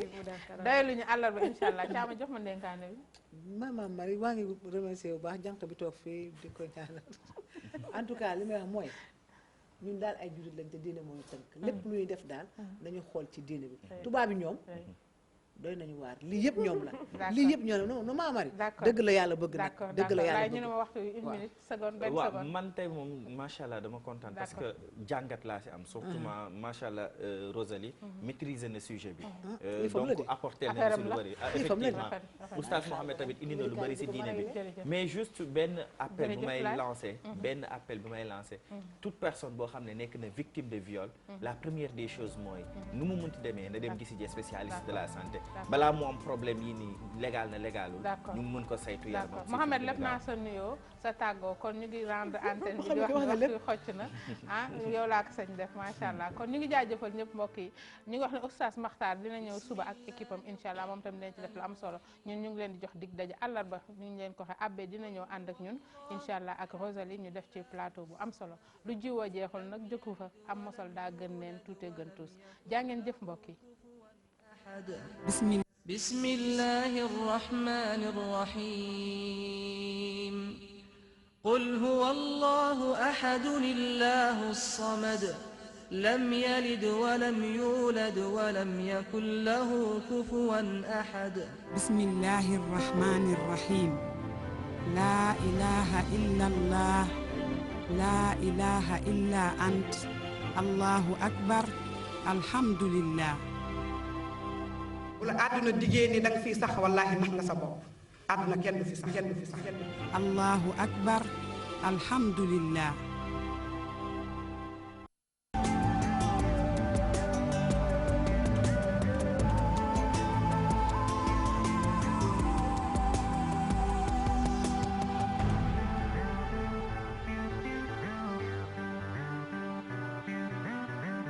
doyalu ñu àllarba incha allah caama jox ma dénkaane bi maman Marie waa ngi remercier bu baax jànq bi toog fii di ko ñaanal en tout cas li may wax mooy ñun daal ay jullit lañ te diine mooy tënk lépp lu ñuy def daal nañu xool ci diine bi tubaab bi ñoom doy nañu waar lii yëpp ñoom la lii yëpp ñoom la non maa mari dëgg la yàlla bëgg nag dëgg la yàlla bëgg ñu ne ma waxtu une minute seconde benn waaw seconde man tey moom macha allah dama kontaan parce que jàngat laa si am surtout macha allah Rosalie maîtriser na sujet bi donc apporter na si lu bëri effectivement oustaz Mohamed tamit indi na lu bëri si diine bi mais juste benn appel bu may lancé toute personne boo xam ne nekk na victime de viol la première des choses mooy nu mu munti demee na dem gisi ji spécialiste de la santé balaa mu am problème yi nii légal na légalul ñu mën ko saytu yaramam Mohamed lef naa sa nuyoo sa tàggoo kon ñu ngi rendre antenne bi di wax waxtu xocc na yow laa ko sañ def macha allah kon ñu ngi jaajëfal ñëpp mbokk yi ñu ngi wax ne oustaz Makhtar dina ñëw suba ak équipe am incha allah moom tam dinañ ci def lu am solo ñun ñu ngi leen di jox dig daje àllarba ñu ngi leen ko waxee abbé dina ñëw ànd ak ñun incha allah ak Rosalie ñu def ci plateau bu am solo lu jiwoo jeexul nag jëkku fa am mosol daa gën neen tuute gën tuus jaa ngeen jëf mbokk yi بسم الله الرحمن الرحيم قل هو الله أحد الله الصمد لم يلد ولم يولد ولم يكن له كفوا أحد بسم الله الرحمن الرحيم لا إله إلا الله لا إله إلا أنت الله أكبر الحمد لله bu la àdduna diggée ni danga fii sax wallaahi nax nga sa bopp àdduna kenn du fi sax kenn du fi sax allahu akbar alhamdulillah